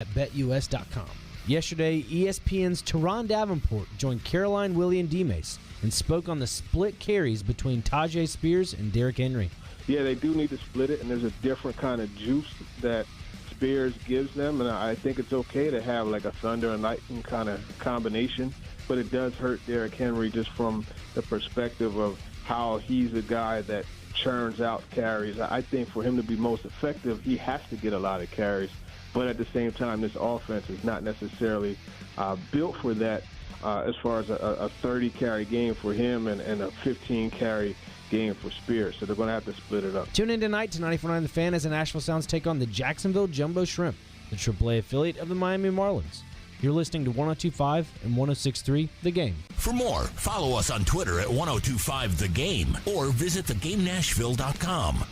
at BetUS.com. Yesterday, ESPN's Teron Davenport joined Caroline, Willy, and D-Mase and spoke on the split carries between Tajay Spears and Derrick Henry. Yeah, they do need to split it, and there's a different kind of juice that Spears gives them, and I think it's okay to have like a thunder and lightning kind of combination, but it does hurt Derrick Henry just from the perspective of how he's a guy that churns out carries. I think for him to be most effective, he has to get a lot of carries. But at the same time, this offense is not necessarily built for that as far as a 30-carry game for him and a 15-carry game for Spears. So they're going to have to split it up. Tune in tonight to 94.9 The Fan as the Nashville Sounds take on the Jacksonville Jumbo Shrimp, the AAA affiliate of the Miami Marlins. You're listening to 102.5 and 106.3 The Game. For more, follow us on Twitter at 1025 The Game or visit thegamenashville.com.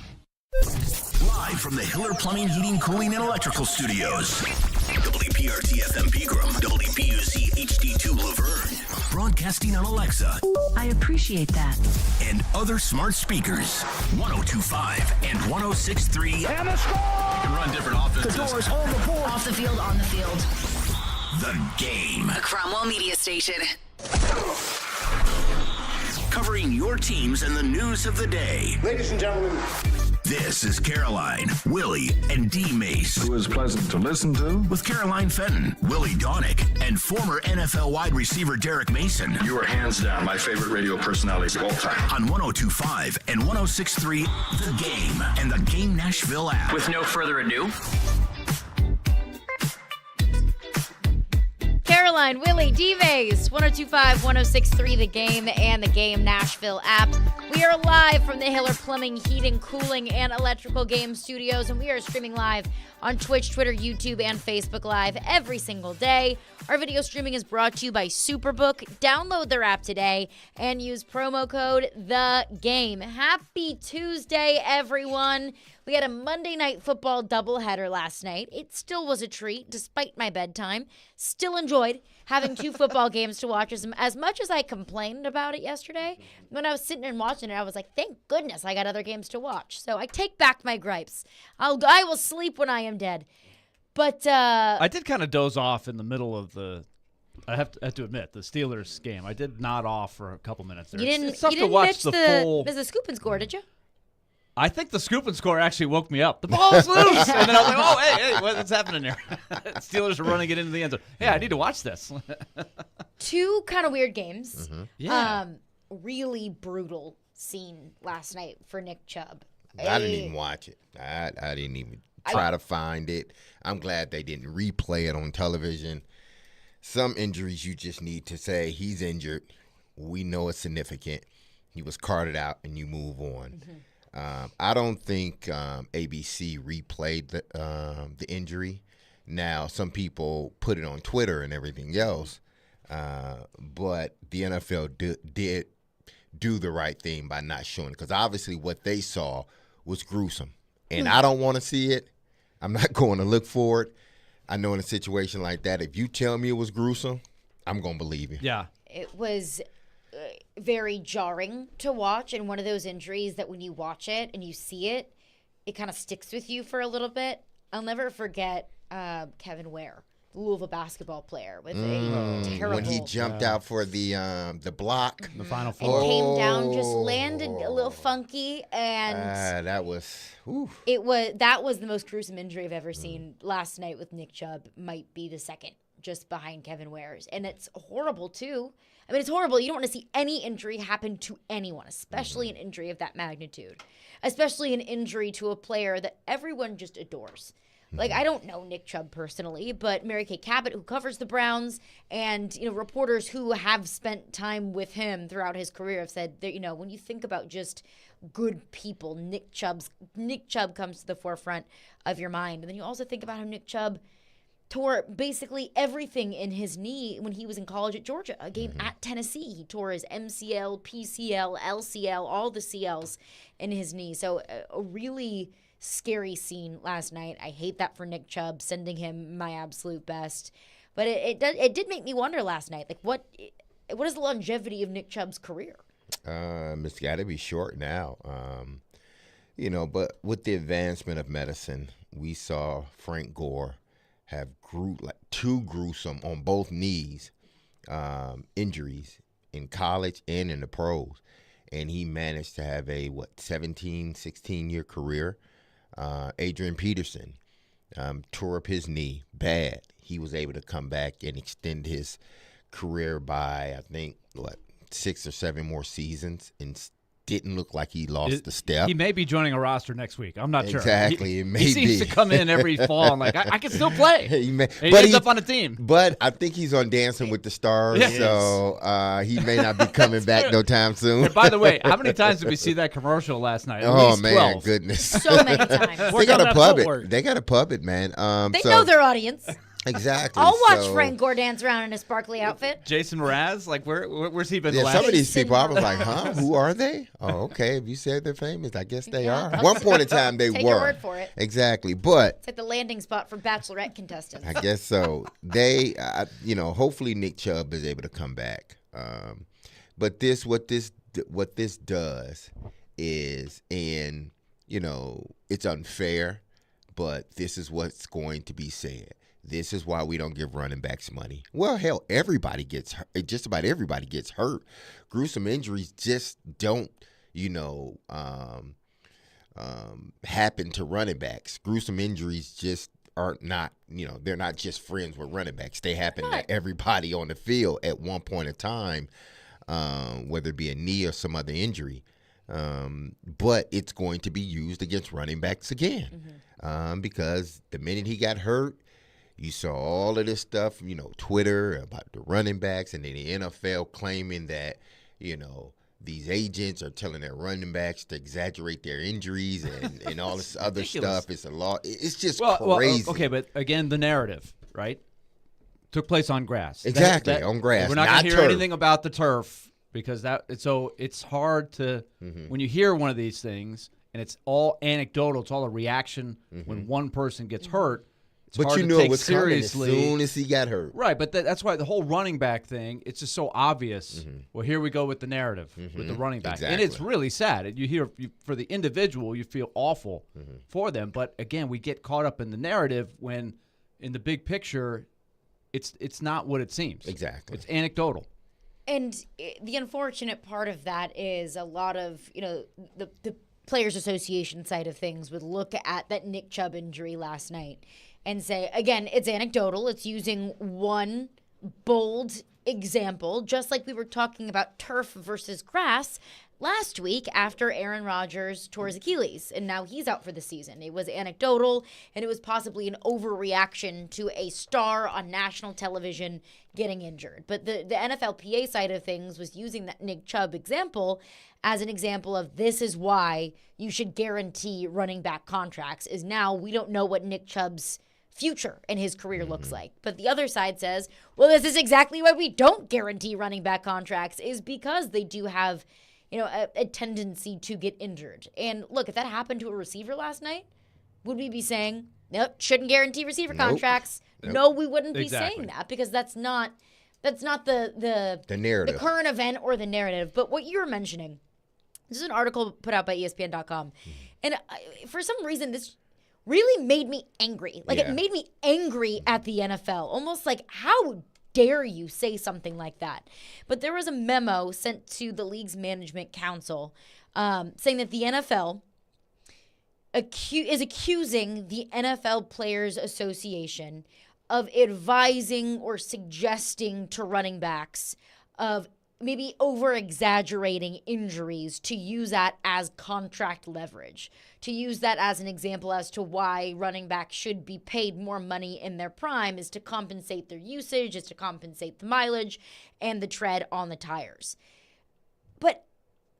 Live from the Hiller Plumbing, Heating, Cooling, and Electrical Studios. WPRT FM Pegram, WPUC HD2 Laverne. Broadcasting on Alexa. I appreciate that. And other smart speakers. 1025 and 1063. And the score! You can run different offenses. The doors on the board. Off the field, on the field. The Game. A Cromwell Media Station. Covering your teams and the news of the day. Ladies and gentlemen. This is Caroline, Willy, and D-Mase. Who is pleasant to listen to. With Caroline Fenton, Willy Donick, and former NFL wide receiver Derek Mason. You are hands down my favorite radio personalities of all time. On 1025 and 1063 The Game and the Game Nashville app. With no further ado, Caroline, Willy, D-Mase, 1025, 1063 The Game and the Game Nashville app. We are live from the Hiller Plumbing, Heating, Cooling, and Electrical Game Studios, and we are streaming live on Twitch, Twitter, YouTube, and Facebook Live every single day. Our video streaming is brought to you by Superbook. Download their app today and use promo code THEGAME. Happy Tuesday, everyone. We had a Monday Night Football doubleheader last night. It still was a treat, despite my bedtime. Still enjoyed having two football games to watch. As much as I complained about it yesterday, when I was sitting and watching it, I was like, thank goodness I got other games to watch. So I take back my gripes. I will sleep when I am dead. But I did kind of doze off in the middle of the. I have to admit, the Steelers game. I did nod off for a couple minutes there. You didn't, it's tough you to didn't watch pitch the full. the scoop and score, did you? I think the scoop and score actually woke me up. The ball's loose, and then I was like, "Oh, hey, what's happening here?" Steelers are running it into the end zone. Hey, I need to watch this. Two kind of weird games. Mm-hmm. Yeah. Really brutal scene last night for Nick Chubb. I didn't even watch it. I didn't even try to find it. I'm glad they didn't replay it on television. Some injuries you just need to say, he's injured. We know it's significant. He was carted out, and you move on. Mm-hmm. I don't think ABC replayed the injury. Now, some people put it on Twitter and everything else, but the NFL did do the right thing by not showing it, because obviously what they saw was gruesome, and I don't want to see it. I'm not going to look for it. I know in a situation like that, if you tell me it was gruesome, I'm going to believe you. Yeah. It was very jarring to watch, and one of those injuries that when you watch it and you see it, it kind of sticks with you for a little bit. I'll never forget Kevin Ware, Louisville basketball player, with a terrible. When he jumped out for the block, the Final and Four, came down, just landed a little funky, and that was. Ooh. That was the most gruesome injury I've ever seen. Last night with Nick Chubb might be the second, just behind Kevin Ware's, and it's horrible too. I mean, it's horrible. You don't want to see any injury happen to anyone, especially an injury of that magnitude, especially an injury to a player that everyone just adores. Like, I don't know Nick Chubb personally, but Mary Kay Cabot, who covers the Browns, and reporters who have spent time with him throughout his career have said that when you think about just good people, Nick Chubb comes to the forefront of your mind, and then you also think about how Nick Chubb tore basically everything in his knee when he was in college at Georgia, a game at Tennessee. He tore his MCL, PCL, LCL, all the CLs in his knee. So a really scary scene last night. I hate that for Nick Chubb, sending him my absolute best. But it did make me wonder last night, like what is the longevity of Nick Chubb's career? It's got to be short now. But with the advancement of medicine, we saw Frank Gore have two gruesome on both knees injuries in college and in the pros. And he managed to have a 16-year career. Adrian Peterson tore up his knee bad. He was able to come back and extend his career by, I think, 6 or 7 more seasons, and didn't look like he lost the step. He may be joining a roster next week. I'm not sure. Exactly. He seems to come in every fall and I can still play. He ends up on a team. But I think he's on Dancing with the Stars, so he may not be coming back no time soon. And by the way, how many times did we see that commercial last night? At oh, least man, 12. goodness. So many times. They got to pub it. They got to pub it, man. They know their audience. Exactly. I'll watch Frank Gore dance around in a sparkly outfit. Jason Mraz, like where's he been? The last some of these people, I was like, huh? Who are they? Oh, okay. If you said they're famous, I guess they are. At one point in time, they were. Take your word for it. Exactly, but it's like the landing spot for Bachelorette contestants. I guess so. They, hopefully Nick Chubb is able to come back. But what this does is, and it's unfair, but this is what's going to be said. This is why we don't give running backs money. Well, hell, everybody gets hurt. Just about everybody gets hurt. Gruesome injuries just don't, happen to running backs. Gruesome injuries just are not, they're not just friends with running backs. They happen to everybody on the field at one point in time, whether it be a knee or some other injury. But it's going to be used against running backs again, because the minute he got hurt, you saw all of this stuff, Twitter about the running backs, and then the NFL claiming that, these agents are telling their running backs to exaggerate their injuries and all this other stuff. It's a law. It's just crazy. Well, okay, but again, the narrative, right, took place on grass. Exactly, on grass. We're not going to hear anything about the turf because it's hard to when you hear one of these things and it's all anecdotal. It's all a reaction when one person gets hurt. But you knew it was coming as soon as he got hurt. Right, but that's why the whole running back thing, it's just so obvious. Well, here we go with the narrative with the running back. Exactly. And it's really sad. You hear for the individual, you feel awful for them. But, again, we get caught up in the narrative when in the big picture, it's not what it seems. Exactly. It's anecdotal. And the unfortunate part of that is a lot of, the Players Association side of things would look at that Nick Chubb injury last night and say, again, it's anecdotal. It's using one bold example, just like we were talking about turf versus grass last week after Aaron Rodgers tore his Achilles, and now he's out for the season. It was anecdotal, and it was possibly an overreaction to a star on national television getting injured. But the NFLPA side of things was using that Nick Chubb example as an example of this is why you should guarantee running back contracts, is now we don't know what Nick Chubb's future in his career looks like. But the other side says, well, this is exactly why we don't guarantee running back contracts, is because they do have a tendency to get injured. And look, if that happened to a receiver last night, would we be saying, nope, shouldn't guarantee receiver contracts? Nope. No, we wouldn't be saying that, because that's not the narrative, the current event or the narrative. But what you're mentioning, this is an article put out by ESPN.com. And for some reason, this really made me angry. It made me angry at the NFL. Almost like, how dare you say something like that? But there was a memo sent to the league's management council saying that the NFL is accusing the NFL Players Association of advising or suggesting to running backs of maybe over-exaggerating injuries to use that as contract leverage, to use that as an example as to why running backs should be paid more money in their prime, is to compensate their usage, is to compensate the mileage and the tread on the tires. But,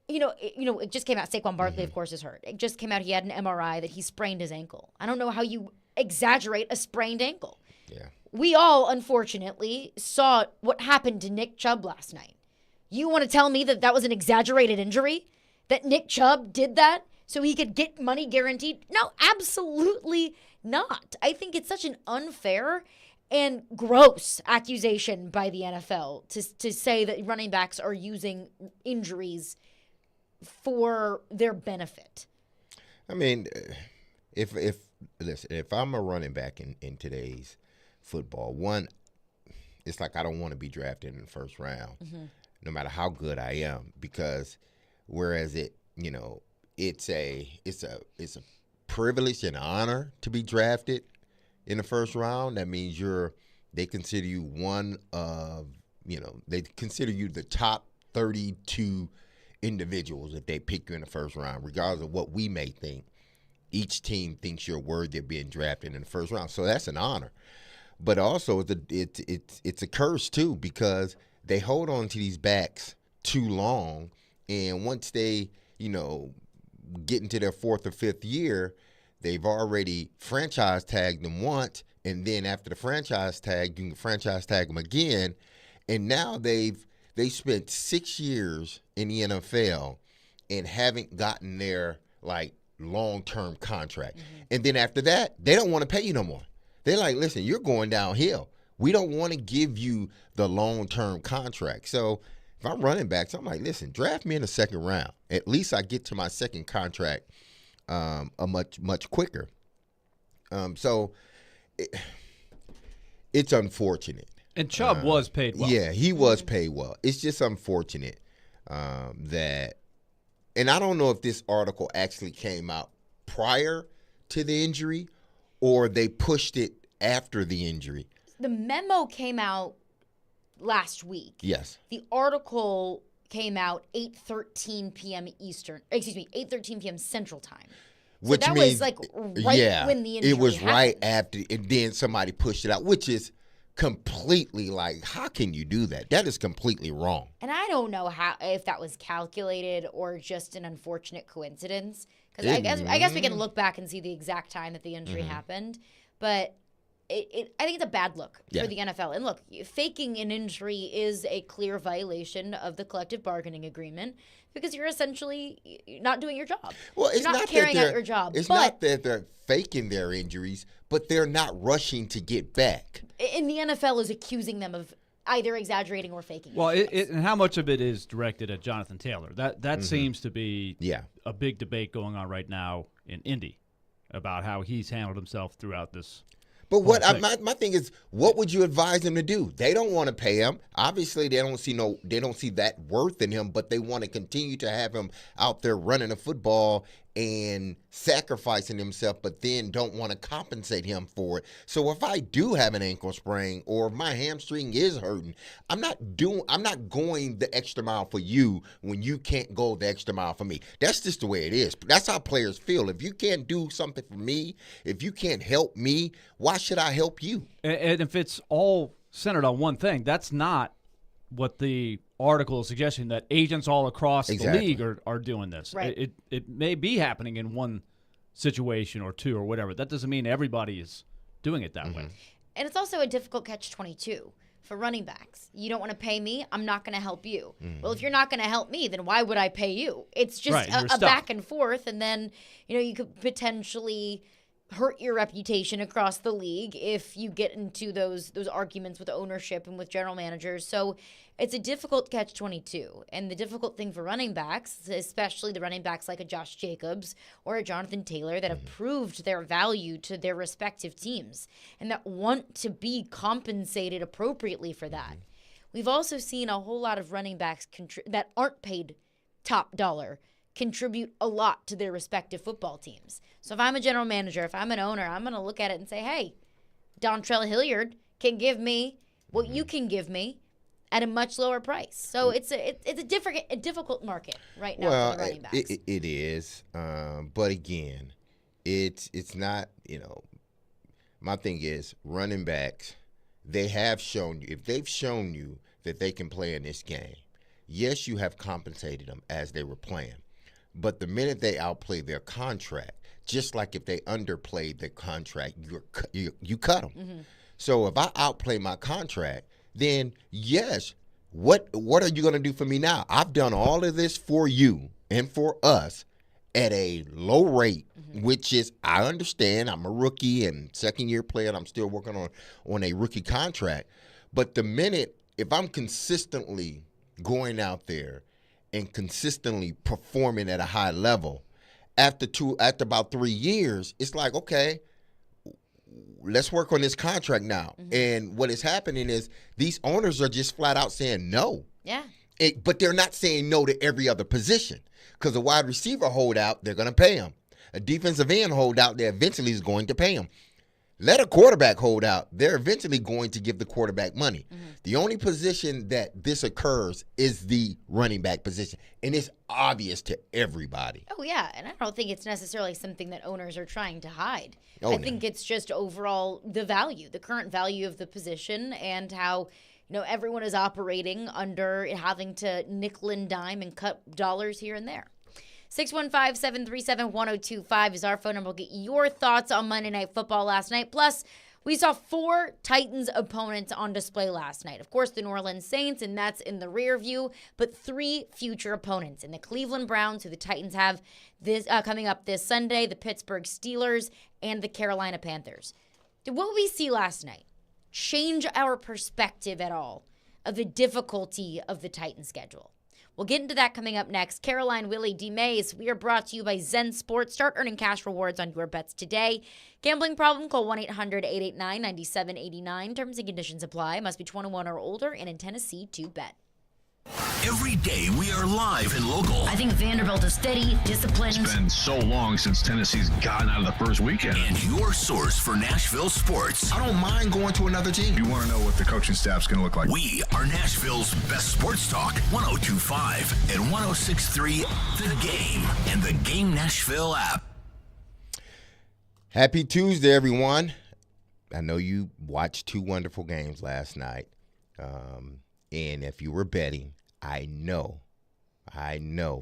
it just came out, Saquon Barkley, of course, is hurt. It just came out he had an MRI that he sprained his ankle. I don't know how you exaggerate a sprained ankle. Yeah. We all, unfortunately, saw what happened to Nick Chubb last night. You want to tell me that was an exaggerated injury? That Nick Chubb did that so he could get money guaranteed? No, absolutely not. I think it's such an unfair and gross accusation by the NFL to say that running backs are using injuries for their benefit. I mean, if I'm a running back in today's football. One, it's like I don't want to be drafted in the first round, no matter how good I am, because whereas it's a privilege and honor to be drafted in the first round. That means they consider you they consider you the top 32 individuals if they pick you in the first round, regardless of what we may think. Each team thinks you're worthy of being drafted in the first round, so that's an honor. But also, it's a curse too, because they hold on to these backs too long, and once they get into their fourth or fifth year, they've already franchise tagged them once, and then after the franchise tag, you can franchise tag them again, and now they spent 6 years in the NFL and haven't gotten their long-term contract. And then after that, they don't want to pay you no more. They're like, listen, you're going downhill. We don't want to give you the long-term contract. So if I'm running backs, I'm like, listen, draft me in the second round. At least I get to my second contract much quicker. So it's unfortunate. And Chubb was paid well. Yeah, he was paid well. It's just unfortunate that, and I don't know if this article actually came out prior to the injury or they pushed it after the injury. The memo came out last week. Yes. The article came out 8:13 p.m. 8:13 p.m. Central Time. So Which that means, was when the injury it was happened. right after, and then somebody pushed it out, which is completely how can you do that? That is completely wrong. And I don't know if that was calculated or just an unfortunate coincidence. Because I guess we can look back and see the exact time that the injury happened. But I think it's a bad look for the NFL. And look, faking an injury is a clear violation of the collective bargaining agreement because you're essentially not doing your job. Well, it's you're not carrying out your job. It's not that they're faking their injuries, but they're not rushing to get back. And the NFL is accusing them of either exaggerating or faking. Well, and how much of it is directed at Jonathan Taylor? That seems to be a big debate going on right now in Indy about how he's handled himself throughout this. But my thing is, what would you advise him to do? They don't want to pay him. Obviously, they don't see that worth in him, but they want to continue to have him out there running the football and sacrificing himself, but then don't want to compensate him for it. So if I do have an ankle sprain or if my hamstring is hurting, I'm not going the extra mile for you when you can't go the extra mile for me. That's just the way it is. That's how players feel. If you can't do something for me, if you can't help me, why should I help you? And if it's all centered on one thing, that's not what the article is suggesting, that agents all across the league are doing this. Right. It may be happening in one situation or two or whatever. That doesn't mean everybody is doing it that way. And it's also a difficult catch-22 for running backs. You don't want to pay me, I'm not going to help you. Well, if you're not going to help me, then why would I pay you? It's just a back and forth, and then you could potentially hurt your reputation across the league if you get into those arguments with ownership and with general managers. So it's a difficult catch-22. And the difficult thing for running backs, especially the running backs like a Josh Jacobs or a Jonathan Taylor that have proved their value to their respective teams and that want to be compensated appropriately for that. We've also seen a whole lot of running backs that aren't paid top dollar contribute a lot to their respective football teams. So if I'm a general manager, if I'm an owner, I'm going to look at it and say, hey, Dontrell Hilliard can give me what you can give me at a much lower price. So it's a difficult market right now for the running backs. It is. But again, it's not, my thing is running backs, they have shown you, if they've shown you that they can play in this game, yes, you have compensated them as they were playing. But the minute they outplay their contract, just like if they underplayed their contract, you cut them. So if I outplay my contract, then yes, what are you going to do for me now? I've done all of this for you and for us at a low rate, which is, I understand, I'm a rookie and second-year player, and I'm still working on a rookie contract. But the minute, if I'm consistently going out there and consistently performing at a high level, after about 3 years, it's like, okay, let's work on this contract now. And what is happening is these owners are just flat out saying no. Yeah. But they're not saying no to every other position, because a wide receiver holdout, they're going to pay him. A defensive end holdout, they eventually is going to pay him. Let a quarterback hold out, they're eventually going to give the quarterback money. The only position that this occurs is the running back position, and it's obvious to everybody. Oh, yeah, and I don't think it's necessarily something that owners are trying to hide. Oh, I think it's just overall the current value of the position, and how everyone is operating under having to nickel and dime and cut dollars here and there. 615-737-1025 is our phone number. We'll get your thoughts on Monday Night Football last night. Plus, we saw 4 Titans opponents on display last night. Of course, the New Orleans Saints, and that's in the rear view, but 3 future opponents in the Cleveland Browns, who the Titans have this coming up this Sunday, the Pittsburgh Steelers, and the Carolina Panthers. Did what we see last night change our perspective at all of the difficulty of the Titans schedule? We'll get into that coming up next. Caroline, Willy, D-Mase, we are brought to you by Zen Sports. Start earning cash rewards on your bets today. Gambling problem? Call 1-800-889-9789. Terms and conditions apply. Must be 21 or older and in Tennessee to bet. Every day we are live and local. I think Vanderbilt is steady, disciplined. It's been so long since Tennessee's gotten out of the first weekend. And your source for Nashville sports. I don't mind going to another team. You want to know what the coaching staff's going to look like? We are Nashville's best sports talk. 102.5 and 106.3 The Game and the Game Nashville app. Happy Tuesday, everyone. I know you watched 2 wonderful games last night. And if you were betting, I know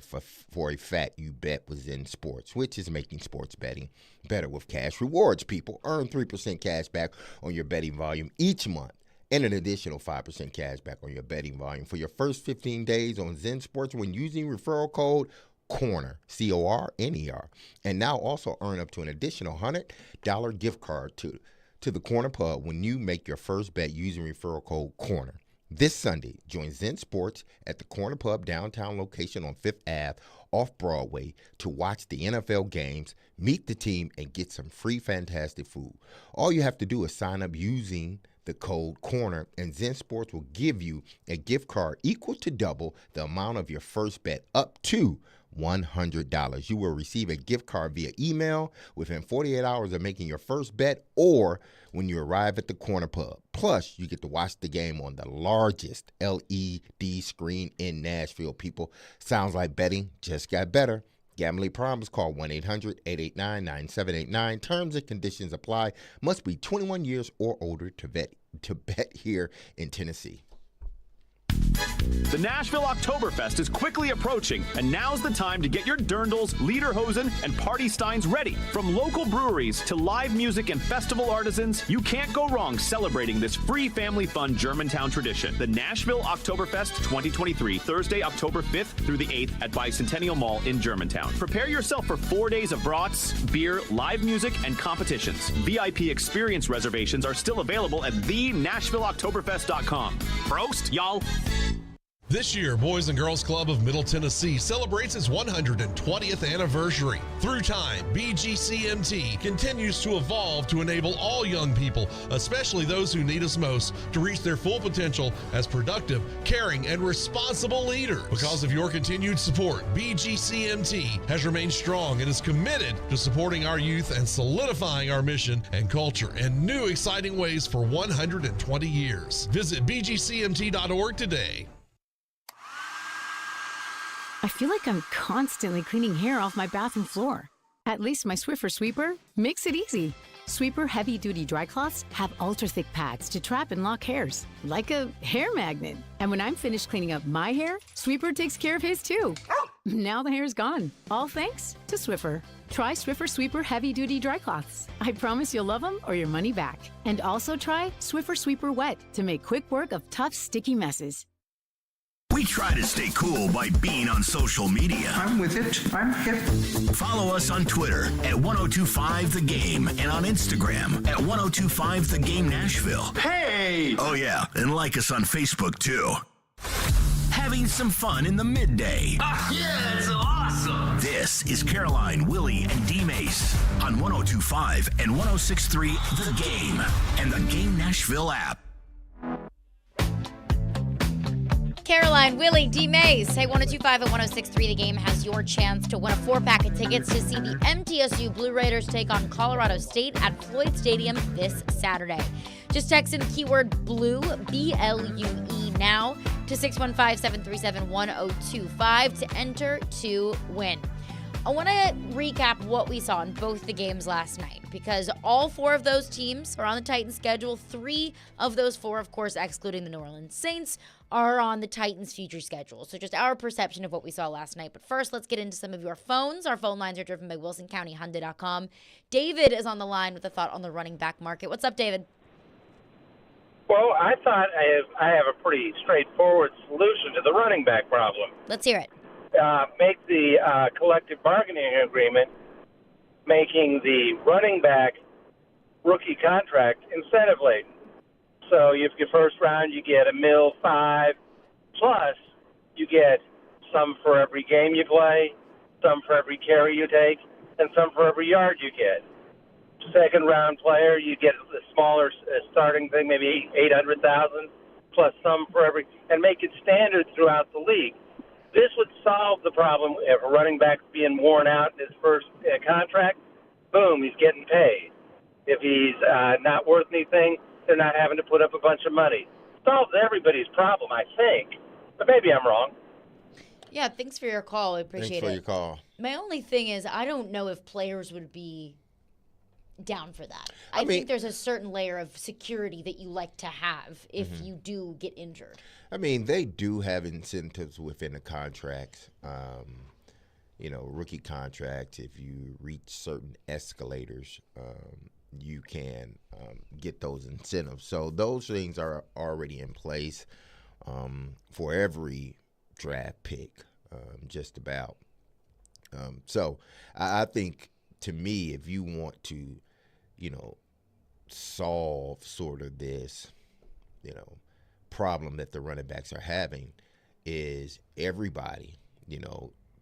for a fact you bet was in sports, which is making sports betting better with cash rewards. People earn 3% cash back on your betting volume each month, and an additional 5% cash back on your betting volume for your first 15 days on Zen Sports when using referral code CORNER, CORNER. And now also earn up to an additional $100 gift card to the Corner Pub when you make your first bet using referral code CORNER. This Sunday, join Zen Sports at the Corner Pub downtown location on 5th Ave off Broadway to watch the NFL games, meet the team, and get some free fantastic food. All you have to do is sign up using the code CORNER, and Zen Sports will give you a gift card equal to double the amount of your first bet, up to $100. You will receive a gift card via email within 48 hours of making your first bet or when you arrive at the Corner Pub. Plus, you get to watch the game on the largest LED screen in Nashville. People, sounds like betting just got better. Gambling problems? Call 1-800-889-9789. Terms and conditions apply. Must be 21 years or older to bet here in Tennessee. The Nashville Oktoberfest is quickly approaching, and now's the time to get your dirndls, Lederhosen, and Party Steins ready. From local breweries to live music and festival artisans, you can't go wrong celebrating this free family fun Germantown tradition. The Nashville Oktoberfest 2023, Thursday, October 5th through the 8th at Bicentennial Mall in Germantown. Prepare yourself for 4 days of brats, beer, live music, and competitions. VIP experience reservations are still available at thenashvilleoktoberfest.com. Prost, y'all! This year, Boys and Girls Club of Middle Tennessee celebrates its 120th anniversary. Through time, BGCMT continues to evolve to enable all young people, especially those who need us most, to reach their full potential as productive, caring, and responsible leaders. Because of your continued support, BGCMT has remained strong and is committed to supporting our youth and solidifying our mission and culture in new exciting ways for 120 years. Visit bgcmt.org today. I feel like I'm constantly cleaning hair off my bathroom floor. At least my Swiffer Sweeper makes it easy. Sweeper heavy-duty dry cloths have ultra-thick pads to trap and lock hairs, like a hair magnet. And when I'm finished cleaning up my hair, Sweeper takes care of his too. Now the hair's gone, all thanks to Swiffer. Try Swiffer Sweeper heavy-duty dry cloths. I promise you'll love them or your money back. And also try Swiffer Sweeper Wet to make quick work of tough, sticky messes. We try to stay cool by being on social media. I'm with it. I'm hip. Follow us on Twitter at 1025 The Game and on Instagram at 1025 The Game Nashville. Hey! Oh, yeah, and like us on Facebook, too. Having some fun in the midday. Yeah, it's awesome. awesome. This is Caroline, Willy, and D-Mase on 102.5 and 106.3 The Game and the Game Nashville app. Caroline, Willy, D-Mase. Hey, 102.5 and 106.3 The Game has your chance to win a 4-pack of tickets to see the MTSU Blue Raiders take on Colorado State at Floyd Stadium this Saturday. Just text in the keyword BLUE, B-L-U-E, now to 615-737-1025 to enter to win. I want to recap what we saw in both the games last night because all 4 of those teams are on the Titans schedule. 3 of those 4, of course, excluding the New Orleans Saints, are on the Titans' future schedule. So just our perception of what we saw last night. But first, let's get into some of your phones. Our phone lines are driven by WilsonCountyHyundai.com. David is on the line with a thought on the running back market. What's up, David? Well, I thought I have a pretty straightforward solution to the running back problem. Let's hear it. Make the collective bargaining agreement making the running back rookie contract incentive laden. So if your first round you get $1.5 million, plus you get some for every game you play, some for every carry you take, and some for every yard you get. Second round player, you get a smaller starting thing, maybe $800,000, plus some for every, and make it standard throughout the league. This would solve the problem if a running back's being worn out in his first contract. Boom, he's getting paid. If he's not worth anything, they're not having to put up a bunch of money. Solves everybody's problem, I think, but maybe I'm wrong. Yeah, thanks for your call. I appreciate it. Thanks for your call. My only thing is I don't know if players would be down for that. I think there's a certain layer of security that you like to have if you do get injured. I mean, they do have incentives within the contracts. Rookie contracts, if you reach certain escalators, you can get those incentives. So those things are already in place for every draft pick, just about. So I think, to me, if you want to, solve sort of this, problem that the running backs are having, is everybody,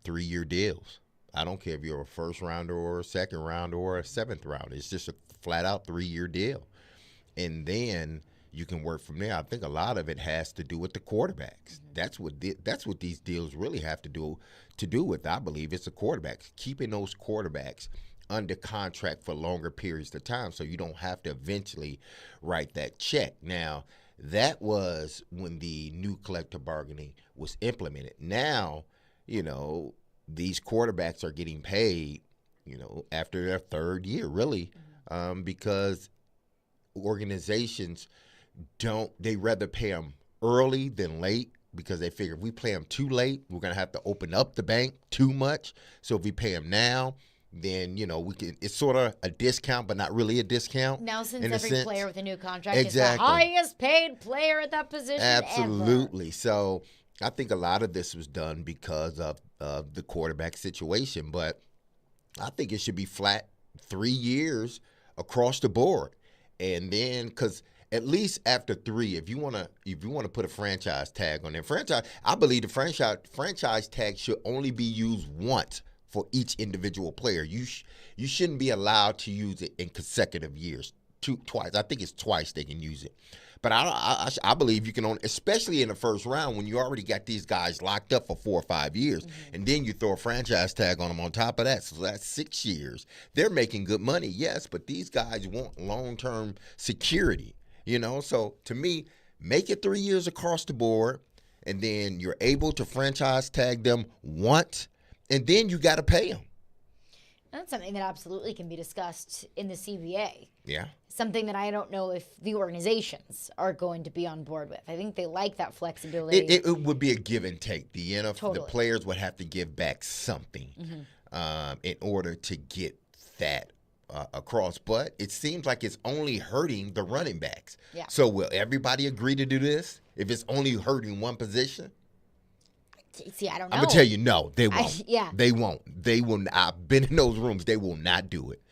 3-year deals. I don't care if you're a first rounder or a second rounder or a seventh rounder. It's just a flat out 3-year deal. And then you can work from there. I think a lot of it has to do with the quarterbacks. That's what these deals really have to do with, I believe, it's the quarterbacks. Keeping those quarterbacks under contract for longer periods of time so you don't have to eventually write that check. Now, that was when the new collective bargaining was implemented. Now, these quarterbacks are getting paid, after their 3rd year, really, because organizations they rather pay them early than late, because they figure if we play them too late, we're going to have to open up the bank too much. So if we pay them now, then, we can. It's sort of a discount, but not really a discount. Now, since every player with a new contract is the highest paid player at that position Absolutely. ever. So I think a lot of this was done because of the quarterback situation, but I think it should be flat 3 years across the board. And then, because at least after 3, if you want to put a franchise tag on there, I believe the franchise tag should only be used once for each individual player. You shouldn't be allowed to use it in consecutive years, twice. I think it's twice they can use it. But I believe you can only, especially in the first round when you already got these guys locked up for 4 or 5 years, and then you throw a franchise tag on them on top of that. So that's 6 years. They're making good money, yes, but these guys want long-term security, So to me, make it 3 years across the board, and then you're able to franchise tag them once, and then you got to pay them. That's something that absolutely can be discussed in the CBA. Yeah. Something that I don't know if the organizations are going to be on board with. I think they like that flexibility. It would be a give and take. The NFL, Totally. The players would have to give back something in order to get that across. But it seems like it's only hurting the running backs. Yeah. So will everybody agree to do this if it's only hurting one position? See, I don't know. I'm going to tell you, no, they won't. Yeah. They won't. They will not. I've been in those rooms. They will not do it.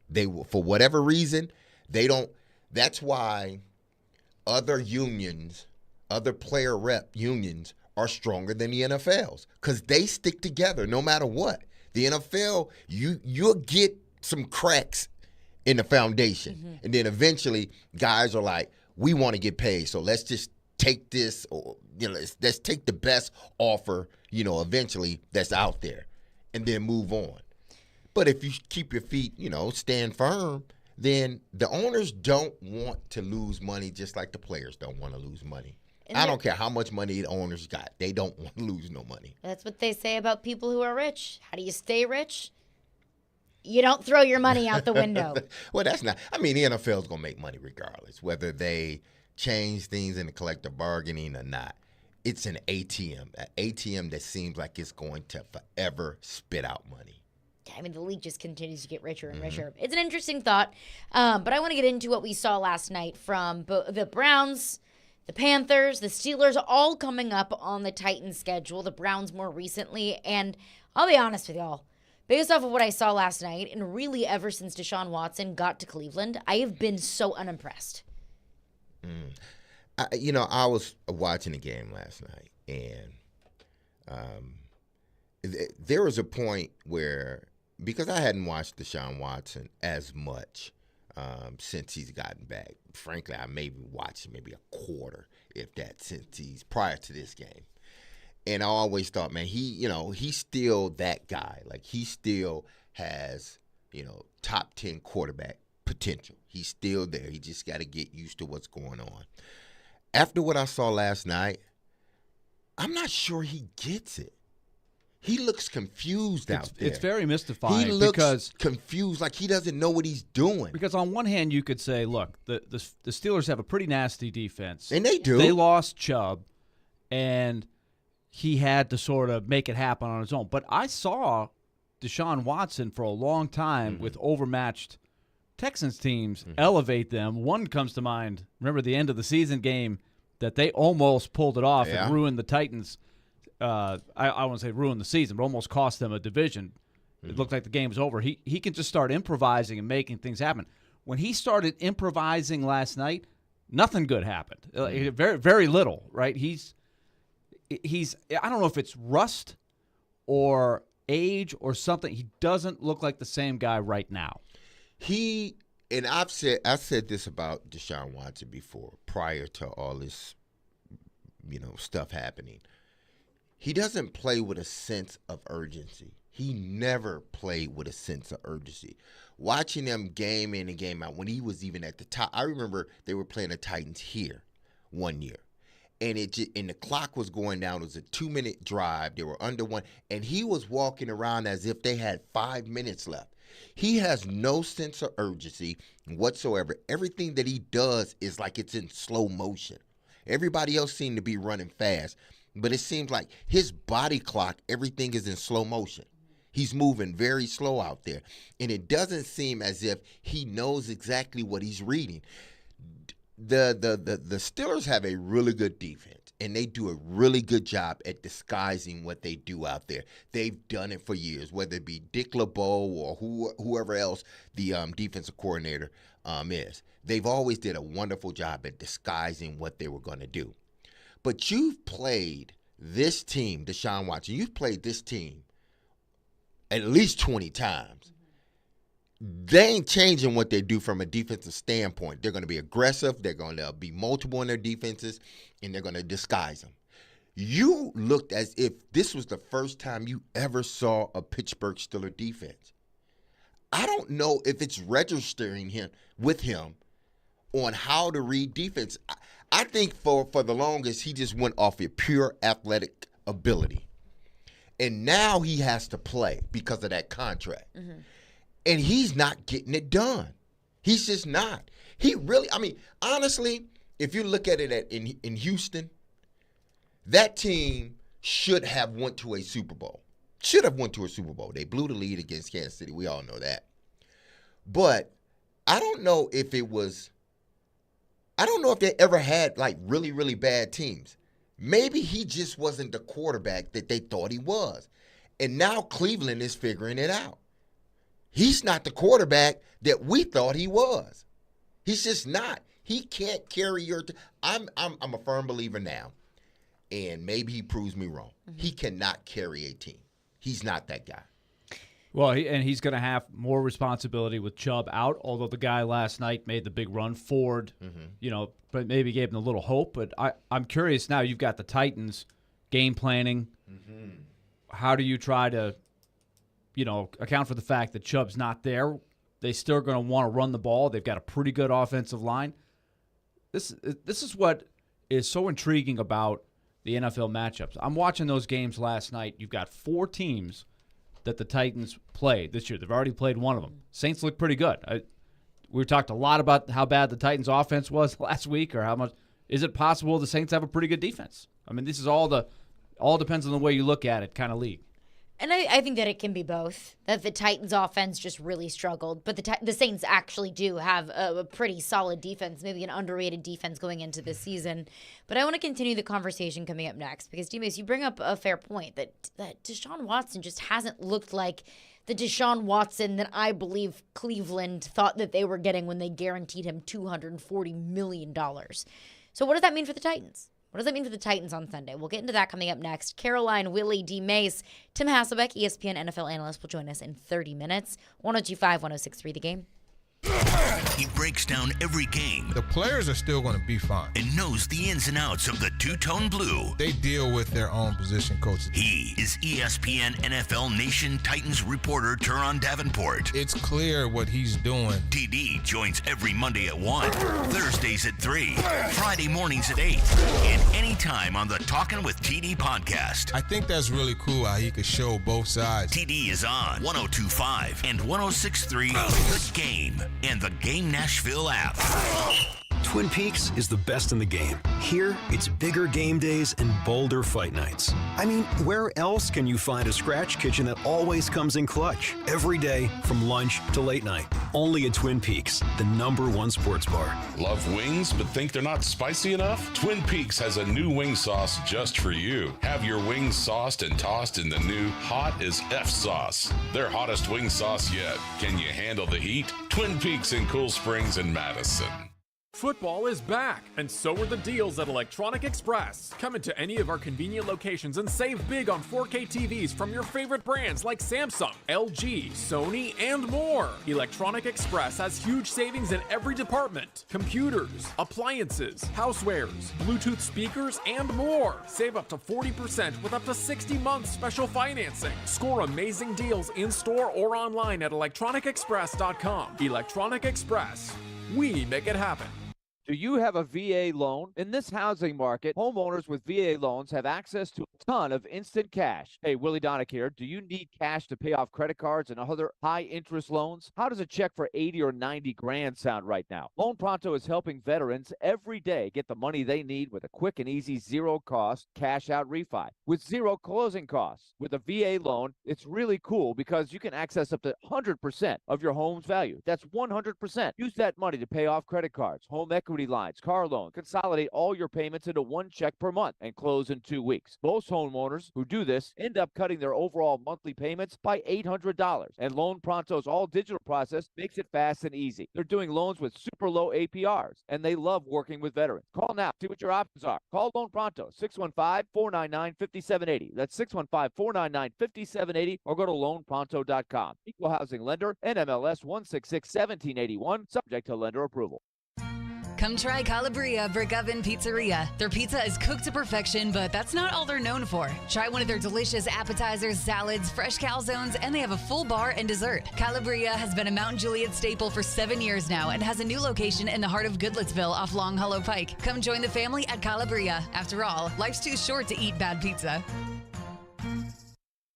They will, for whatever reason, they don't. That's why other unions, other player rep unions are stronger than the NFL's because they stick together no matter what. The NFL, you'll get some cracks in the foundation. And then eventually guys are like, we want to get paid, so let's just take this, or let's take the best offer, eventually that's out there and then move on. But if you keep your feet, stand firm, then the owners don't want to lose money just like the players don't want to lose money. I don't care how much money the owners got. They don't want to lose no money. That's what they say about people who are rich. How do you stay rich? You don't throw your money out the window. Well, that's not. I mean, the NFL's going to make money regardless, whether they change things in the collective bargaining or not. It's an ATM that seems like it's going to forever spit out money. I mean, the league just continues to get richer and richer. It's an interesting thought, but I want to get into what we saw last night from the Browns, the Panthers, the Steelers, all coming up on the Titans schedule, the Browns more recently. And I'll be honest with y'all, based off of what I saw last night, and really ever since Deshaun Watson got to Cleveland, I have been so unimpressed. I was watching the game last night, and there was a point where, because I hadn't watched Deshaun Watson as much since he's gotten back. Frankly, I maybe watched maybe a quarter, if that, since he's prior to this game. And I always thought, man, he's still that guy. Like, he still has, top 10 quarterback potential. He's still there. He just got to get used to what's going on. After what I saw last night, I'm not sure he gets it. He looks confused out there. It's very mystifying. He looks confused, like he doesn't know what he's doing. Because on one hand, you could say, look, the Steelers have a pretty nasty defense. And they do. They lost Chubb, and he had to sort of make it happen on his own. But I saw Deshaun Watson for a long time with overmatched Texans teams elevate them. One comes to mind. Remember the end of the season game that they almost pulled it off and ruined the Titans. I won't say ruined the season, but almost cost them a division. It looked like the game was over. He can just start improvising and making things happen. When he started improvising last night, nothing good happened. Very, very little, right? He's I don't know if it's rust or age or something. He doesn't look like the same guy right now. And I've said this about Deshaun Watson before, prior to all this, stuff happening. He doesn't play with a sense of urgency. He never played with a sense of urgency. Watching them game in and game out, when he was even at the top, I remember they were playing the Titans here one year. And the clock was going down. It was a 2-minute drive. They were under one. And he was walking around as if they had 5 minutes left. He has no sense of urgency whatsoever. Everything that he does is like it's in slow motion. Everybody else seemed to be running fast. But it seems like his body clock, everything is in slow motion. He's moving very slow out there. And it doesn't seem as if he knows exactly what he's reading. The Steelers have a really good defense, and they do a really good job at disguising what they do out there. They've done it for years, whether it be Dick LeBeau or whoever else the defensive coordinator is. They've always did a wonderful job at disguising what they were going to do. But you've played this team, Deshaun Watson, you've played this team at least 20 times. They ain't changing what they do from a defensive standpoint. They're going to be aggressive. They're going to be multiple in their defenses, and they're going to disguise them. You looked as if this was the first time you ever saw a Pittsburgh Steelers defense. I don't know if it's registering with him on how to read defense. I think for the longest, he just went off of pure athletic ability. And now he has to play because of that contract. And he's not getting it done. He's just not. He really, honestly, if you look at it in Houston, that team should have went to a Super Bowl. Should have went to a Super Bowl. They blew the lead against Kansas City. We all know that. But I don't know if they ever had like really, really bad teams. Maybe he just wasn't the quarterback that they thought he was. And now Cleveland is figuring it out. He's not the quarterback that we thought he was. He's just not. He can't carry your I'm a firm believer now. and maybe he proves me wrong. He cannot carry a team. He's not that guy. Well, he's going to have more responsibility with Chubb out, although the guy last night made the big run forward, but maybe gave him a little hope. But I'm curious now, you've got the Titans game planning. How do you try to, account for the fact that Chubb's not there? They still going to want to run the ball. They've got a pretty good offensive line. This is what is so intriguing about the NFL matchups. I'm watching those games last night. You've got 4 teams that the Titans play this year. They've already played one of them. Saints look pretty good. We talked a lot about how bad the Titans' offense was last week, or how much. Is it possible the Saints have a pretty good defense? I mean, this is all depends on the way you look at it kind of league. And I think that it can be both, that the Titans' offense just really struggled, but the Saints actually do have a pretty solid defense, maybe an underrated defense going into this season. But I want to continue the conversation coming up next, because, D-Mase, you bring up a fair point, that Deshaun Watson just hasn't looked like the Deshaun Watson that I believe Cleveland thought that they were getting when they guaranteed him $240 million. So what does that mean for the Titans? What does that mean for the Titans on Sunday? We'll get into that coming up next. Caroline, Willy, D-Mase, Tim Hasselbeck, ESPN NFL analyst, will join us in 30 minutes. 102.5, 106.3 The Game. He breaks down every game. The players are still going to be fine. And knows the ins and outs of the two-tone blue. They deal with their own position coaches. He is ESPN NFL Nation Titans reporter Teron Davenport. It's clear what he's doing. TD joins every Monday at 1, Thursdays at 3, Friday mornings at 8, and anytime on the Talkin' with TD podcast. I think that's really cool how he could show both sides. TD is on 102.5 and 106.3 The Game and the Game Nashville app. Twin Peaks is the best in the game. Here, it's bigger game days and bolder fight nights. I mean, where else can you find a scratch kitchen that always comes in clutch? Every day, from lunch to late night. Only at Twin Peaks, the #1 sports bar. Love wings but think they're not spicy enough? Twin Peaks has a new wing sauce just for you. Have your wings sauced and tossed in the new Hot as F sauce. Their hottest wing sauce yet. Can you handle the heat? Twin Peaks in Cool Springs and Madison. Football is back, and so are the deals at Electronic Express. Come into any of our convenient locations and save big on 4K TVs from your favorite brands like Samsung, LG, Sony, and more. Electronic Express has huge savings in every department. Computers, appliances, housewares, Bluetooth speakers, and more. Save up to 40% with up to 60 months special financing. Score amazing deals in-store or online at electronicexpress.com. Electronic Express. We make it happen. Do you have a VA loan? In this housing market, homeowners with VA loans have access to a ton of instant cash. Hey, Willy Donick here. Do you need cash to pay off credit cards and other high-interest loans? How does a check for 80 or 90 grand sound right now? Loan Pronto is helping veterans every day get the money they need with a quick and easy zero-cost cash-out refi with zero closing costs. With a VA loan, it's really cool because you can access up to 100% of your home's value. That's 100%. Use that money to pay off credit cards, home equity lines, car loan. Consolidate all your payments into one check per month and close in 2 weeks. Most homeowners who do this end up cutting their overall monthly payments by $800. And Loan Pronto's all-digital process makes it fast and easy. They're doing loans with super low APRs, and they love working with veterans. Call now. See what your options are. Call Loan Pronto, 615-499-5780. That's 615-499-5780, or go to loanpronto.com. Equal housing lender, NMLS 1661781, subject to lender approval. Come try Calabria Brick Oven Pizzeria. Their pizza is cooked to perfection, but that's not all they're known for. Try one of their delicious appetizers, salads, fresh calzones, and they have a full bar and dessert. Calabria has been a Mount Juliet staple for 7 years now and has a new location in the heart of Goodlettsville off Long Hollow Pike. Come join the family at Calabria. After all, life's too short to eat bad pizza.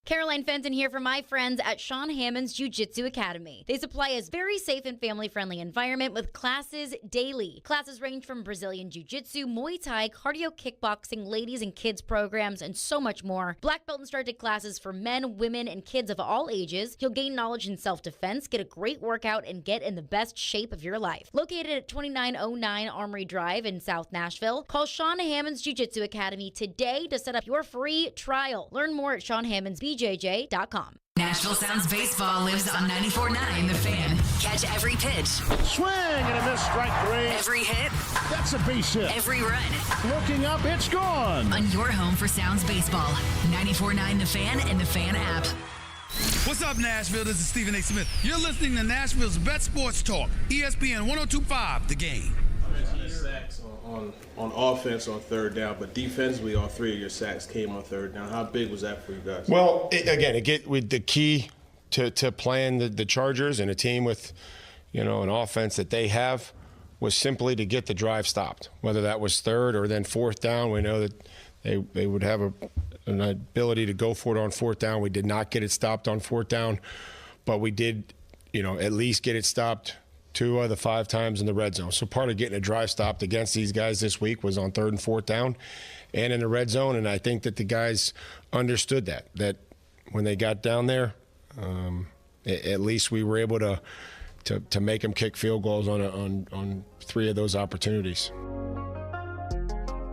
Caroline Fenton here for my friends at Sean Hammond's Jiu-Jitsu Academy. They supply a very safe and family-friendly environment with classes daily. Classes range from Brazilian Jiu-Jitsu, Muay Thai, cardio kickboxing, ladies and kids programs, and so much more. Black belt instructed classes for men, women, and kids of all ages. You'll gain knowledge in self-defense, get a great workout, and get in the best shape of your life. Located at 2909 Armory Drive in South Nashville, call Sean Hammond's Jiu-Jitsu Academy today to set up your free trial. Learn more at seanhammondsbj.com. BJJ.com. Nashville Sounds Baseball lives on 94.9 The Fan. Catch every pitch. Swing and a miss, strike three. Every hit. That's a base hit. Every run. Looking up, it's gone. On your home for Sounds Baseball. 94.9 The Fan and The Fan app. What's up, Nashville? This is Stephen A. Smith. You're listening to Nashville's best sports talk, ESPN 102.5 The Game. Sacks on offense on third down, but defensively, all three of your sacks came on third down. How big was that for you guys? Well, with the key to playing the Chargers and a team with, an offense that they have was simply to get the drive stopped. Whether that was third or then fourth down, we know that they would have an ability to go for it on fourth down. We did not get it stopped on fourth down, but we did, at least get it stopped 2 of the 5 times in the red zone. So part of getting a drive stopped against these guys this week was on third and fourth down and in the red zone. And I think that the guys understood that when they got down there, at least we were able to make them kick field goals on 3 of those opportunities.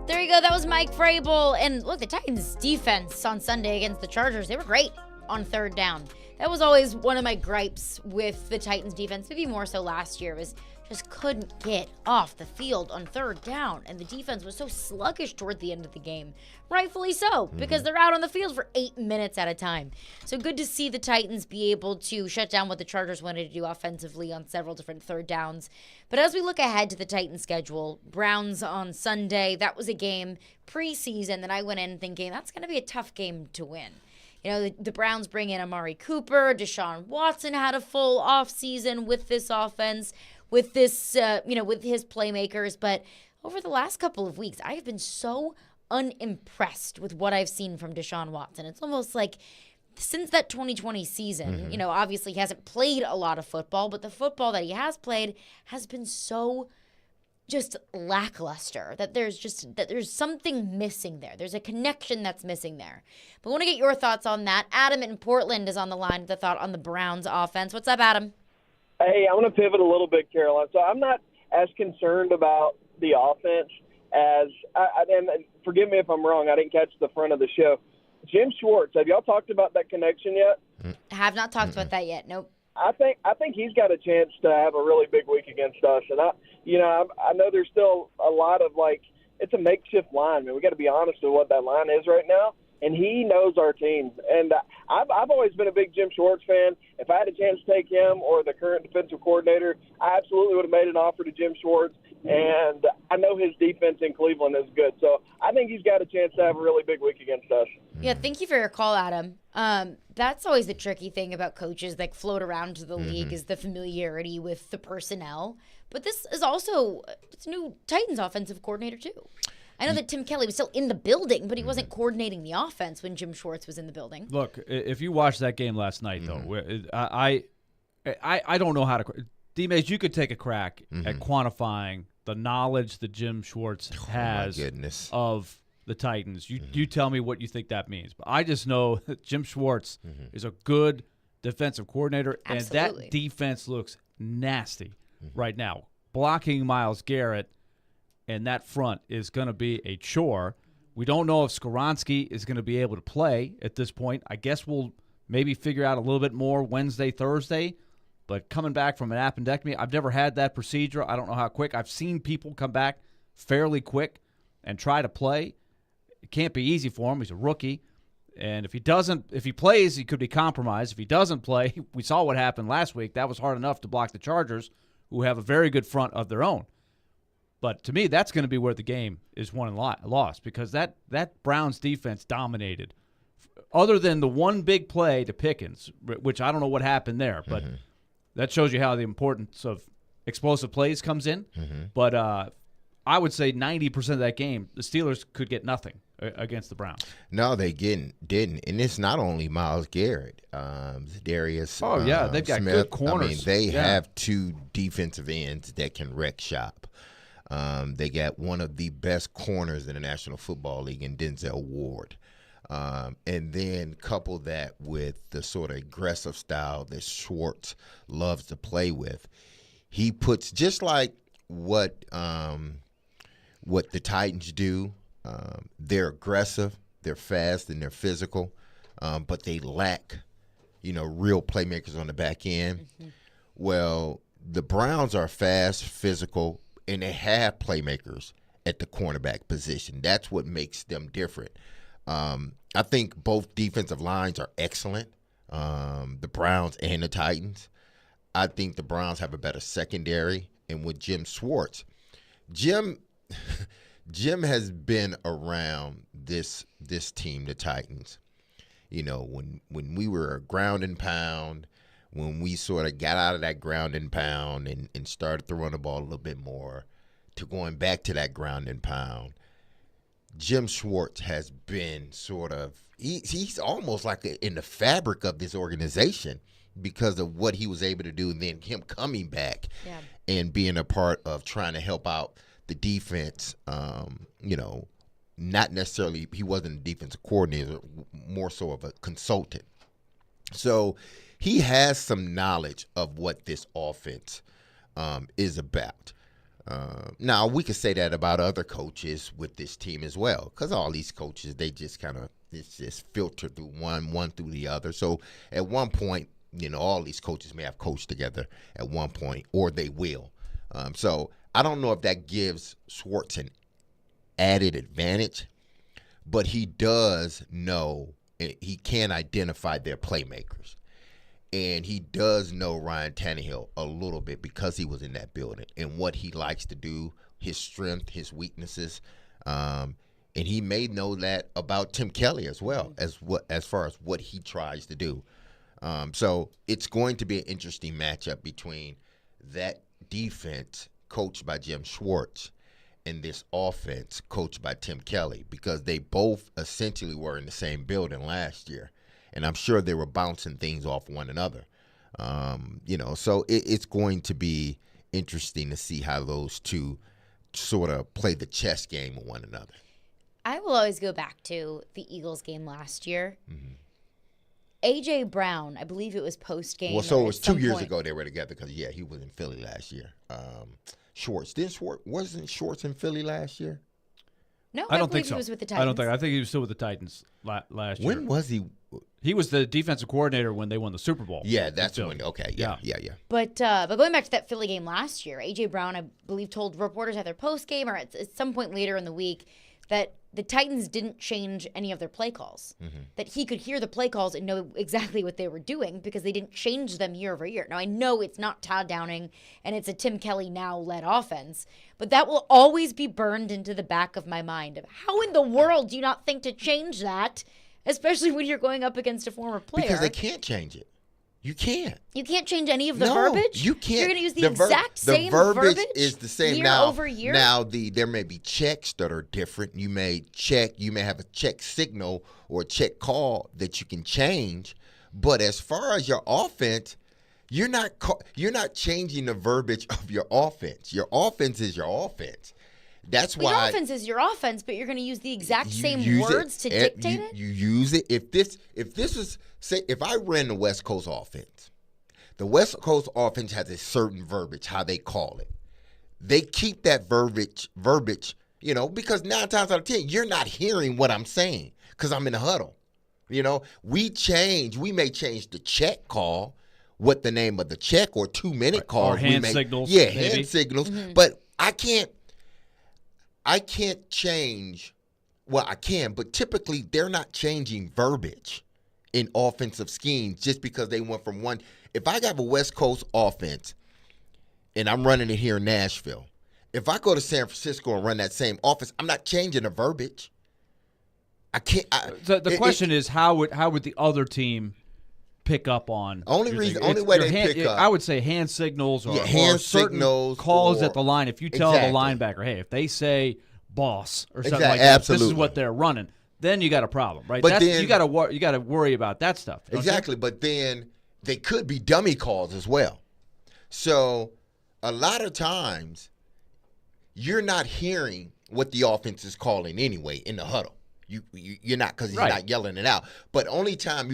There you go. That was Mike Vrabel. And look, the Titans' defense on Sunday against the Chargers, they were great on third down. That was always one of my gripes with the Titans' defense, maybe more so last year, was just couldn't get off the field on third down. And the defense was so sluggish toward the end of the game. Rightfully so, because they're out on the field for 8 minutes at a time. So good to see the Titans be able to shut down what the Chargers wanted to do offensively on several different third downs. But as we look ahead to the Titans' schedule, Browns on Sunday, that was a game preseason that I went in thinking that's going to be a tough game to win. The Browns bring in Amari Cooper. Deshaun Watson had a full offseason with this offense, with this, with his playmakers. But over the last couple of weeks, I have been so unimpressed with what I've seen from Deshaun Watson. It's almost like since that 2020 season, obviously he hasn't played a lot of football, but the football that he has played has been so just lackluster, that there's something missing there. There's a connection that's missing there. But I want to get your thoughts on that. Adam in Portland is on the line with a thought on the Browns offense. What's up, Adam? Hey, I want to pivot a little bit, Caroline. So I'm not as concerned about the offense as, and forgive me if I'm wrong, I didn't catch the front of the show. Jim Schwartz, have y'all talked about that connection yet? I have not talked about that yet. Nope. I think he's got a chance to have a really big week against us, and I know there's still a lot of it's a makeshift line, man. We got to be honest with what that line is right now, and he knows our team. And I've always been a big Jim Schwartz fan. If I had a chance to take him or the current defensive coordinator, I absolutely would have made an offer to Jim Schwartz. And I know his defense in Cleveland is good, so I think he's got a chance to have a really big week against us. Yeah, thank you for your call, Adam. That's always the tricky thing about coaches that float around to the league is the familiarity with the personnel. But this is also it's a new Titans offensive coordinator too. I know that Tim Kelly was still in the building, but he wasn't coordinating the offense when Jim Schwartz was in the building. Look, if you watched that game last night, though, I don't know how to. D-Mase, you could take a crack at quantifying the knowledge that Jim Schwartz has of the Titans. You tell me what you think that means. But I just know that Jim Schwartz is a good defensive coordinator, and that defense looks nasty right now. Blocking Myles Garrett and that front is going to be a chore. We don't know if Skoronski is going to be able to play at this point. I guess we'll maybe figure out a little bit more Wednesday, Thursday. But coming back from an appendectomy, I've never had that procedure. I don't know how quick. I've seen people come back fairly quick and try to play. It can't be easy for him. He's a rookie. And if he plays, he could be compromised. If he doesn't play, we saw what happened last week. That was hard enough to block the Chargers, who have a very good front of their own. But to me, that's going to be where the game is won and lost, because that Browns defense dominated. Other than the one big play to Pickens, which I don't know what happened there, but that shows you how the importance of explosive plays comes in. But I would say 90% of that game, the Steelers could get nothing against the Browns. No, they didn't. And it's not only Myles Garrett. Darius they've got Smith. good corners. I mean, they have two defensive ends that can wreck shop. They got one of the best corners in the National Football League in Denzel Ward. And then couple that with the sort of aggressive style that Schwartz loves to play with. He puts, just like what the Titans do, they're aggressive, they're fast, and they're physical. but they lack, real playmakers on the back end. Mm-hmm. Well, the Browns are fast, physical, and they have playmakers at the cornerback position. That's what makes them different. I think both defensive lines are excellent, the Browns and the Titans. I think the Browns have a better secondary. And with Jim Schwartz, Jim has been around this team, the Titans. When we were a ground and pound, when we sort of got out of that ground and pound and started throwing the ball a little bit more, to going back to that ground and pound, Jim Schwartz has been sort of he's almost like in the fabric of this organization because of what he was able to do, and then him coming back and being a part of trying to help out the defense. Not necessarily, he wasn't a defensive coordinator, more so of a consultant. So he has some knowledge of what this offense is about. Now, we could say that about other coaches with this team as well, because all these coaches, they just kind of, it's just filtered through one through the other. So at one point, all these coaches may have coached together at one point, or they will. So I don't know if that gives Schwartz an added advantage, but he does know, he can identify their playmakers. And he does know Ryan Tannehill a little bit because he was in that building and what he likes to do, his strength, his weaknesses. And he may know that about Tim Kelly as well, as far as what he tries to do. So it's going to be an interesting matchup between that defense coached by Jim Schwartz and this offense coached by Tim Kelly, because they both essentially were in the same building last year. And I'm sure they were bouncing things off one another. So it's going to be interesting to see how those two sort of play the chess game with one another. I will always go back to the Eagles game last year. Mm-hmm. A.J. Brown, I believe it was post-game. Well, so it was 2 years ago they were together because, he was in Philly last year. Schwartz. Wasn't Schwartz in Philly last year? No, I don't think so. He was with the Titans. I think he was still with the Titans last year. When was he? He was the defensive coordinator when they won the Super Bowl. Yeah, that's when. Okay, yeah. But going back to that Philly game last year, A.J. Brown, I believe, told reporters at their post game or at some point later in the week that the Titans didn't change any of their play calls. Mm-hmm. That he could hear the play calls and know exactly what they were doing because they didn't change them year over year. Now, I know it's not Todd Downing and it's a Tim Kelly now-led offense, but that will always be burned into the back of my mind of how in the world do you not think to change that, especially when you're going up against a former player? Because they can't change it. You can't. You can't change any of the verbiage? You can't. You're going to use the exact same verbiage is the same year now, over year? Now, there may be checks that are different. You may have a check signal or a check call that you can change. But as far as your offense, you're not changing the verbiage of your offense. Your offense is your offense. That's why your offense is your offense, but you're going to use the exact same words to dictate it. You use it. If this is, say, if I ran the West Coast offense, the West Coast offense has a certain verbiage, how they call it. They keep that verbiage, because 9 times out of 10, you're not hearing what I'm saying because I'm in the huddle. We may change the check call, what the name of the check or 2-minute call. Or hand signals. Yeah, maybe. hand signals. Mm-hmm. But I can't change. Well, I can, but typically they're not changing verbiage in offensive schemes just because they went from one. If I have a West Coast offense and I'm running it here in Nashville, if I go to San Francisco and run that same offense, I'm not changing the verbiage. I can't. The question is how would the other team pick up on? Only way they pick up, I would say hand signals or hand certain signals calls at the line. If you tell the linebacker, hey, if they say boss or something like that, this is what they're running, then you got a problem, right? But then, you got to worry about that stuff. Exactly, but then they could be dummy calls as well. So a lot of times you're not hearing what the offense is calling anyway in the huddle. You're not, because he's not yelling it out. But only time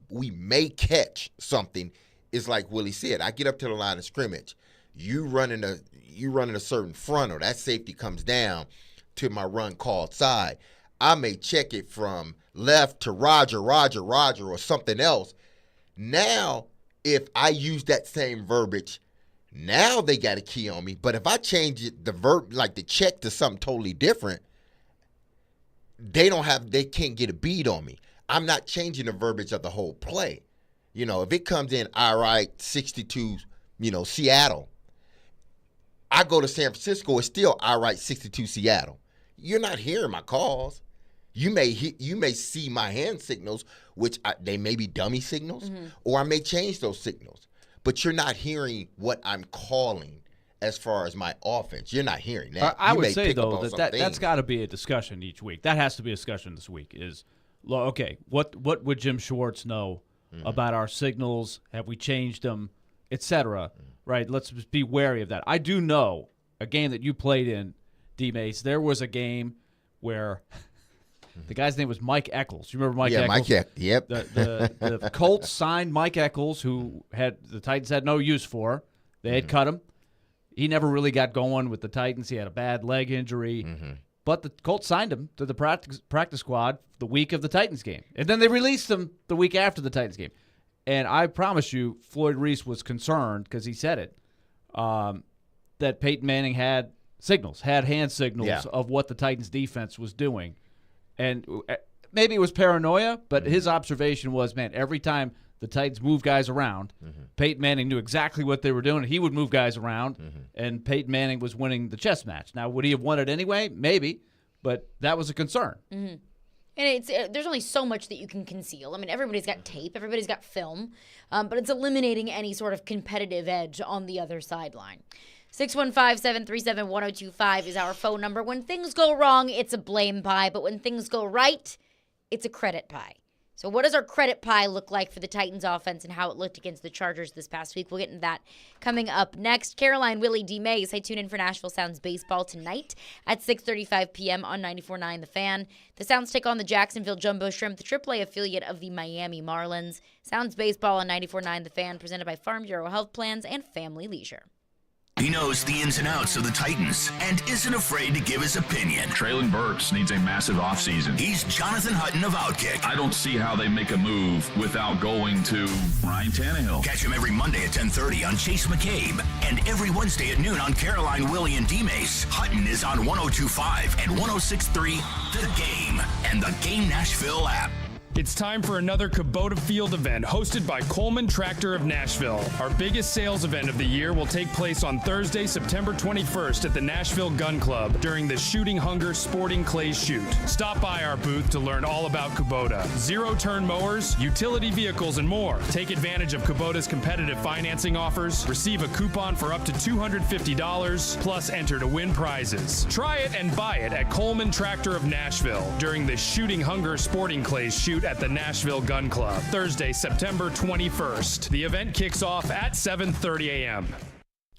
we may catch something is like Willie said. I get up to the line of scrimmage. You running a certain front, or that safety comes down to my run called side. I may check it from left to Roger, or something else. Now, if I use that same verbiage, now they got a key on me. But if I change it, the verb, like the check, to something totally different, they can't get a bead on me. I'm not changing the verbiage of the whole play. If it comes in, all right, 62, Seattle, I go to San Francisco, it's still all right, 62 Seattle. You're not hearing my calls. You may see my hand signals, which they may be dummy signals, or I may change those signals. But you're not hearing what I'm calling as far as my offense. You're not hearing that. I would say, though, that's got to be a discussion each week. That has to be a discussion this week is, okay, what would Jim Schwartz know about our signals? Have we changed them, et cetera? Right? Let's just be wary of that. I do know a game that you played in, D-Mase, there was a game where the guy's name was Mike Eccles. You remember Mike Eccles? Mike yep. The Colts signed Mike Eccles, who the Titans had no use for. They had cut him. He never really got going with the Titans. He had a bad leg injury. But the Colts signed him to the practice squad the week of the Titans game. And then they released him the week after the Titans game. And I promise you, Floyd Reese was concerned, because he said it, that Peyton Manning had hand signals of what the Titans defense was doing. And maybe it was paranoia, but his observation was, man, every time the Titans moved guys around, Peyton Manning knew exactly what they were doing. He would move guys around, and Peyton Manning was winning the chess match. Now, would he have won it anyway? Maybe, but that was a concern. And there's only so much that you can conceal. I mean, everybody's got tape, everybody's got film, but it's eliminating any sort of competitive edge on the other sideline. 615-737-1025 is our phone number. When things go wrong, it's a blame pie, but when things go right, it's a credit pie. So what does our credit pie look like for the Titans offense and how it looked against the Chargers this past week? We'll get into that coming up next. Caroline, Willy, D-Mase, hey, tune in for Nashville Sounds Baseball tonight at 6:35 p.m. on 94.9 The Fan. The Sounds take on the Jacksonville Jumbo Shrimp, the AAA affiliate of the Miami Marlins. Sounds Baseball on 94.9 The Fan, presented by Farm Bureau Health Plans and Family Leisure. He knows the ins and outs of the Titans and isn't afraid to give his opinion. Traylon Burks needs a massive offseason. He's Jonathan Hutton of Outkick. I don't see how they make a move without going to Ryan Tannehill. Catch him every Monday at 10:30 on Chase McCabe and every Wednesday at noon on Caroline, Willy, and D-Mase. Hutton is on 102.5 and 106.3 The Game and the Game Nashville app. It's time for another Kubota Field event hosted by Coleman Tractor of Nashville. Our biggest sales event of the year will take place on Thursday, September 21st at the Nashville Gun Club during the Shooting Hunger Sporting Clays Shoot. Stop by our booth to learn all about Kubota. Zero-turn mowers, utility vehicles, and more. Take advantage of Kubota's competitive financing offers, receive a coupon for up to $250, plus enter to win prizes. Try it and buy it at Coleman Tractor of Nashville during the Shooting Hunger Sporting Clays Shoot at the Nashville Gun Club, Thursday, September 21st. The event kicks off at 7:30 a.m.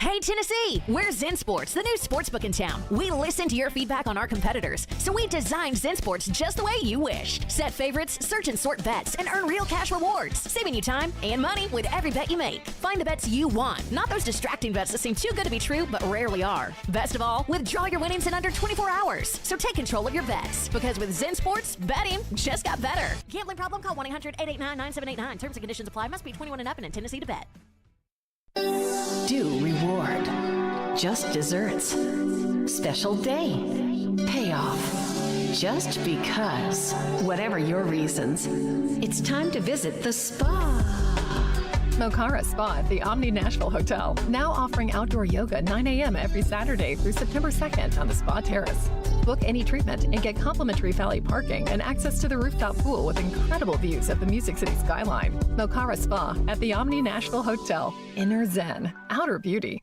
Hey, Tennessee! We're Zen Sports, the new sportsbook in town. We listen to your feedback on our competitors, so we designed Zen Sports just the way you wish. Set favorites, search and sort bets, and earn real cash rewards, saving you time and money with every bet you make. Find the bets you want, not those distracting bets that seem too good to be true but rarely are. Best of all, withdraw your winnings in under 24 hours. So take control of your bets, because with Zen Sports, betting just got better. Gambling problem? Call 1-800-889-9789. Terms and conditions apply. Must be 21 and up and in Tennessee to bet. Do reward. Just desserts. Special day. Payoff. Just because. Whatever your reasons, it's time to visit the spa. Mokara Spa at the Omni Nashville Hotel, now offering outdoor yoga 9 a.m. every Saturday through September 2nd on the spa terrace. Book any treatment and get complimentary valet parking and access to the rooftop pool with incredible views of the Music City skyline. Mokara Spa at the Omni Nashville Hotel. Inner Zen, outer beauty.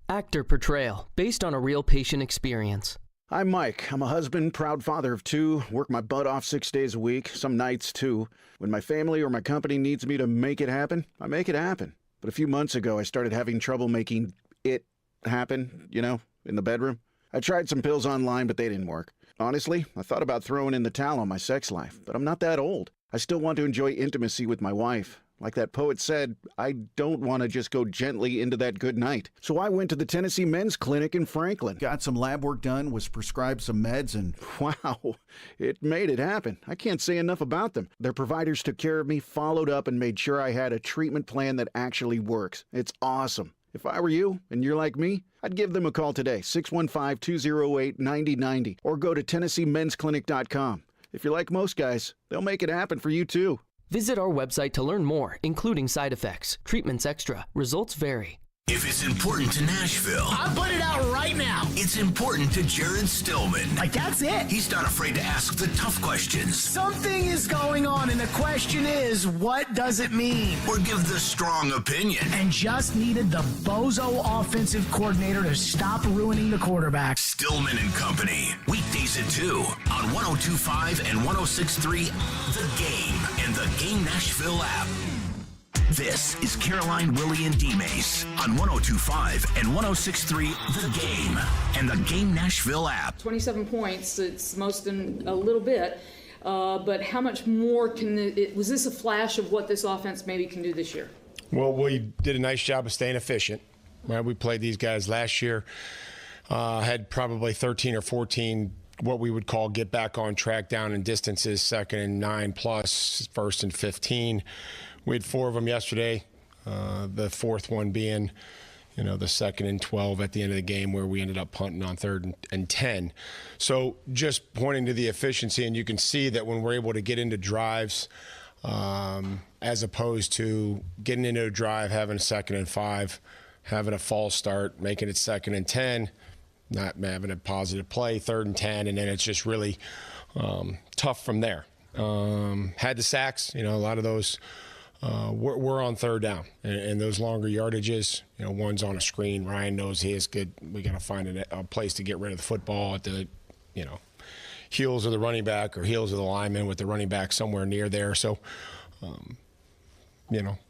Actor Portrayal, based on a real patient experience. I'm Mike. I'm a husband, proud father of 2, work my butt off 6 days a week, some nights too. When my family or my company needs me to make it happen, I make it happen. But a few months ago, I started having trouble making it happen, in the bedroom. I tried some pills online, but they didn't work. Honestly, I thought about throwing in the towel on my sex life, but I'm not that old. I still want to enjoy intimacy with my wife. Like that poet said, I don't want to just go gently into that good night. So I went to the Tennessee Men's Clinic in Franklin. Got some lab work done, was prescribed some meds, and wow, it made it happen. I can't say enough about them. Their providers took care of me, followed up, and made sure I had a treatment plan that actually works. It's awesome. If I were you, and you're like me, I'd give them a call today, 615-208-9090, or go to TennesseeMen'sClinic.com. If you're like most guys, they'll make it happen for you too. Visit our website to learn more, including side effects, treatments extra. Results vary. If it's important to Nashville, I'll put it out right now. It's important to Jared Stillman. Like, that's it. He's not afraid to ask the tough questions. Something is going on, and the question is, what does it mean? Or give the strong opinion. And just needed the bozo offensive coordinator to stop ruining the quarterback. Stillman and Company. Weekdays at 2 on 102.5 and 106.3 The Game and the Game Nashville app. This is Caroline, Willy, and D-Mase on 102.5 and 106.3 The Game and the Game Nashville app. 27 points, it's most in a little bit, but how much more was this a flash of what this offense maybe can do this year? Well, we did a nice job of staying efficient. Right? We played these guys last year, had probably 13 or 14 what we would call get back on track down in distances, 2nd and 9 plus, 1st and 15. We had 4 of them yesterday, the 4th one being, the 2nd and 12 at the end of the game where we ended up punting on 3rd and 10. So just pointing to the efficiency, and you can see that when we're able to get into drives as opposed to getting into a drive, having a 2nd and 5, having a false start, making it 2nd and 10, not having a positive play, 3rd and 10, and then it's just really tough from there. Had the sacks, a lot of those we're on 3rd down, and those longer yardages, one's on a screen. Ryan knows he is good. We got to find a place to get rid of the football at the, heels of the running back or heels of the lineman with the running back somewhere near there. So,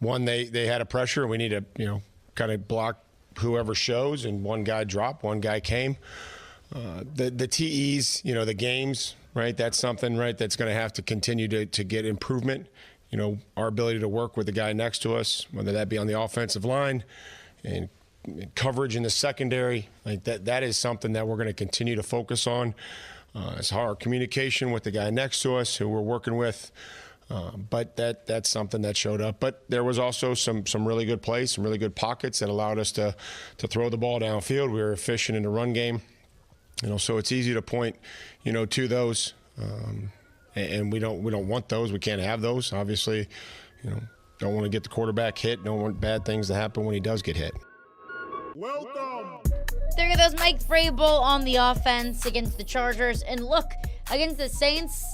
one, they had a pressure. We need to, kind of block whoever shows, and one guy dropped, one guy came. The TEs, the games, right? That's something, right, that's going to have to continue to get improvement. Our ability to work with the guy next to us, whether that be on the offensive line and coverage in the secondary, like that is something that we're going to continue to focus on. It's our communication with the guy next to us who we're working with. But that's something that showed up. But there was also some really good plays, some really good pockets that allowed us to throw the ball downfield. We were efficient in the run game. So it's easy to point, to those. And we don't want those. We can't have those. Obviously, don't want to get the quarterback hit. Don't want bad things to happen when he does get hit. Welcome. There are those Mike Vrabel on the offense against the Chargers. And look, against the Saints,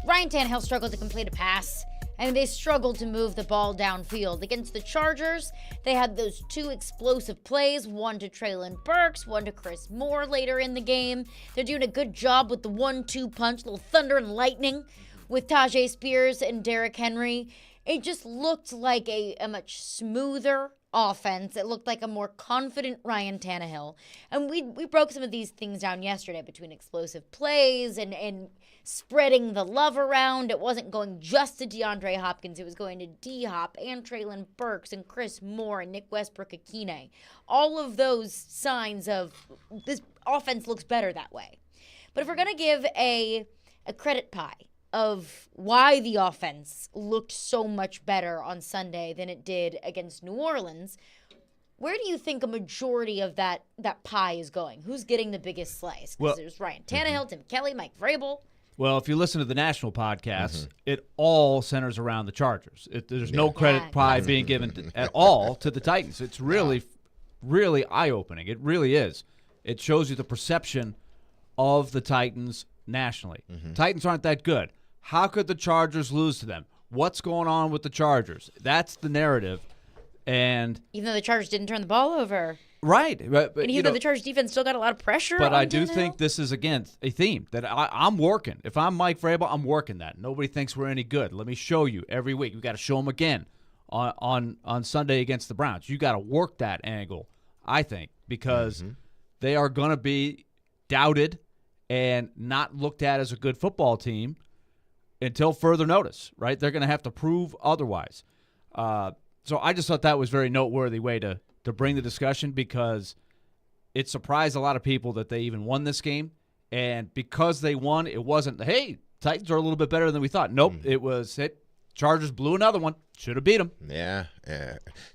Ryan Tannehill struggled to complete a pass. They struggled to move the ball downfield. Against the Chargers, they had those 2 explosive plays, one to Treylon Burks, one to Chris Moore later in the game. They're doing a good job with the 1-2 punch, little thunder and lightning with Tajay Spears and Derrick Henry. It just looked like a much smoother offense. It looked like a more confident Ryan Tannehill. And we broke some of these things down yesterday between explosive plays and spreading the love around. It wasn't going just to DeAndre Hopkins. It was going to D-Hop and Treylon Burks and Chris Moore and Nick Westbrook-Akine. All of those signs of this offense looks better that way. But if we're going to give a credit pie of why the offense looked so much better on Sunday than it did against New Orleans, where do you think a majority of that pie is going? Who's getting the biggest slice? Because there's Ryan Tannehill, Tim Kelly, Mike Vrabel. Well, if you listen to the national podcasts, it all centers around the Chargers. There's no credit pie being given at all to the Titans. It's really, really eye-opening. It really is. It shows you the perception of the Titans nationally. Titans aren't that good. How could the Chargers lose to them? What's going on with the Chargers? That's the narrative. And even though the Chargers didn't turn the ball over. Right. But and even though the Chargers defense still got a lot of pressure But on I do Tannehill. think this is, again, a theme that I'm working. If I'm Mike Vrabel, I'm working that. Nobody thinks we're any good. Let me show you every week. We've got to show them again on Sunday against the Browns. You got to work that angle, I think, because they are going to be doubted and not looked at as a good football team until further notice, right? They're going to have to prove otherwise. So I just thought that was a very noteworthy way to bring the discussion, because it surprised a lot of people that they even won this game. And because they won, it wasn't, hey, Titans are a little bit better than we thought. Nope, it was, Chargers blew another one. Should have beat them. Yeah.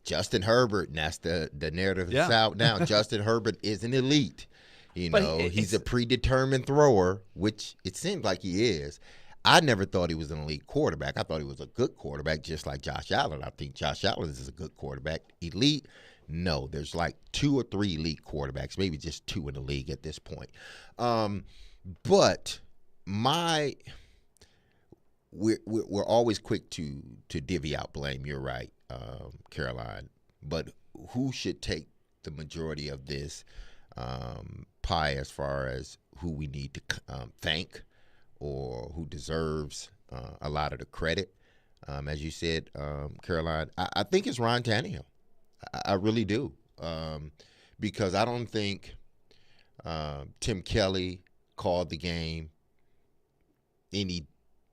Justin Herbert, and that's the narrative that's out now. Justin Herbert is an elite. He's a predetermined thrower, which it seems like he is. I never thought he was an elite quarterback. I thought he was a good quarterback, just like Josh Allen. I think Josh Allen is a good quarterback. Elite? No, there's like 2 or 3 elite quarterbacks, maybe just 2 in the league at this point. But we're always quick to divvy out blame. You're right, Caroline. But who should take the majority of this pie as far as who we need to thank or who deserves a lot of the credit? As you said, Caroline, I think it's Ryan Tannehill. I really do, because I don't think Tim Kelly called the game any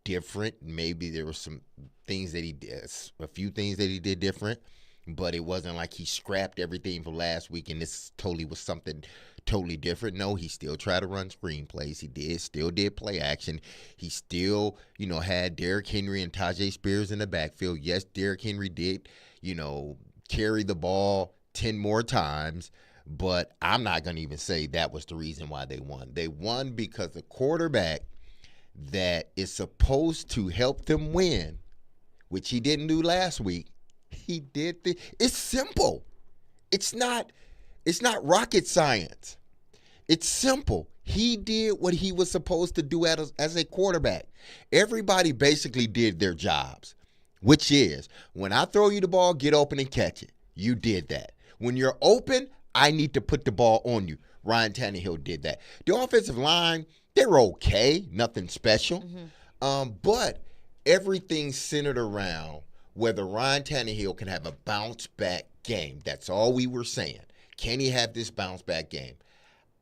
different. Maybe there were some things that he did, a few things that he did different, but it wasn't like he scrapped everything from last week and this totally was something totally different. No, he still tried to run screenplays. He still did play action. He still, had Derrick Henry and Tajay Spears in the backfield. Yes, Derrick Henry did, carry the ball 10 more times, but I'm not going to even say that was the reason why they won. They won because the quarterback that is supposed to help them win, which he didn't do last week, he did. It's simple. It's not rocket science. It's simple. He did what he was supposed to do as a quarterback. Everybody basically did their jobs, which is, when I throw you the ball, get open and catch it. You did that. When you're open, I need to put the ball on you. Ryan Tannehill did that. The offensive line, they're okay, nothing special. But everything's centered around whether Ryan Tannehill can have a bounce-back game. That's all we were saying. Can he have this bounce-back game?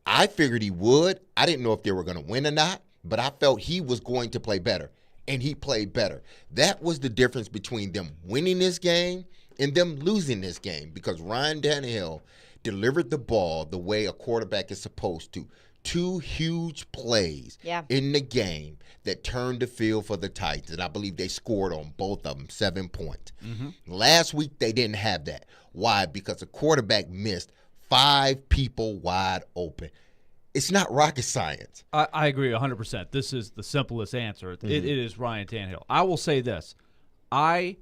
I figured he would. I didn't know if they were going to win or not, but I felt he was going to play better, and he played better. That was the difference between them winning this game and them losing this game, because Ryan Tannehill delivered the ball the way a quarterback is supposed to. 2 huge plays in the game that turned the field for the Titans, and I believe they scored on both of them, 7 points. Last week, they didn't have that. Why? Because the quarterback missed 5 people wide open. It's not rocket science. I agree 100%. This is the simplest answer. It is Ryan Tannehill. I will say this. I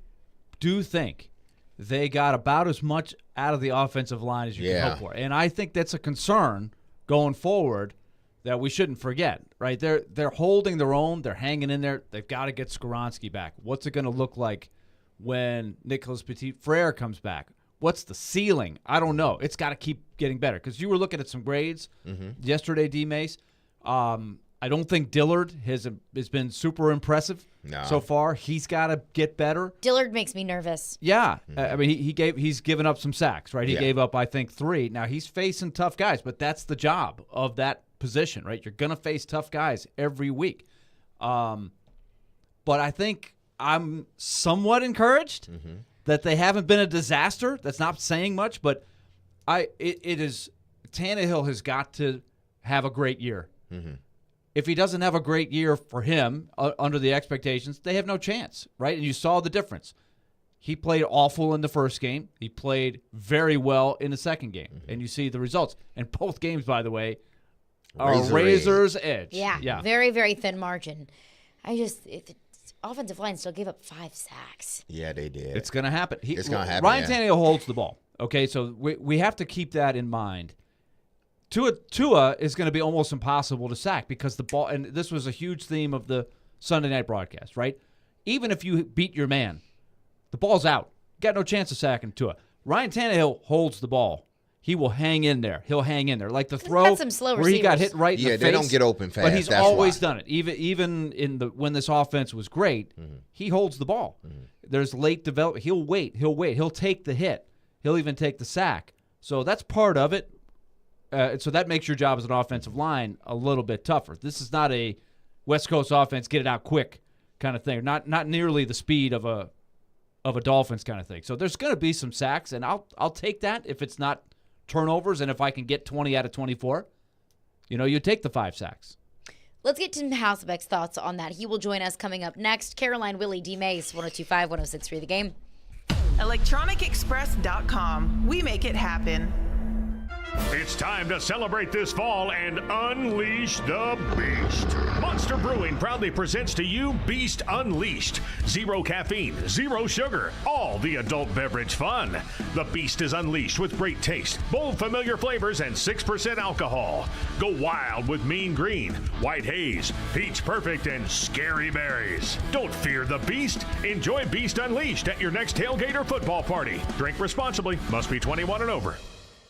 do think they got about as much out of the offensive line as you can hope for. And I think that's a concern going forward that we shouldn't forget, right? They're holding their own. They're hanging in there. They've got to get Skoronski back. What's it going to look like when Nicholas Petit-Frere comes back? What's the ceiling? I don't know. It's got to keep getting better, because you were looking at some grades yesterday, D-Mace. I don't think Dillard has been super impressive so far. He's got to get better. Dillard makes me nervous. Yeah. I mean, he's given up some sacks, right? He gave up, I think, 3. Now, he's facing tough guys, but that's the job of that position, right? You're going to face tough guys every week. But I think I'm somewhat encouraged that they haven't been a disaster. That's not saying much, but it is Tannehill has got to have a great year. If he doesn't have a great year for him under the expectations, they have no chance, right? And you saw the difference. He played awful in the first game. He played very well in the second game. And you see the results. And both games, by the way, are razor's edge. Yeah. Very, very thin margin. The offensive line still gave up 5 sacks. Yeah, they did. It's going to happen. It's going to happen. Ryan Tannehill holds the ball. Okay, so we have to keep that in mind. Tua is going to be almost impossible to sack because the ball, and this was a huge theme of the Sunday night broadcast, right? Even if you beat your man, the ball's out. Got no chance of sacking Tua. Ryan Tannehill holds the ball. He will hang in there. He'll hang in there. Like the throw where he got hit right in the face. Yeah, they don't get open fast. But he's always done it. Even in when this offense was great, he holds the ball. There's late development. He'll wait. He'll take the hit. He'll even take the sack. So that's part of it. So that makes your job as an offensive line a little bit tougher. This is not a West Coast offense, get it out quick kind of thing. Not nearly the speed of a of a Dolphins kind of thing. So there's going to be some sacks, and I'll take that if it's not turnovers, and if I can get 20 out of 24. You take the 5 sacks. Let's get Tim Hasselbeck's thoughts on that. He will join us coming up next. Caroline, Willy, D-Mase, 102.5, 106.3 The Game. ElectronicExpress.com. We make it happen. It's time to celebrate this fall and unleash the beast. Monster Brewing proudly presents to you Beast Unleashed. 0 caffeine, 0 sugar, all the adult beverage fun. The Beast is unleashed with great taste, bold familiar flavors, and 6% alcohol. Go wild with Mean Green, White Haze, Peach Perfect, and Scary Berries. Don't fear the Beast. Enjoy Beast Unleashed at your next tailgate or football party. Drink responsibly. Must be 21 and over.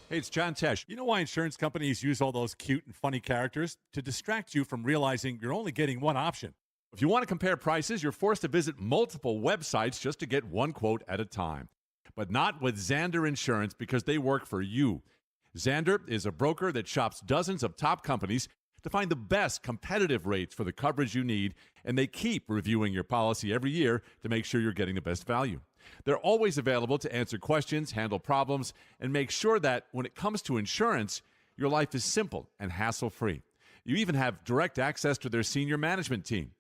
Hey, it's John Tesh. You know why insurance companies use all those cute and funny characters? To distract you from realizing you're only getting one option. If you want to compare prices, you're forced to visit multiple websites just to get one quote at a time. But not with Xander Insurance, because they work for you. Xander is a broker that shops dozens of top companies to find the best competitive rates for the coverage you need, and they keep reviewing your policy every year to make sure you're getting the best value. They're always available to answer questions, handle problems, and make sure that when it comes to insurance, your life is simple and hassle-free. You even have direct access to their senior management team.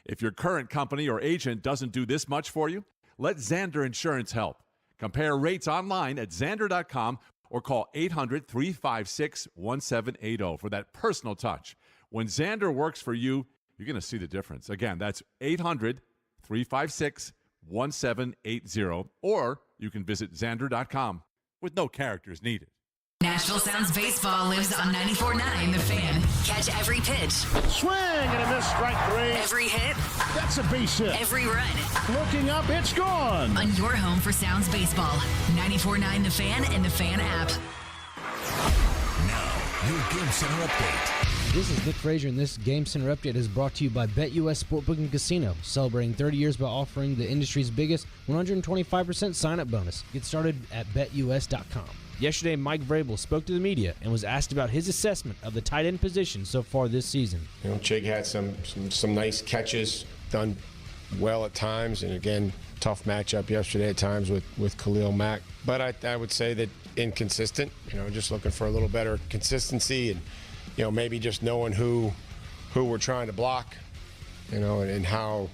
If your current company or agent doesn't do this much for you, let Xander Insurance help. Compare rates online at Xander.com or call 800-356-1780 for that personal touch. When Xander works for you, you're going to see the difference. Again, that's 800-356-1780, or you can visit Xander.com with no characters needed. Nashville Sounds Baseball lives on 94.9 The Fan. Catch every pitch. Swing and a miss, strike 3. Every hit. That's a base hit. Every run. Looking up, it's gone. On your home for Sounds Baseball. 94.9 The Fan and The Fan app. Now, your Game Center update. This is Nick Frazier, and this Game Center update is brought to you by BetUS Sportbook and Casino, celebrating 30 years by offering the industry's biggest 125% sign-up bonus. Get started at BetUS.com. Yesterday, Mike Vrabel spoke to the media and was asked about his assessment of the tight end position so far this season. Chig had some nice catches, done well at times, and again, tough matchup yesterday at times with Khalil Mack. But I would say that inconsistent, just looking for a little better consistency and, maybe just knowing who we're trying to block, and how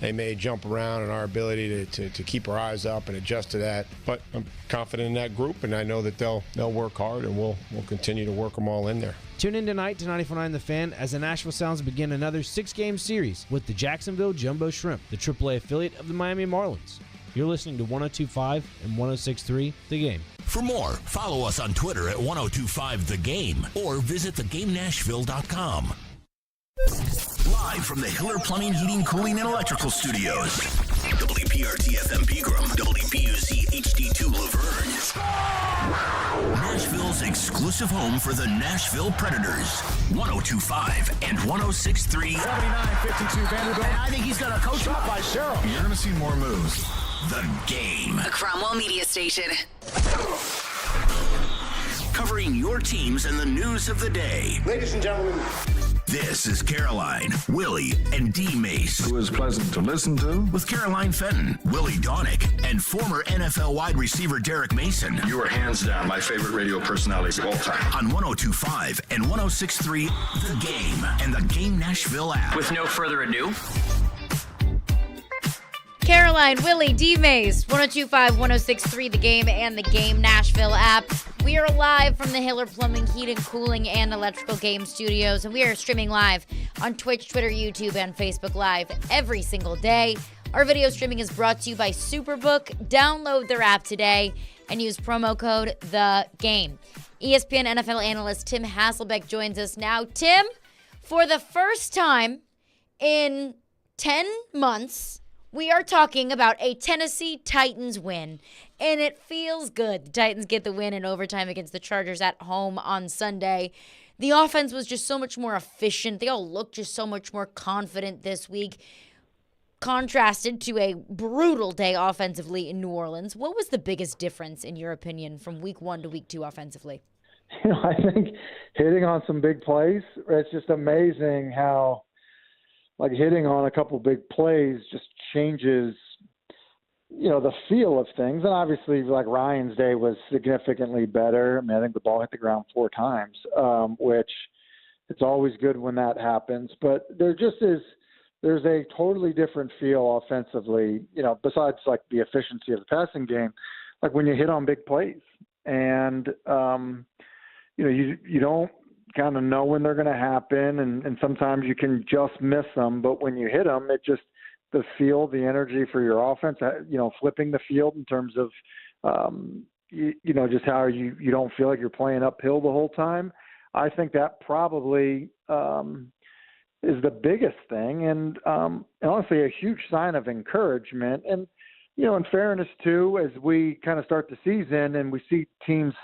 they may jump around, and our ability to keep our eyes up and adjust to that. But I'm confident in that group, and I know that they'll work hard, and we'll continue to work them all in there. Tune in tonight to 94.9 The Fan as the Nashville Sounds begin another 6-game series with the Jacksonville Jumbo Shrimp, the AAA affiliate of the Miami Marlins. You're listening to 102.5 and 106.3 The Game. For more, follow us on Twitter at 1025 The Game or visit thegamenashville.com. Live from the Hiller Plumbing, Heating, Cooling, and Electrical Studios. WPRT-FM Pegram, WPUC HD2 Laverne. Nashville's exclusive home for the Nashville Predators. 1025 and 1063. 79-52 Vanderbilt. I think he's got a coach up by Cheryl. You're going to see more moves. The Game. A Cromwell Media Station. Covering your teams and the news of the day. Ladies and gentlemen. This is Caroline, Willy, and D-Mase. Who is pleasant to listen to. With Caroline Fenton, Willy Donick, and former NFL wide receiver Derek Mason. You are hands down my favorite radio personalities of all time. On 1025 and 1063 The Game and the Game Nashville app. With no further ado, Caroline, Willy, D-Mase, 102.5, 106.3 The Game and the Game Nashville app. We are live from the Hiller Plumbing, Heating, Cooling, and Electrical Game Studios, and we are streaming live on Twitch, Twitter, YouTube, and Facebook Live every single day. Our video streaming is brought to you by Superbook. Download their app today and use promo code THEGAME. ESPN NFL analyst Tim Hasselbeck joins us now. Tim, for the first time in 10 months, we are talking about a Tennessee Titans win, and it feels good. The Titans get the win in overtime against the Chargers at home on Sunday. The offense was just so much more efficient. They all looked just so much more confident this week, contrasted to a brutal day offensively in New Orleans. What was the biggest difference, in your opinion, from week 1 to week 2 offensively? I think hitting on some big plays. It's just amazing how hitting on a couple big plays just changes the feel of things. And obviously, like Ryan's day was significantly better. I mean, I think the ball hit the ground 4 times, which it's always good when that happens. But there's a totally different feel offensively, besides like the efficiency of the passing game, like when you hit on big plays. And, you don't kind of know when they're going to happen. And sometimes you can just miss them. But when you hit them, it just, the feel, the energy for your offense, flipping the field in terms of, just how you don't feel like you're playing uphill the whole time. I think that probably is the biggest thing. And honestly, a huge sign of encouragement. And, in fairness too, as we kind of start the season and we see teams,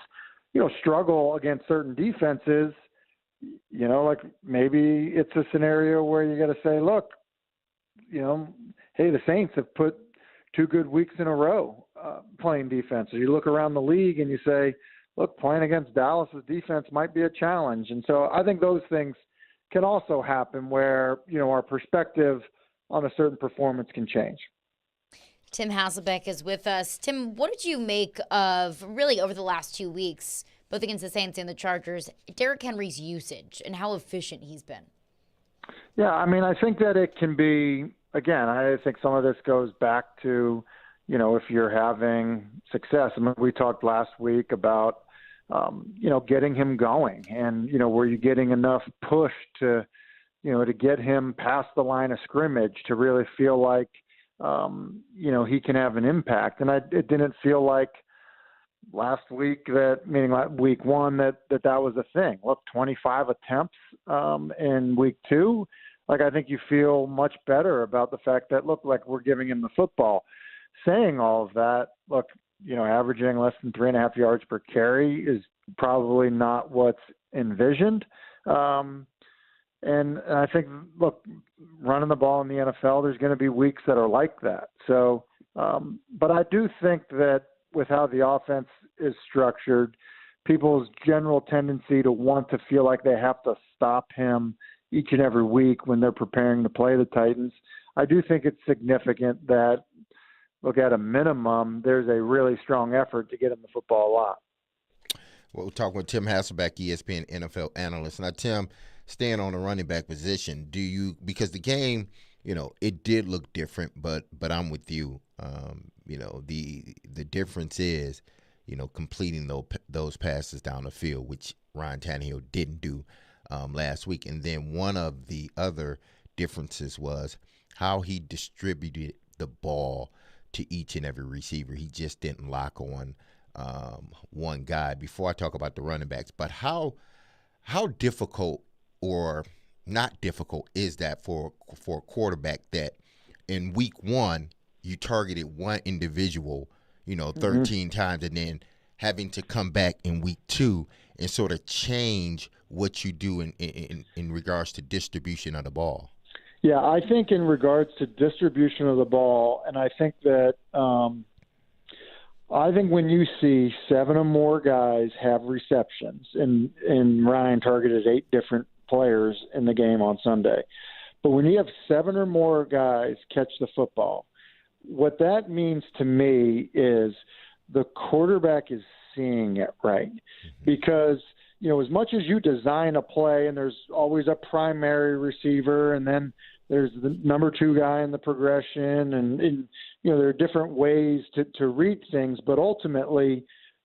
struggle against certain defenses, like maybe it's a scenario where you got to say, look, hey, the Saints have put 2 good weeks in a row playing defense. So you look around the league and you say, look, playing against Dallas's defense might be a challenge. And so I think those things can also happen where, our perspective on a certain performance can change. Tim Hasselbeck is with us. Tim, what did you make of, really over the last 2 weeks, both against the Saints and the Chargers, Derrick Henry's usage and how efficient he's been? Yeah, I mean, I think that it can be, again, I think some of this goes back to, if you're having success. I mean, we talked last week about, getting him going and, were you getting enough push to get him past the line of scrimmage to really feel like, he can have an impact. And it didn't feel like last week meaning like week 1, that was a thing. Look, 25 attempts in week 2. Like, I think you feel much better about the fact that, look, like we're giving him the football. Saying all of that, look, averaging less than 3.5 yards per carry is probably not what's envisioned. And I think, look, running the ball in the NFL, there's going to be weeks that are like that. So, but I do think that with how the offense is structured, people's general tendency to want to feel like they have to stop him each and every week when they're preparing to play the Titans, I do think it's significant that, look, at a minimum, there's a really strong effort to get him the football a lot. Well, we're talking with Tim Hasselbeck, ESPN NFL analyst. Now, Tim, staying on the running back position, because the game, it did look different, but I'm with you. The difference is, completing those passes down the field, which Ryan Tannehill didn't do last week. And then one of the other differences was how he distributed the ball to each and every receiver. He just didn't lock on one guy. Before I talk about the running backs, but how difficult or not difficult is that for a quarterback that in week 1 you targeted one individual, 13 times, and then having to come back in week 2 and sort of change what you do in regards to distribution of the ball? Yeah, I think in regards to distribution of the ball, and I think that when you see 7 or more guys have receptions, and Ryan targeted 8 different players in the game on Sunday, but when you have 7 or more guys catch the football, what that means to me is the quarterback is seeing it right. Because, as much as you design a play and there's always a primary receiver and then there's the number 2 guy in the progression and there are different ways to read things, but ultimately,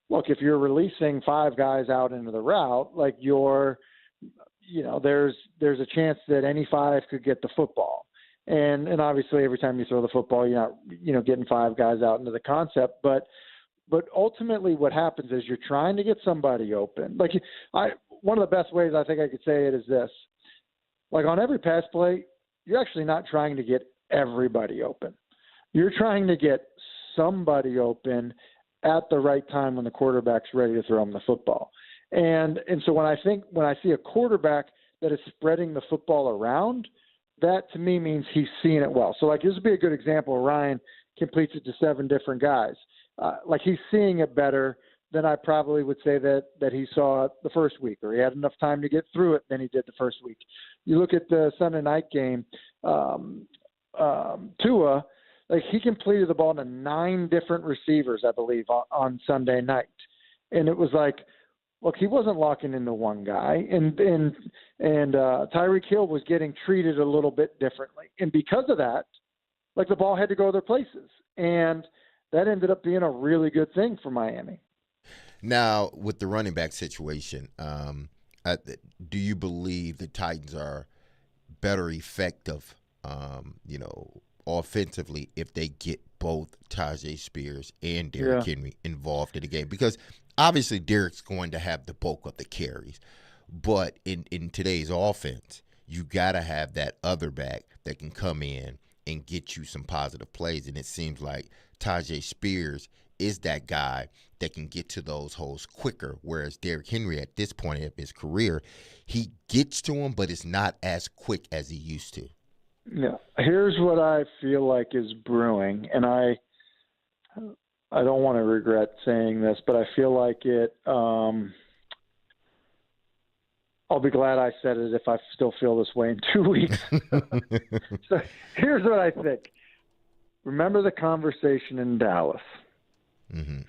look, if you're releasing 5 guys out into the route, like there's a chance that any 5 could get the football. And obviously every time you throw the football, you're not, getting 5 guys out into the concept, but ultimately what happens is you're trying to get somebody open. Like one of the best ways I think I could say it is this, like on every pass play, you're actually not trying to get everybody open. You're trying to get somebody open at the right time when the quarterback's ready to throw them the football. And so when I see a quarterback that is spreading the football around, that to me means he's seeing it well. So like this would be a good example. Ryan completes it to 7 different guys. Like he's seeing it better than I probably would say that he saw it the first week, or he had enough time to get through it than he did the first week. You look at the Sunday night game, Tua like he completed the ball to 9 different receivers, I believe, on Sunday night. And it was like, look, he wasn't locking into one guy, and Tyreek Hill was getting treated a little bit differently. And because of that, like the ball had to go other places. And that ended up being a really good thing for Miami. Now, with the running back situation, do you believe the Titans are better effective, offensively if they get both Tajay Spears and Derrick Henry involved in the game? Because obviously Derrick's going to have the bulk of the carries, but in today's offense, you got to have that other back that can come in and get you some positive plays, and it seems like Tajay Spears is that guy that can get to those holes quicker, whereas Derrick Henry at this point of his career, he gets to them, but it's not as quick as he used to. Yeah. Here's what I feel like is brewing, and I don't want to regret saying this, but I feel like it I'll be glad I said it if I still feel this way in 2 weeks. So here's what I think. Remember the conversation in Dallas. Mm-hmm.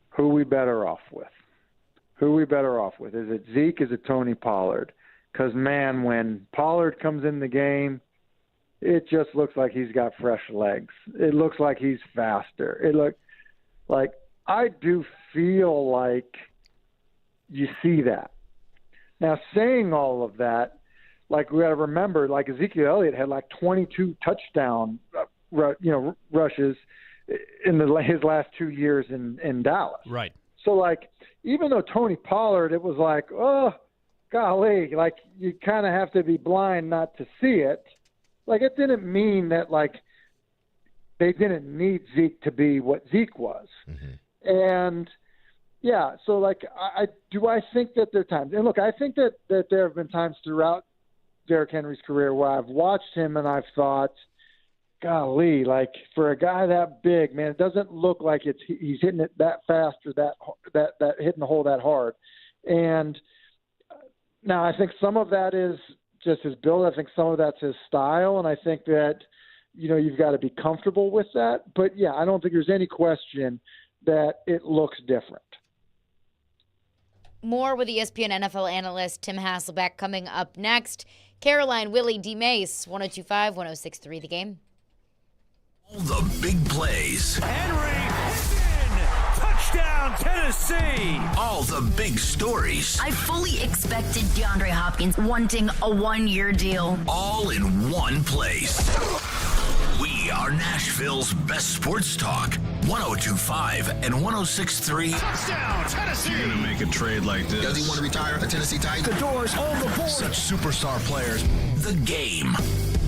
Who we better off with? Who we better off with? Is it Zeke? Is it Tony Pollard? Because, man, when Pollard comes in the game, it just looks like he's got fresh legs. It looks like he's faster. It looks like I do feel like you see that. Now, saying all of that, like we got to remember, like Ezekiel Elliott had like 22 touchdown, rushes in his last 2 years in Dallas. Right. So, like, even though Tony Pollard, it was like, oh, golly, like you kind of have to be blind not to see it. Like, it didn't mean that, like, they didn't need Zeke to be what Zeke was. Mm-hmm. And yeah, so like, I think that there are times, and look, I think that there have been times throughout Derrick Henry's career where I've watched him and I've thought, golly, like for a guy that big, man, it doesn't look like he's hitting it that fast or that hitting the hole that hard. And now I think some of that is just his build. I think some of that's his style, and I think that you've got to be comfortable with that. But yeah, I don't think there's any question that it looks different. More with ESPN NFL analyst Tim Hasselbeck coming up next. Caroline, Willy, D-Mase, 102.5, 106.3 The Game. All the big plays. Touchdown, Tennessee! All the big stories. I fully expected DeAndre Hopkins wanting a one-year deal. All in one place. We are Nashville's best sports talk. 102.5 and 106.3. Touchdown, Tennessee! You're going to make a trade like this. Does he want to retire a Tennessee Titan? The door's on the board. Such superstar players. The Game.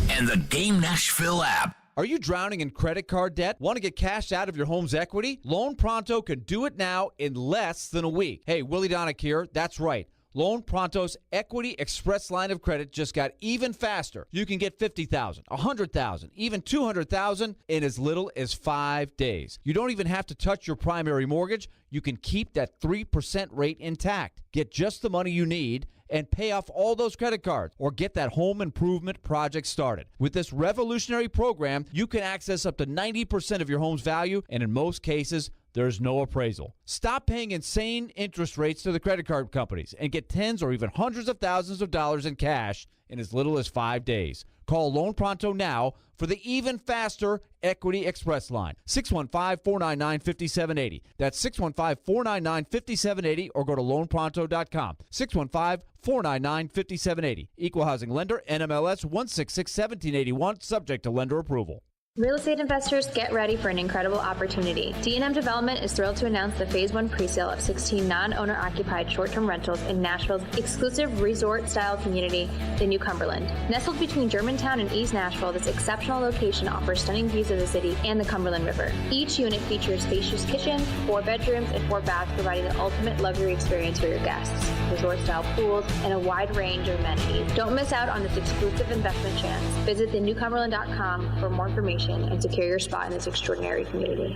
And the Game Nashville app. Are you drowning in credit card debt? Want to get cash out of your home's equity? Loan Pronto can do it now in less than a week. Hey, Willy Donick here. That's right. Loan Pronto's Equity Express line of credit just got even faster. You can get $50,000, $100,000, even $200,000 in as little as 5 days. You don't even have to touch your primary mortgage. You can keep that 3% rate intact. Get just the money you need and pay off all those credit cards or get that home improvement project started. With this revolutionary program, you can access up to 90% of your home's value, and in most cases, there's no appraisal. Stop paying insane interest rates to the credit card companies and get tens or even hundreds of thousands of dollars in cash in as little as 5 days. Call Loan Pronto now for the even faster Equity Express line. 615-499-5780. That's 615-499-5780 or go to loanpronto.com. 615-499-5780. Equal Housing Lender, NMLS 166-1781, subject to lender approval. Real estate investors, get ready for an incredible opportunity. D&M Development is thrilled to announce the Phase 1 presale of 16 non-owner-occupied short-term rentals in Nashville's exclusive resort-style community, the New Cumberland. Nestled between Germantown and East Nashville, this exceptional location offers stunning views of the city and the Cumberland River. Each unit features spacious kitchens, 4 bedrooms, and 4 baths, providing the ultimate luxury experience for your guests. Resort-style pools and a wide range of amenities. Don't miss out on this exclusive investment chance. Visit thenewcumberland.com for more information and secure your spot in this extraordinary community.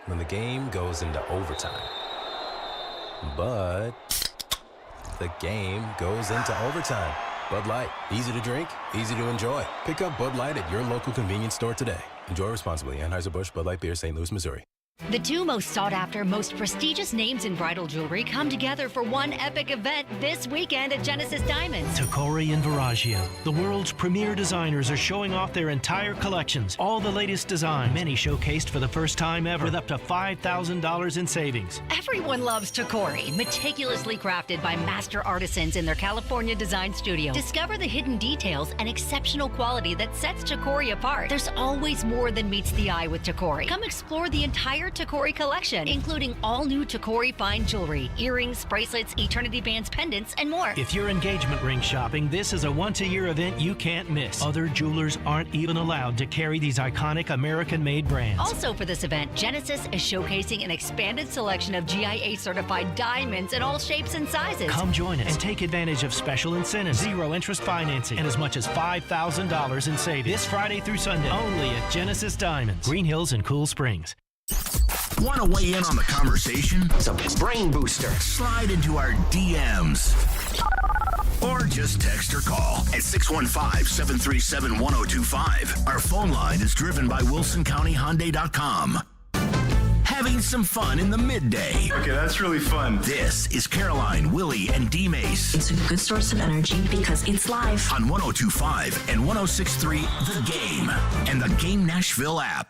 When the game goes into overtime, but the game goes into overtime. Bud Light, easy to drink, easy to enjoy. Pick up Bud Light at your local convenience store today. Enjoy responsibly. Anheuser-Busch, Bud Light Beer, St. Louis, Missouri. The two most sought-after, most prestigious names in bridal jewelry come together for one epic event this weekend at Genesis Diamonds. Tacori and Veragio, the world's premier designers, are showing off their entire collections. All the latest designs, many showcased for the first time ever, with up to $5,000 in savings. Everyone loves Tacori, meticulously crafted by master artisans in their California design studio. Discover the hidden details and exceptional quality that sets Tacori apart. There's always more than meets the eye with Tacori. Come explore the entire Tacori collection, including all new Tacori fine jewelry, earrings, bracelets, eternity bands, pendants, and more. If you're engagement ring shopping, this is a once-a-year event you can't miss. Other jewelers aren't even allowed to carry these iconic American-made brands. Also for this event, Genesis is showcasing an expanded selection of GIA-certified diamonds in all shapes and sizes. Come join us and take advantage of special incentives, zero interest financing, and as much as $5,000 in savings. This Friday through Sunday, only at Genesis Diamonds, Green Hills and Cool Springs. Want to weigh in on the conversation? It's a brain booster. Slide into our DMs. Or just text or call at 615-737-1025. Our phone line is driven by WilsonCountyHyundai.com. Having some fun in the midday. Okay, that's really fun. This is Caroline, Willy, and D-Mase. It's a good source of energy because it's live. On 102.5 and 106.3 The Game and the Game Nashville app.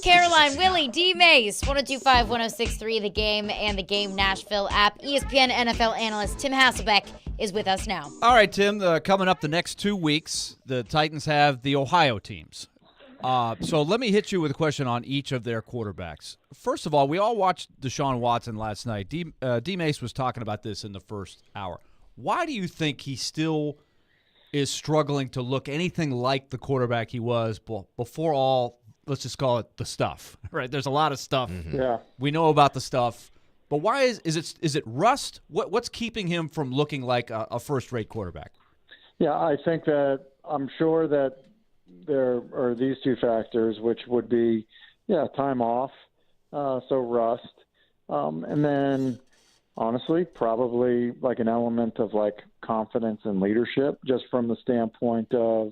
Caroline, Willy, D-Mase, 102.5, 106.3 The Game and the Game Nashville app. ESPN NFL analyst Tim Hasselbeck is with us now. All right, Tim, coming up the next 2 weeks, the Titans have the Ohio teams. So let me hit you with a question on each of their quarterbacks. First of all, we all watched Deshaun Watson last night. D-Mase was talking about this in the first hour. Why do you think he still is struggling to look anything like the quarterback he was before all, let's just call it the stuff, right? There's a lot of stuff. Mm-hmm. Yeah. We know about the stuff. But why is it rust? What's keeping him from looking like a first-rate quarterback? Yeah, I think that I'm sure that there are these two factors, which would be, time off, so rust, and then honestly, probably like an element of like confidence and leadership, just from the standpoint of,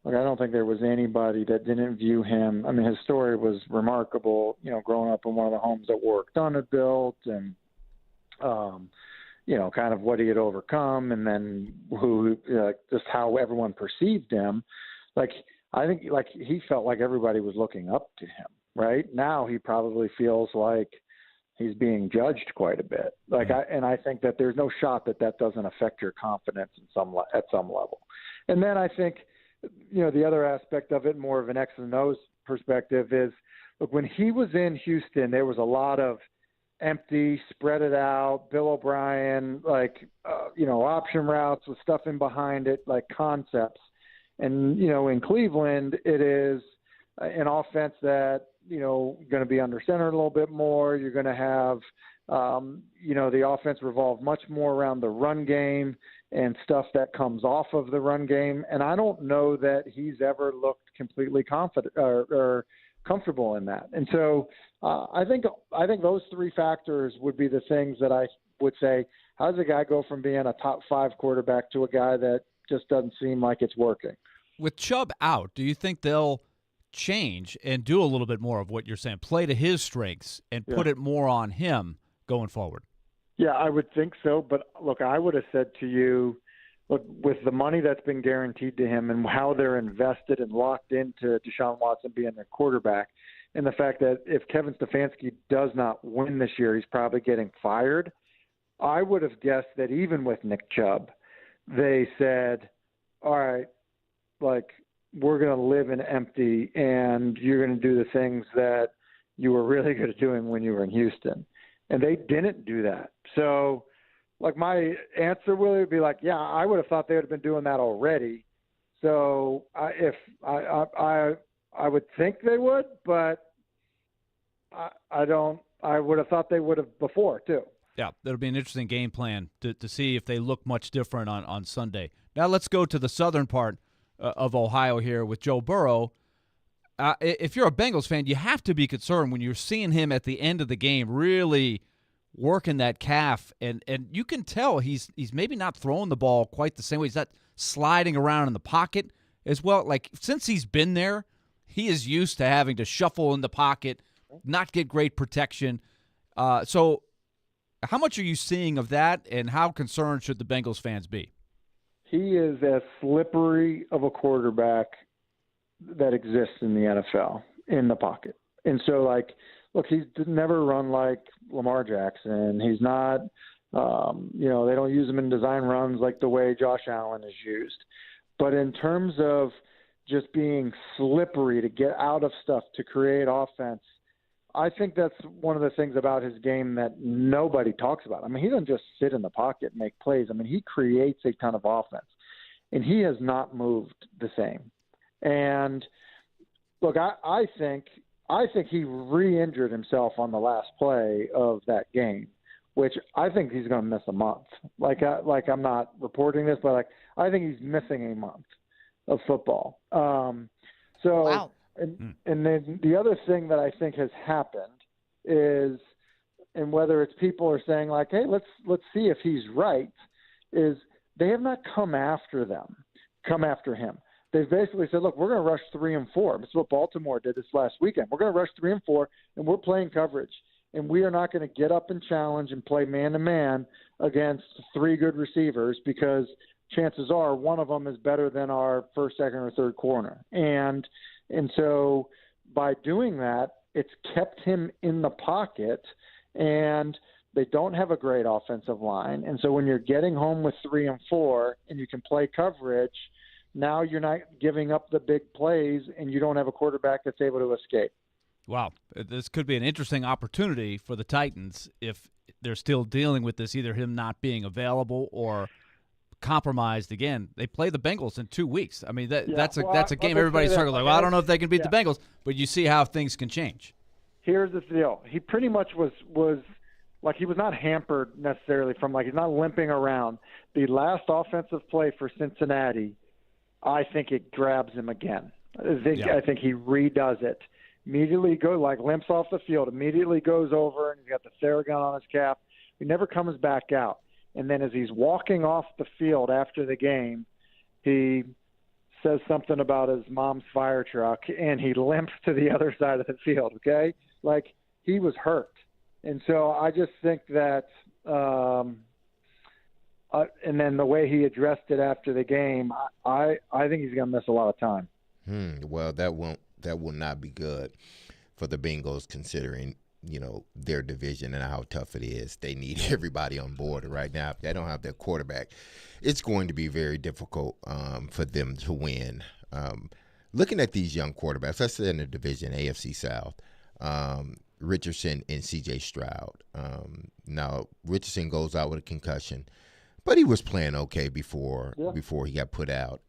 I don't think there was anybody that didn't view him. I mean, his story was remarkable, growing up in one of the homes that Warwick Dunn had built and, kind of what he had overcome and then just how everyone perceived him. Like, I think he felt like everybody was looking up to him, right? Now he probably feels like he's being judged quite a bit. I think that there's no shot that doesn't affect your confidence at some level. And then I think, the other aspect of it, more of an X and O's perspective, is, look, when he was in Houston, there was a lot of empty, spread it out, Bill O'Brien, option routes with stuff in behind it, like concepts. And, in Cleveland, it is an offense that, going to be under center a little bit more. You're going to have, the offense revolve much more around the run game and stuff that comes off of the run game. And I don't know that he's ever looked completely confident or comfortable in that. And so I think those three factors would be the things that I would say, how does a guy go from being a top 5 quarterback to a guy that just doesn't seem like it's working? With Chubb out, do you think they'll change and do a little bit more of what you're saying, play to his strengths and put it more on him going forward? Yeah, I would think so. But look, I would have said to you, look, with the money that's been guaranteed to him and how they're invested and locked into Deshaun Watson being their quarterback, and the fact that if Kevin Stefanski does not win this year, he's probably getting fired, I would have guessed that even with Nick Chubb, they said, all right, we're going to live in empty and you're going to do the things that you were really good at doing when you were in Houston. And they didn't do that. So, my answer would be I would have thought they would have been doing that already. So, I would think they would, but I don't. I would have thought they would have before too. Yeah, that'll be an interesting game plan to see if they look much different on Sunday. Now let's go to the southern part of Ohio here with Joe Burrow. If you're a Bengals fan, you have to be concerned when you're seeing him at the end of the game really working that calf, and you can tell he's maybe not throwing the ball quite the same way. He's not sliding around in the pocket as well. Like, since he's been there, he is used to having to shuffle in the pocket, not get great protection. So how much are you seeing of that, and how concerned should the Bengals fans be? He is as slippery of a quarterback that exists in the NFL in the pocket. And so, like, look, he's never run like Lamar Jackson. He's not, they don't use him in design runs like the way Josh Allen is used. But in terms of just being slippery to get out of stuff, to create offense, I think that's one of the things about his game that nobody talks about. I mean, he doesn't just sit in the pocket and make plays. I mean, he creates a ton of offense, and he has not moved the same. And look, I think he re-injured himself on the last play of that game, which I think he's going to miss a month. Like I'm not reporting this, but I think he's missing a month of football. Wow. And then the other thing that I think has happened is, and whether it's people are saying like, hey, let's see if he's right, is they have not come after him. They've basically said, look, we're going to rush 3 and 4. This is what Baltimore did this last weekend. We're going to rush 3 and 4, and we're playing coverage. And we are not going to get up and challenge and play man-to-man against 3 good receivers, because chances are one of them is better than our first, second, or third corner. And so by doing that, it's kept him in the pocket, and they don't have a great offensive line. And so when you're getting home with 3 and 4 and you can play coverage, now you're not giving up the big plays, and you don't have a quarterback that's able to escape. Wow, this could be an interesting opportunity for the Titans if they're still dealing with this, either him not being available or compromised again. They play the Bengals in 2 weeks. I mean, that's a game everybody's talking like, well, I don't know if they can beat the Bengals, but you see how things can change. Here's the deal. He pretty much was like, he was not hampered necessarily from, like, he's not limping around. The last offensive play for Cincinnati, I think it grabs him again. I think he redoes it. Immediately limps off the field, immediately goes over, and he's got the Theragun on his calf. He never comes back out. And then as he's walking off the field after the game, he says something about his mom's fire truck, and he limps to the other side of the field, okay? Like, he was hurt. And so I just think that and then the way he addressed it after the game, I think he's going to miss a lot of time. Well, that will not be good for the Bengals, considering their division and how tough it is. They need everybody on board right now. If they don't have their quarterback, it's going to be very difficult for them to win. Looking at these young quarterbacks, let's say in the division, AFC South, Richardson and C.J. Stroud. Now, Richardson goes out with a concussion, but he was playing okay before he got put out.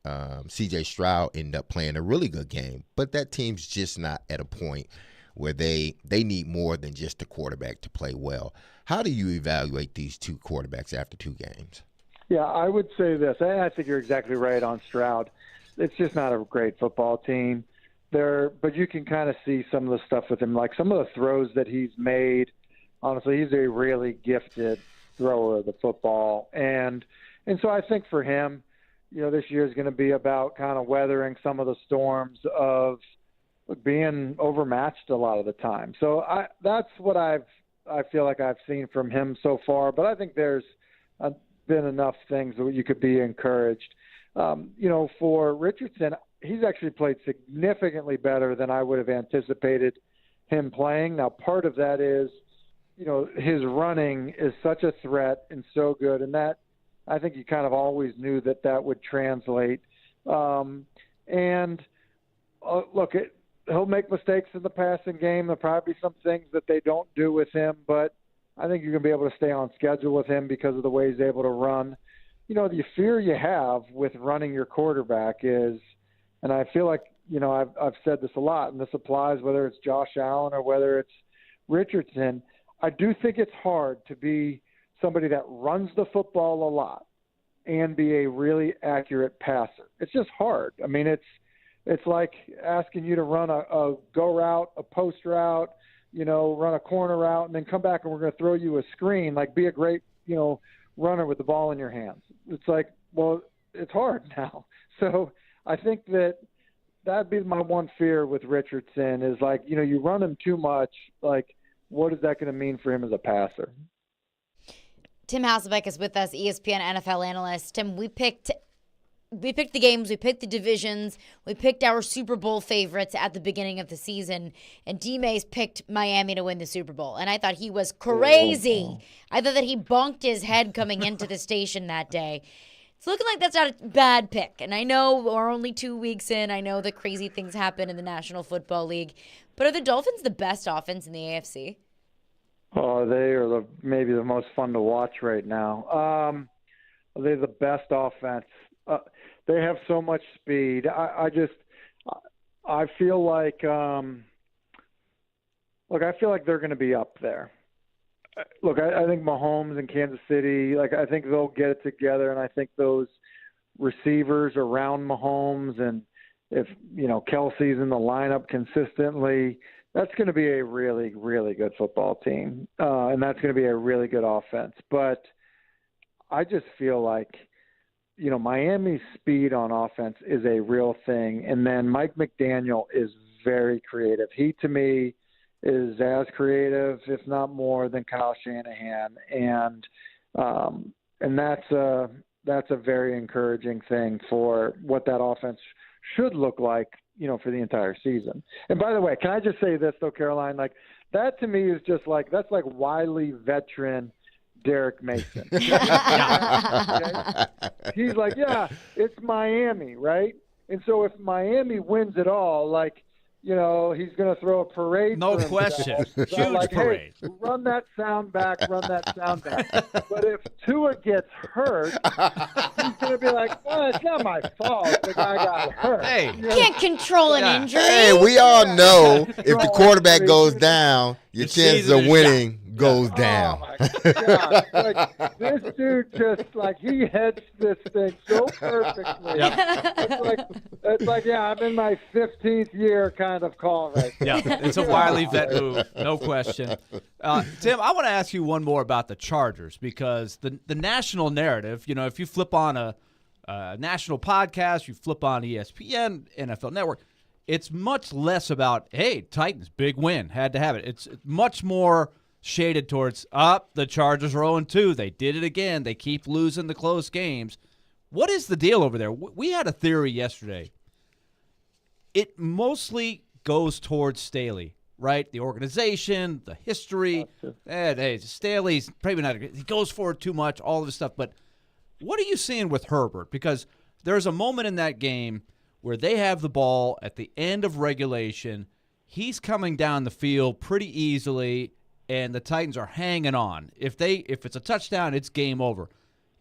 C.J. Stroud ended up playing a really good game, but that team's just not at a point where they need more than just a quarterback to play well. How do you evaluate these two quarterbacks after 2 games? Yeah, I would say this. I think you're exactly right on Stroud. It's just not a great football team. But you can kind of see some of the stuff with him, like some of the throws that he's made. Honestly, he's a really gifted thrower of the football. And so I think for him, this year is going to be about kind of weathering some of the storms of being overmatched a lot of the time. So that's what I feel like I've seen from him so far. But I think there's been enough things that you could be encouraged. For Richardson, he's actually played significantly better than I would have anticipated him playing. Now, part of that is, his running is such a threat and so good, and that I think you kind of always knew that would translate. Look, he'll make mistakes in the passing game. There'll probably be some things that they don't do with him, but I think you're going to be able to stay on schedule with him because of the way he's able to run. The fear you have with running your quarterback is, and I feel like, I've said this a lot, and this applies whether it's Josh Allen or whether it's Richardson. I do think it's hard to be somebody that runs the football a lot and be a really accurate passer. It's just hard. I mean, it's like asking you to run a go route, a post route, run a corner route and then come back and we're going to throw you a screen. Like, be a great, runner with the ball in your hands. It's like, well, it's hard now. So I think that'd be my one fear with Richardson is, like, you run him too much. Like, what is that going to mean for him as a passer? Tim Hasselbeck is with us, ESPN NFL analyst. Tim, we picked the games, we picked the divisions, we picked our Super Bowl favorites at the beginning of the season, and D-Mase picked Miami to win the Super Bowl. And I thought he was crazy. I thought that he bonked his head coming into the station that day. It's looking like that's not a bad pick. And I know we're only 2 weeks in. I know that crazy things happen in the National Football League. But are the Dolphins the best offense in the AFC? Oh, they are maybe the most fun to watch right now. They're the best offense. They have so much speed. I feel like, I feel like they're going to be up there. Look, I think Mahomes and Kansas City, I think they'll get it together, and I think those receivers around Mahomes, and if, Kelsey's in the lineup consistently, that's going to be a really, really good football team, and that's going to be a really good offense. But I just feel like, Miami's speed on offense is a real thing, and then Mike McDaniel is very creative. He, to me, is as creative, if not more, than Kyle Shanahan, and that's a very encouraging thing for what that offense should look like, for the entire season. And by the way, can I just say this though, Caroline? Like, that to me is just that's like Wiley veteran Derek Mason. Okay? He's like, yeah, it's Miami, right? And so if Miami wins it all, he's going to throw a parade. No question. Huge parade. Hey, run that sound back, But if Tua gets hurt, he's going to be like, well, it's not my fault. The guy got hurt. Hey. Can't control an injury. Hey, we all know if the quarterback goes down, your chances of winning goes down. Oh, my God. This dude just, he heads this thing so perfectly. Yep. It's like, I'm in my 15th year kind of call right now. Yeah, it's a Wiley vet move, no question. Tim, I want to ask you one more about the Chargers, because the national narrative, if you flip on a national podcast, you flip on ESPN, NFL Network, it's much less about, hey, Titans, big win, had to have it. It's much more shaded towards, the Chargers are 0-2. They did it again. They keep losing the close games. What is the deal over there? We had a theory yesterday. It mostly goes towards Staley, right? The organization, the history. Hey, Staley's probably not. He goes for it too much, all of this stuff. But what are you seeing with Herbert? Because there's a moment in that game where they have the ball at the end of regulation. He's coming down the field pretty easily, and the Titans are hanging on. If it's a touchdown, it's game over.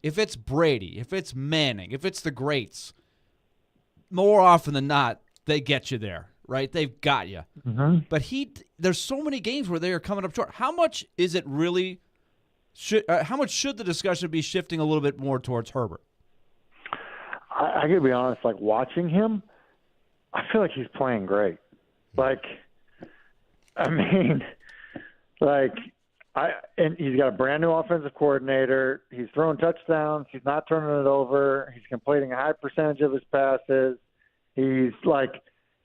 If it's Brady, if it's Manning, if it's the greats, more often than not, they get you there, right? They've got you. Mm-hmm. But there's so many games where they are coming up short. How much is it really? How much should the discussion be shifting a little bit more towards Herbert? I gotta be honest. Watching him, I feel like he's playing great. And he's got a brand new offensive coordinator. He's throwing touchdowns. He's not turning it over. He's completing a high percentage of his passes. He's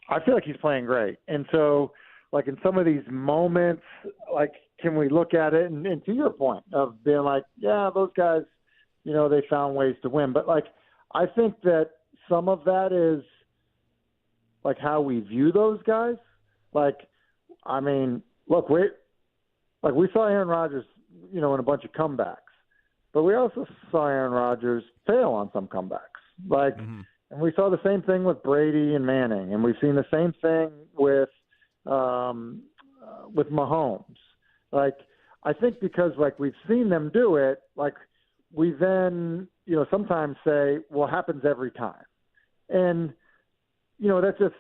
I feel like he's playing great. And so, in some of these moments, can we look at it? And to your point of being yeah, those guys, they found ways to win. But I think that some of that is how we view those guys. Look, we saw Aaron Rodgers, in a bunch of comebacks, but we also saw Aaron Rodgers fail on some comebacks. And we saw the same thing with Brady and Manning, and we've seen the same thing with Mahomes. I think because we've seen them do it, we then sometimes say, well, it happens every time, and that's just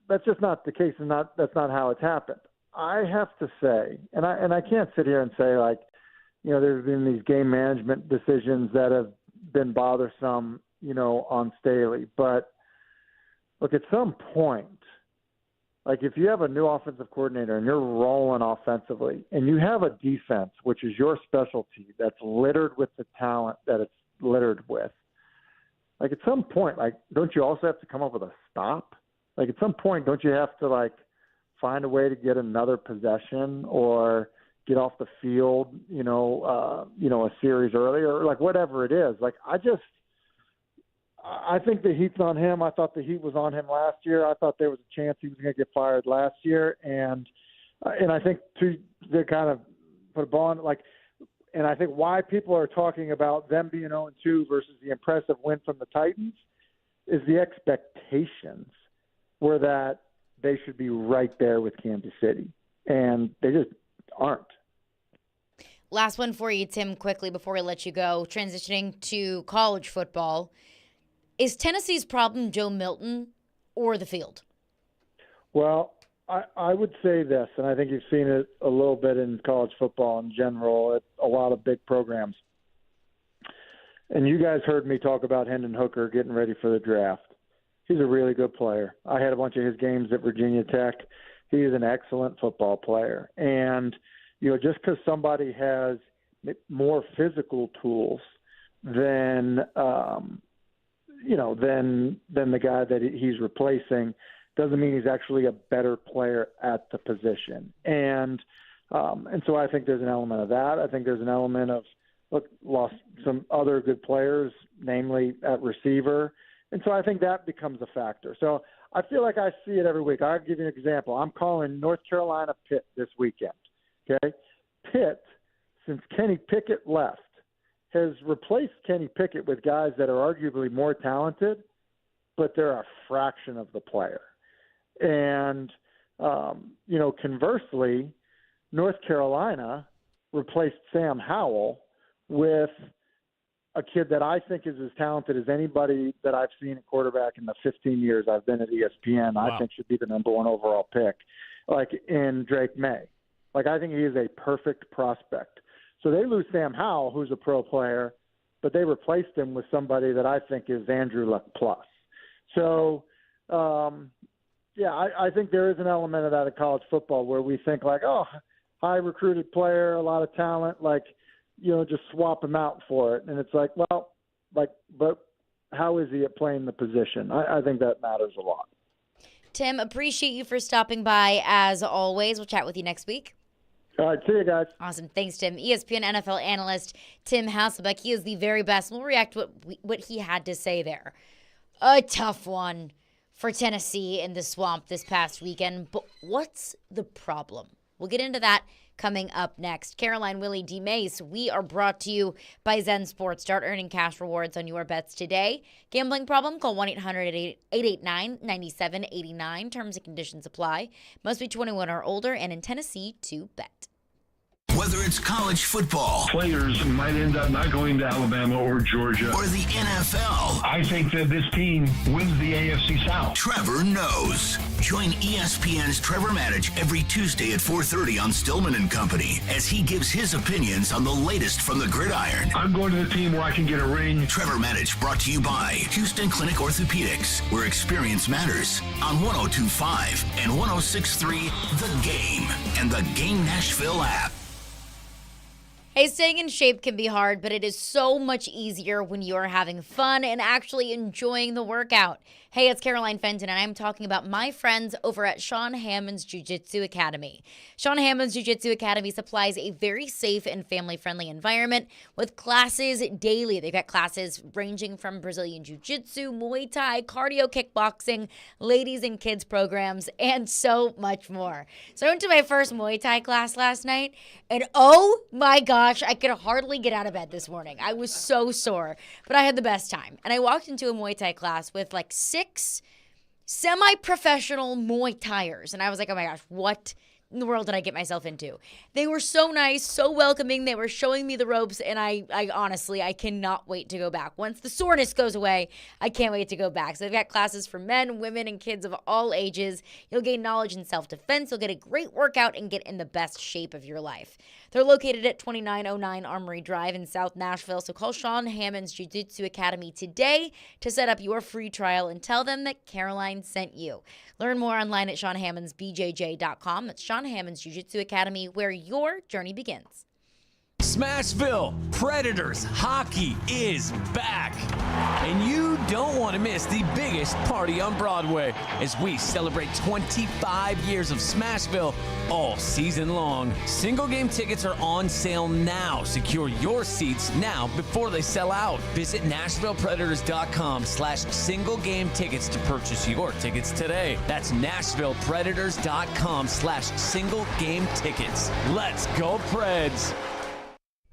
that's just not the case, and that's not how it's happened. I have to say, and I can't sit here and say there's been these game management decisions that have been bothersome, on Staley. But look, at some point, Like, if you have a new offensive coordinator and you're rolling offensively and you have a defense, which is your specialty, that's littered with the talent that it's littered with, like, at some point, like, don't you also have to come up with a stop? Like, at some point, don't you have to, like, find a way to get another possession or get off the field, a series earlier, or like whatever it is. Like, I think the heat's on him. I thought the heat was on him last year. I thought there was a chance he was going to get fired last year. And I think to kind of put a ball on, like, and I think why people are talking about them being 0-2 versus the impressive win from the Titans is the expectations were that they should be right there with Kansas City. And they just aren't. Last one for you, Tim, quickly before we let you go. Transitioning to college football. Is Tennessee's problem Joe Milton or the field? Well, I would say this, and I think you've seen it a little bit in college football in general at a lot of big programs. And you guys heard me talk about Hendon Hooker getting ready for the draft. He's a really good player. I had a bunch of his games at Virginia Tech. He is an excellent football player. And, just because somebody has more physical tools than the guy that he's replacing doesn't mean he's actually a better player at the position. And so I think there's an element of that. I think there's an element of, lost some other good players, namely at receiver. And so I think that becomes a factor. So I feel like I see it every week. I'll give you an example. I'm calling North Carolina Pitt this weekend. Okay? Pitt, since Kenny Pickett left, has replaced Kenny Pickett with guys that are arguably more talented, but they're a fraction of the player. And, conversely, North Carolina replaced Sam Howell with a kid that I think is as talented as anybody that I've seen at quarterback in the 15 years I've been at ESPN. Wow. I think should be the number one overall pick, like in Drake May. Like, I think he is a perfect prospect. So they lose Sam Howell, who's a pro player, but they replaced him with somebody that I think is Andrew Luck plus. So, I think there is an element of that in college football where we think like, oh, high recruited player, a lot of talent, like, just swap him out for it. And it's like, well, but how is he at playing the position? I think that matters a lot. Tim, appreciate you for stopping by as always. We'll chat with you next week. All right, see you guys. Awesome. Thanks, Tim. ESPN NFL analyst Tim Hasselbeck. He is the very best. We'll react to what he had to say there. A tough one for Tennessee in the swamp this past weekend. But what's the problem? We'll get into that coming up next. Caroline, Willy, D-Mase, we are brought to you by Zen Sports. Start earning cash rewards on your bets today. Gambling problem? Call 1-800-889-9789. Terms and conditions apply. Must be 21 or older and in Tennessee to bet. Whether it's college football, players might end up not going to Alabama or Georgia, or the NFL. I think that this team wins the AFC South. Trevor knows. Join ESPN's Trevor Maddich every Tuesday at 4:30 on Stillman and Company as he gives his opinions on the latest from the gridiron. I'm going to the team where I can get a ring. Trevor Maddich brought to you by Houston Clinic Orthopedics, where experience matters, on 102.5 and 106.3 The Game and the Game Nashville app. Hey, staying in shape can be hard, but it is so much easier when you're having fun and actually enjoying the workout. Hey, it's Caroline Fenton, and I'm talking about my friends over at Sean Hammond's Jiu-Jitsu Academy. Sean Hammond's Jiu-Jitsu Academy supplies a very safe and family-friendly environment with classes daily. They've got classes ranging from Brazilian Jiu-Jitsu, Muay Thai, cardio, kickboxing, ladies and kids programs, and so much more. So I went to my first Muay Thai class last night, and oh my gosh, I could hardly get out of bed this morning. I was so sore, but I had the best time. And I walked into a Muay Thai class with like 6 semi-professional Muay Thaiers, and I was like, oh my gosh, what in the world did I get myself into? They were so nice, so welcoming. They were showing me the ropes, and I honestly, I cannot wait to go back. Once the soreness goes away, I can't wait to go back. So they've got classes for men, women, and kids of all ages. You'll gain knowledge in self-defense. You'll get a great workout and get in the best shape of your life. They're located at 2909 Armory Drive in South Nashville, so call Sean Hammond's Jiu-Jitsu Academy today to set up your free trial and tell them that Caroline sent you. Learn more online at SeanHammondsBJJ.com. That's Sean Hammond's Jiu-Jitsu Academy, where your journey begins. Smashville Predators hockey is back, and you don't want to miss the biggest party on Broadway as we celebrate 25 years of Smashville all season long. Single game tickets are on sale now. Secure your seats now before they sell out. Visit NashvillePredators.com/single game tickets to purchase your tickets today. That's NashvillePredators.com/single game tickets. Let's go Preds.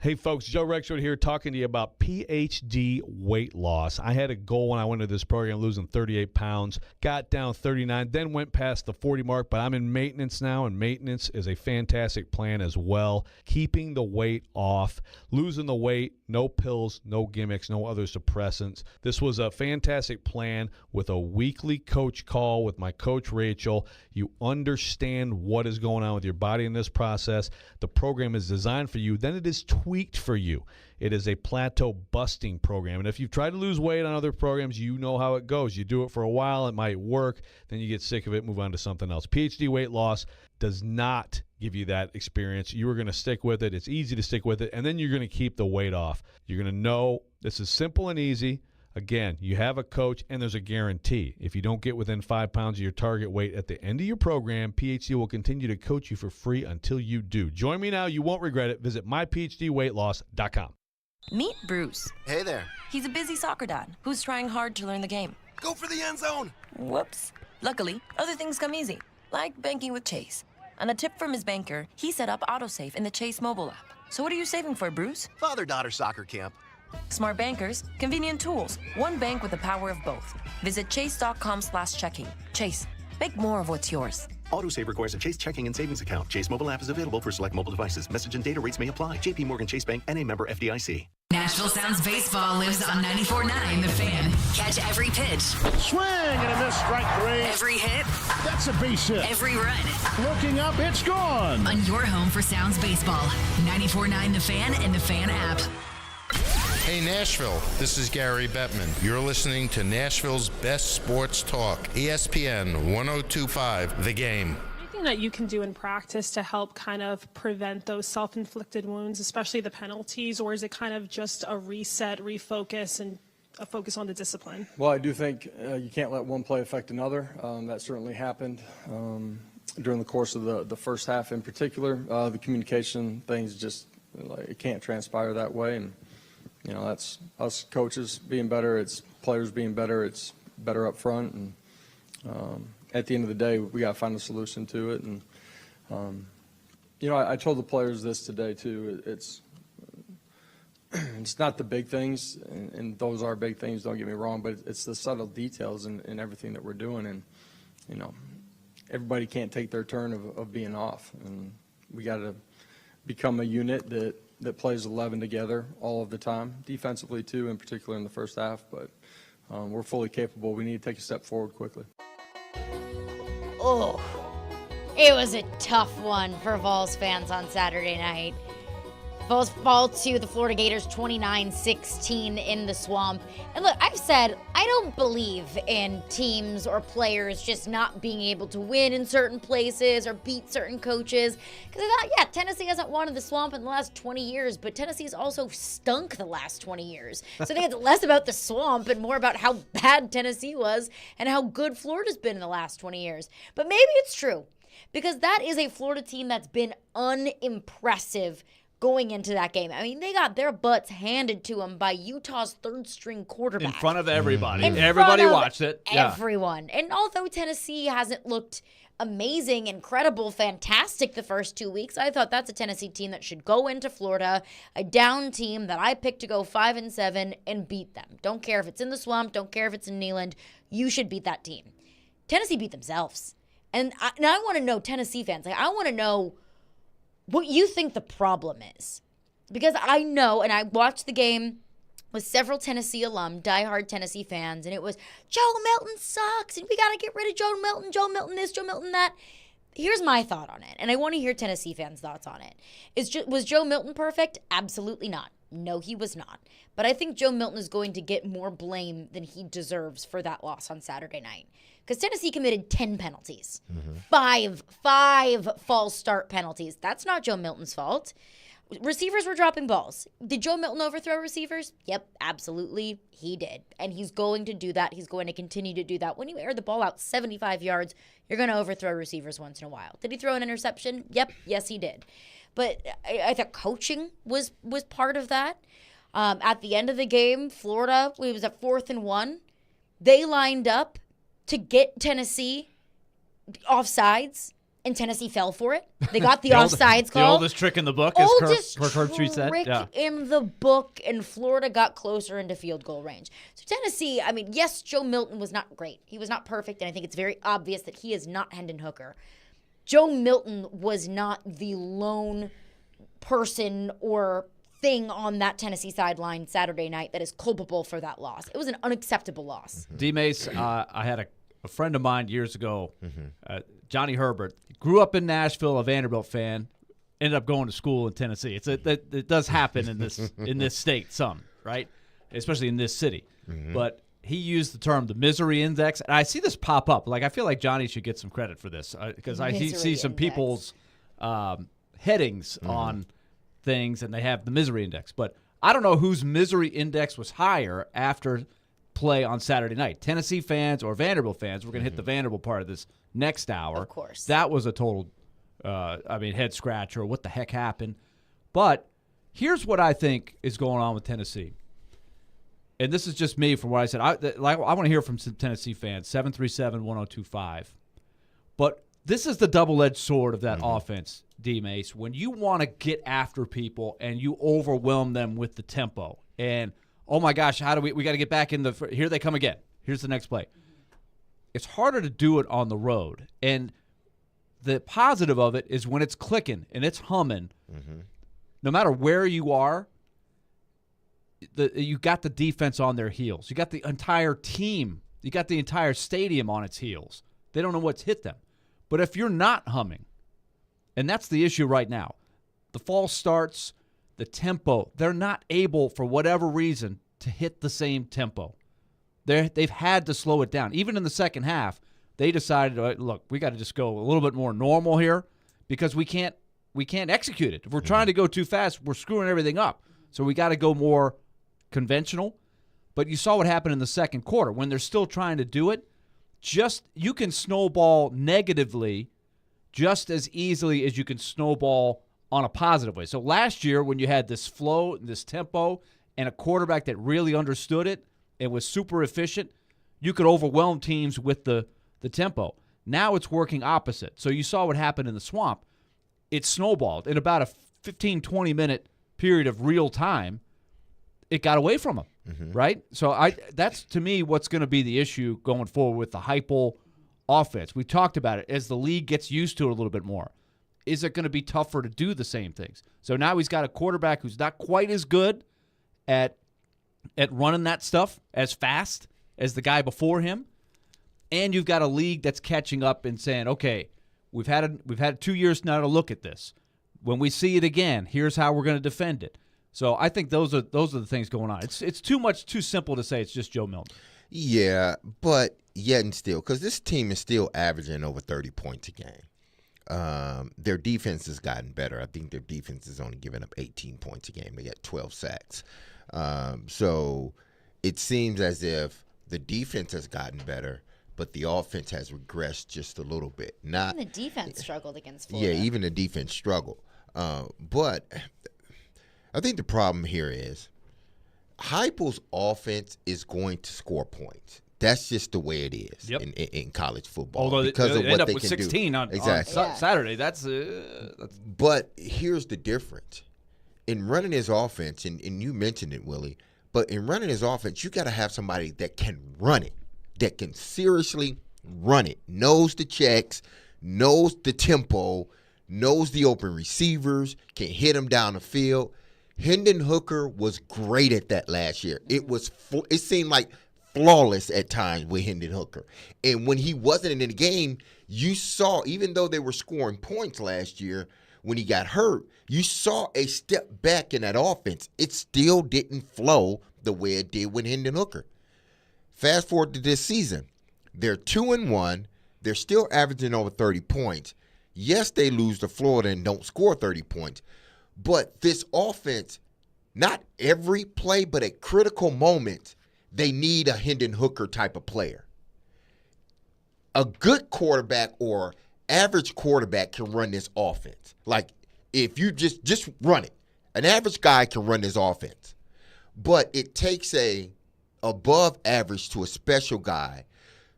Hey folks, Joe Rexford here talking to you about PhD weight loss. I had a goal when I went to this program, losing 38 pounds, got down 39, then went past the 40 mark, but I'm in maintenance now, and maintenance is a fantastic plan as well. Keeping the weight off, losing the weight, no pills, no gimmicks, no other suppressants. This was a fantastic plan with a weekly coach call with my coach Rachel. You understand what is going on with your body in this process. The program is designed for you. Then it is tweaked for you. It is a plateau busting program. And if you've tried to lose weight on other programs, you know how it goes. You do it for a while, it might work, then you get sick of it, move on to something else. PhD weight loss does not give you that experience. You are going to stick with it. It's easy to stick with it, and then you're going to keep the weight off. You're going to know this is simple and easy. Again, you have a coach, and there's a guarantee. If you don't get within 5 pounds of your target weight at the end of your program, PhD will continue to coach you for free until you do. Join me now. You won't regret it. Visit myphdweightloss.com. Meet Bruce. Hey there. He's a busy soccer dad who's trying hard to learn the game. Go for the end zone. Whoops. Luckily, other things come easy, like banking with Chase. On a tip from his banker, he set up AutoSave in the Chase mobile app. So what are you saving for, Bruce? Father-daughter soccer camp. Smart bankers, convenient tools, one bank with the power of both. Visit chase.com/checking. Chase, make more of what's yours. AutoSave requires a Chase checking and savings account. Chase mobile app is available for select mobile devices. Message and data rates may apply. JP Morgan Chase Bank, N.A. member FDIC. Nashville Sounds Baseball lives on 94.9 The Fan. Catch every pitch. Swing and a miss, strike three. Every hit. That's a base hit. Every run. Looking up, it's gone. On your home for Sounds Baseball. 94.9 The Fan and The Fan app. Hey Nashville, this is Gary Bettman. You're listening to Nashville's best sports talk, ESPN 102.5 The Game. Anything that you can do in practice to help kind of prevent those self-inflicted wounds, especially the penalties, or is it kind of just a reset, refocus, and a focus on the discipline? Well, I do think you can't let one play affect another. That certainly happened during the course of the first half in particular. The communication things just, it can't transpire that way, and you know, that's us coaches being better, it's players being better, it's better up front, and at the end of the day, we got to find a solution to it. And you know, I told the players this today too. It's not the big things, and those are big things, don't get me wrong, but it's the subtle details in everything that we're doing. And you know, everybody can't take their turn of being off, and we got to become a unit that plays 11 together all of the time, defensively too, in particular in the first half. But we're fully capable. We need to take a step forward quickly. Oh, it was a tough one for Vols fans on Saturday night. Vols fall to the Florida Gators 29-16 in the Swamp. And look, I've said I don't believe in teams or players just not being able to win in certain places or beat certain coaches. Because I thought, yeah, Tennessee hasn't won in the Swamp in the last 20 years, but Tennessee's also stunk the last 20 years. So I think it's less about the Swamp and more about how bad Tennessee was and how good Florida's been in the last 20 years. But maybe it's true, because that is a Florida team that's been unimpressive going into that game. I mean, they got their butts handed to them by Utah's third-string quarterback. In front of everybody. In Everybody front of watched it. Yeah. Everyone. And although Tennessee hasn't looked amazing, incredible, fantastic the first 2 weeks, I thought that's a Tennessee team that should go into Florida, a down team that I picked to go 5-7 and beat them. Don't care if it's in the Swamp, don't care if it's in Neyland, you should beat that team. Tennessee beat themselves. And now I want to know, Tennessee fans, I want to know what you think the problem is. Because I know, and I watched the game with several Tennessee alum, diehard Tennessee fans, and it was, Joe Milton sucks, and we got to get rid of Joe Milton this, Joe Milton that. Here's my thought on it, and I want to hear Tennessee fans' thoughts on it. Was Joe Milton perfect? Absolutely not. No, he was not. But I think Joe Milton is going to get more blame than he deserves for that loss on Saturday night. Because Tennessee committed 10 penalties. Five false start penalties. That's not Joe Milton's fault. Receivers were dropping balls. Did Joe Milton overthrow receivers? Yep, absolutely, he did. And he's going to do that. He's going to continue to do that. When you air the ball out 75 yards, you're going to overthrow receivers once in a while. Did he throw an interception? Yep, yes, he did. But I thought coaching was part of that. At the end of the game, Florida, it was at 4th and 1. They lined up to get Tennessee offsides. And Tennessee fell for it. They got the offsides call. The oldest trick in the book, as Kurt said. Trick in the book, and Florida got closer into field goal range. So Tennessee, I mean, yes, Joe Milton was not great. He was not perfect, and I think it's very obvious that he is not Hendon Hooker. Joe Milton was not the lone person or thing on that Tennessee sideline Saturday night that is culpable for that loss. It was an unacceptable loss. D-Mase, I had a friend of mine years ago, Johnny Herbert, grew up in Nashville, a Vanderbilt fan, ended up going to school in Tennessee. It does happen in this state some, right? Especially in this city. But he used the term the misery index, and I see this pop up. Like, I feel like Johnny should get some credit for this because I see some people's headings on things, and they have the misery index. But I don't know whose misery index was higher after play on Saturday night. Tennessee fans or Vanderbilt fans. We're going to hit the Vanderbilt part of this next hour. Of course. That was a total, head scratcher. What the heck happened? But here's what I think is going on with Tennessee. And this is just me from what I said. I want to hear from some Tennessee fans, 737-1025. But this is the double-edged sword of that offense, D-Mase. When you want to get after people and you overwhelm them with the tempo and oh my gosh, how do we got to get back in here they come again. Here's the next play. It's harder to do it on the road. And the positive of it is when it's clicking and it's humming, no matter where you are, you got the defense on their heels. You got the entire team. You got the entire stadium on its heels. They don't know what's hit them. But if you're not humming, and that's the issue right now, the false starts, the tempo, they're not able, for whatever reason, to hit the same tempo. They've had to slow it down. Even in the second half, they decided, look, we got to just go a little bit more normal here because we can't execute it. If we're trying to go too fast, we're screwing everything up. So we got to go more conventional. But you saw what happened in the second quarter. When they're still trying to do it, you can snowball negatively just as easily as you can snowball on a positive way. So last year when you had this flow, this tempo, and a quarterback that really understood it and was super efficient, you could overwhelm teams with the tempo. Now it's working opposite. So you saw what happened in the Swamp. It snowballed. In about a 15, 20-minute period of real time, it got away from them, right? So that's, to me, what's going to be the issue going forward with the Heupel offense. We talked about it. As the league gets used to it a little bit more, is it going to be tougher to do the same things? So now he's got a quarterback who's not quite as good at running that stuff as fast as the guy before him, and you've got a league that's catching up and saying, okay, we've had 2 years now to look at this. When we see it again, here's how we're going to defend it. So I think those are the things going on. It's too simple to say it's just Joe Milton. Yeah, but yet and still, because this team is still averaging over 30 points a game. Their defense has gotten better. I think their defense is only giving up 18 points a game. They got 12 sacks. So it seems as if the defense has gotten better, but the offense has regressed just a little bit. Even the defense struggled against Florida. Yeah, even the defense struggled. But I think the problem here is Heupel's offense is going to score points. That's just the way it is in college football. Although because of they what end up they with can 16 do. on Saturday. That's But here's the difference. In running his offense, and you mentioned it, Willie, but in running his offense, you got to have somebody that can run it, that can seriously run it. Knows the checks, knows the tempo, knows the open receivers, can hit them down the field. Hendon Hooker was great at that last year. It seemed like flawless at times with Hendon Hooker. And when he wasn't in the game, you saw, even though they were scoring points last year, when he got hurt, you saw a step back in that offense. It still didn't flow the way it did with Hendon Hooker. Fast forward to this season. They're 2-1. They're still averaging over 30 points. Yes, they lose to Florida and don't score 30 points. But this offense, not every play, but at critical moments, they need a Hendon Hooker type of player. A good quarterback or average quarterback can run this offense. Like, if you just run it. An average guy can run this offense. But it takes a above average to a special guy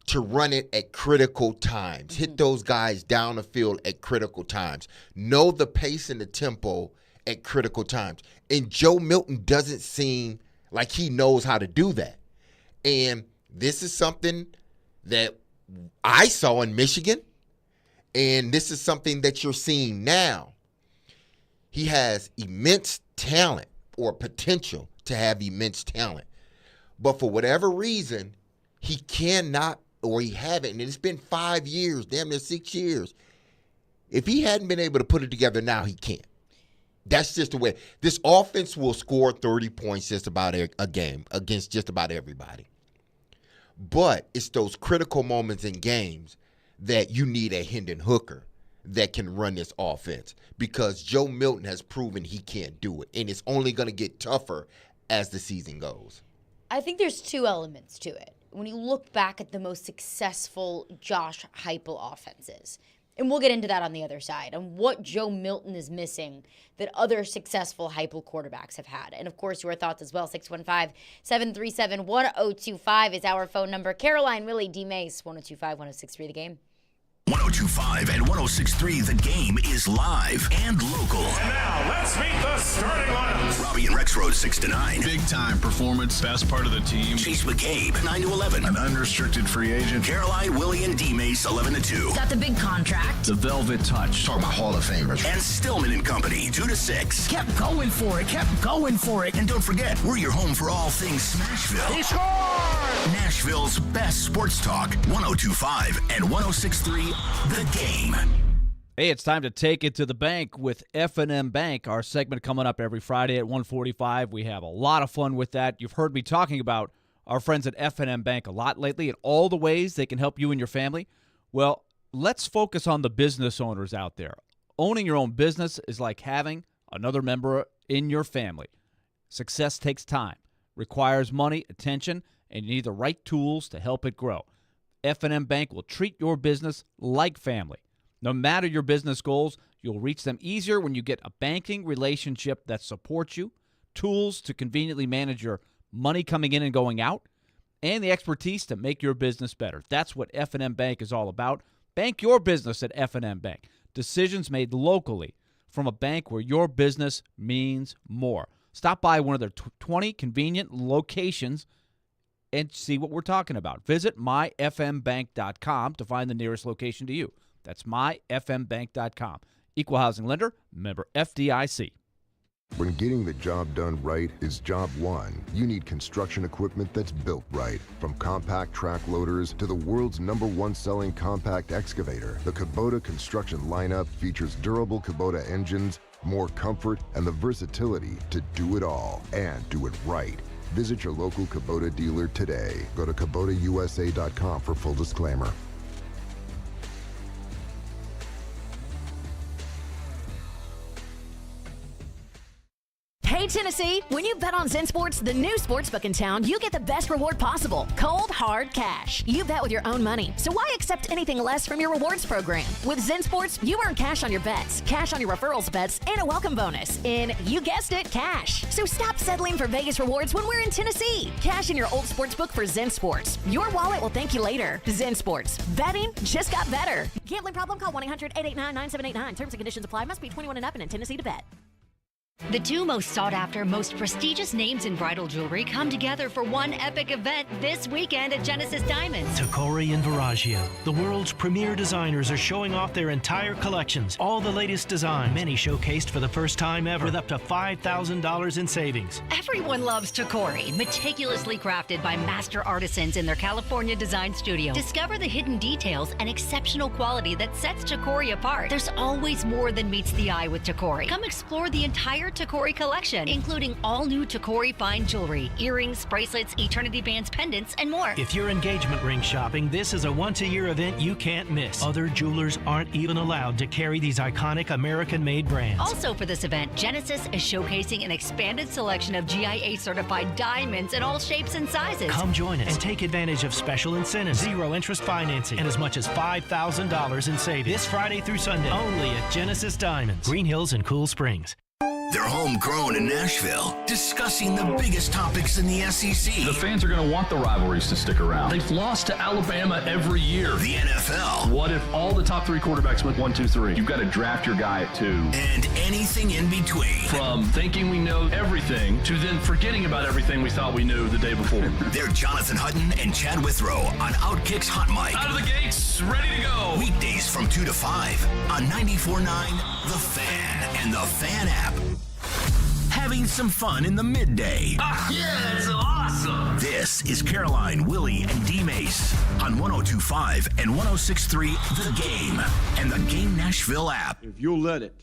to run it at critical times. Hit those guys down the field at critical times. Know the pace and the tempo at critical times. And Joe Milton doesn't seem like he knows how to do that. And this is something that I saw in Michigan, and this is something that you're seeing now. He has immense talent or potential to have immense talent. But for whatever reason, he cannot, or he haven't, and it's been 5 years, damn near 6 years. If he hadn't been able to put it together now, he can't. That's just the way. This offense will score 30 points just about a game against just about everybody. But it's those critical moments in games that you need a Hendon Hooker that can run this offense, because Joe Milton has proven he can't do it, and it's only going to get tougher as the season goes. I think there's two elements to it. When you look back at the most successful Josh Heupel offenses, and we'll get into that on the other side, and what Joe Milton is missing that other successful Heupel quarterbacks have had. And, of course, your thoughts as well. 615-737-1025 is our phone number. Caroline, Willy, D-Mase, 1025-1063 The Game. 1025 and 1063 The Game is live and local. And now, let's meet the starting lineups. Robbie and Rex Road 6 to 9. Big time performance, best part of the team. Chase McCabe 9 to 11. An unrestricted free agent. Caroline, Willy, and D-Mase 11 to 2. Got the big contract. The Velvet Touch. Talking about Hall of Famers. And Stillman and Company 2 to 6. Kept going for it. And don't forget, we're your home for all things Smashville. He scored! Nashville's best sports talk. 1025 and 1063 The Game. Hey, it's time to take it to the bank with F&M Bank. Our segment coming up every Friday at 1:45. We have a lot of fun with that. You've heard me talking about our friends at F&M Bank a lot lately and all the ways they can help you and your family. Well, let's focus on the business owners out there. Owning your own business is like having another member in your family. Success takes time, requires money, attention, and you need the right tools to help it grow. F&M Bank will treat your business like family. No matter your business goals, you'll reach them easier when you get a banking relationship that supports you, tools to conveniently manage your money coming in and going out, and the expertise to make your business better. That's what F&M Bank is all about. Bank your business at F&M Bank. Decisions made locally from a bank where your business means more. Stop by one of their 20 convenient locations and see what we're talking about. Visit myfmbank.com to find the nearest location to you. That's myfmbank.com. Equal housing lender, member FDIC. When getting the job done right is job one, you need construction equipment that's built right. From compact track loaders to the world's #1 selling compact excavator, the Kubota construction lineup features durable Kubota engines, more comfort, and the versatility to do it all and do it right. Visit your local Kubota dealer today. Go to KubotaUSA.com for full disclaimer. Hey, Tennessee, when you bet on Zen Sports, the new sportsbook in town, you get the best reward possible. Cold, hard cash. You bet with your own money, so why accept anything less from your rewards program? With Zen Sports, you earn cash on your bets, cash on your referrals bets, and a welcome bonus in, you guessed it, cash. So stop settling for Vegas rewards when we're in Tennessee. Cash in your old sportsbook for Zen Sports. Your wallet will thank you later. Zen Sports. Betting just got better. Gambling problem? Call 1-800-889-9789. Terms and conditions apply. Must be 21 and up and in Tennessee to bet. The two most sought-after, most prestigious names in bridal jewelry come together for one epic event this weekend at Genesis Diamonds. Tacori and Viraggio, the world's premier designers, are showing off their entire collections. All the latest designs, many showcased for the first time ever, with up to $5,000 in savings. Everyone loves Tacori, meticulously crafted by master artisans in their California design studio. Discover the hidden details and exceptional quality that sets Tacori apart. There's always more than meets the eye with Tacori. Come explore the entire Tacori collection, including all new Tacori fine jewelry, earrings, bracelets, eternity bands, pendants, and more. If you're engagement ring shopping, this is a once-a-year event you can't miss. Other jewelers aren't even allowed to carry these iconic American-made brands. Also for this event, Genesis is showcasing an expanded selection of GIA-certified diamonds in all shapes and sizes. Come join us and take advantage of special incentives, zero-interest financing, and as much as $5,000 in savings. This Friday through Sunday, only at Genesis Diamonds, Green Hills and Cool Springs. They're homegrown in Nashville, discussing the biggest topics in the SEC. The fans are going to want the rivalries to stick around. They've lost to Alabama every year. The NFL. What if all the top 3 quarterbacks went 1, 2, 3? You've got to draft your guy at 2. And anything in between. From thinking we know everything to then forgetting about everything we thought we knew the day before. They're Jonathan Hutton and Chad Withrow on Outkick's Hot Mic. Out of the gates, ready to go. Weekdays from 2 to 5 on 94.9 The Fan and The Fan app. Having some fun in the midday. Yeah, that's awesome. This is Caroline, Willy, and D-Mase on 102.5 and 106.3 The Game and the Game Nashville app. If you'll let it,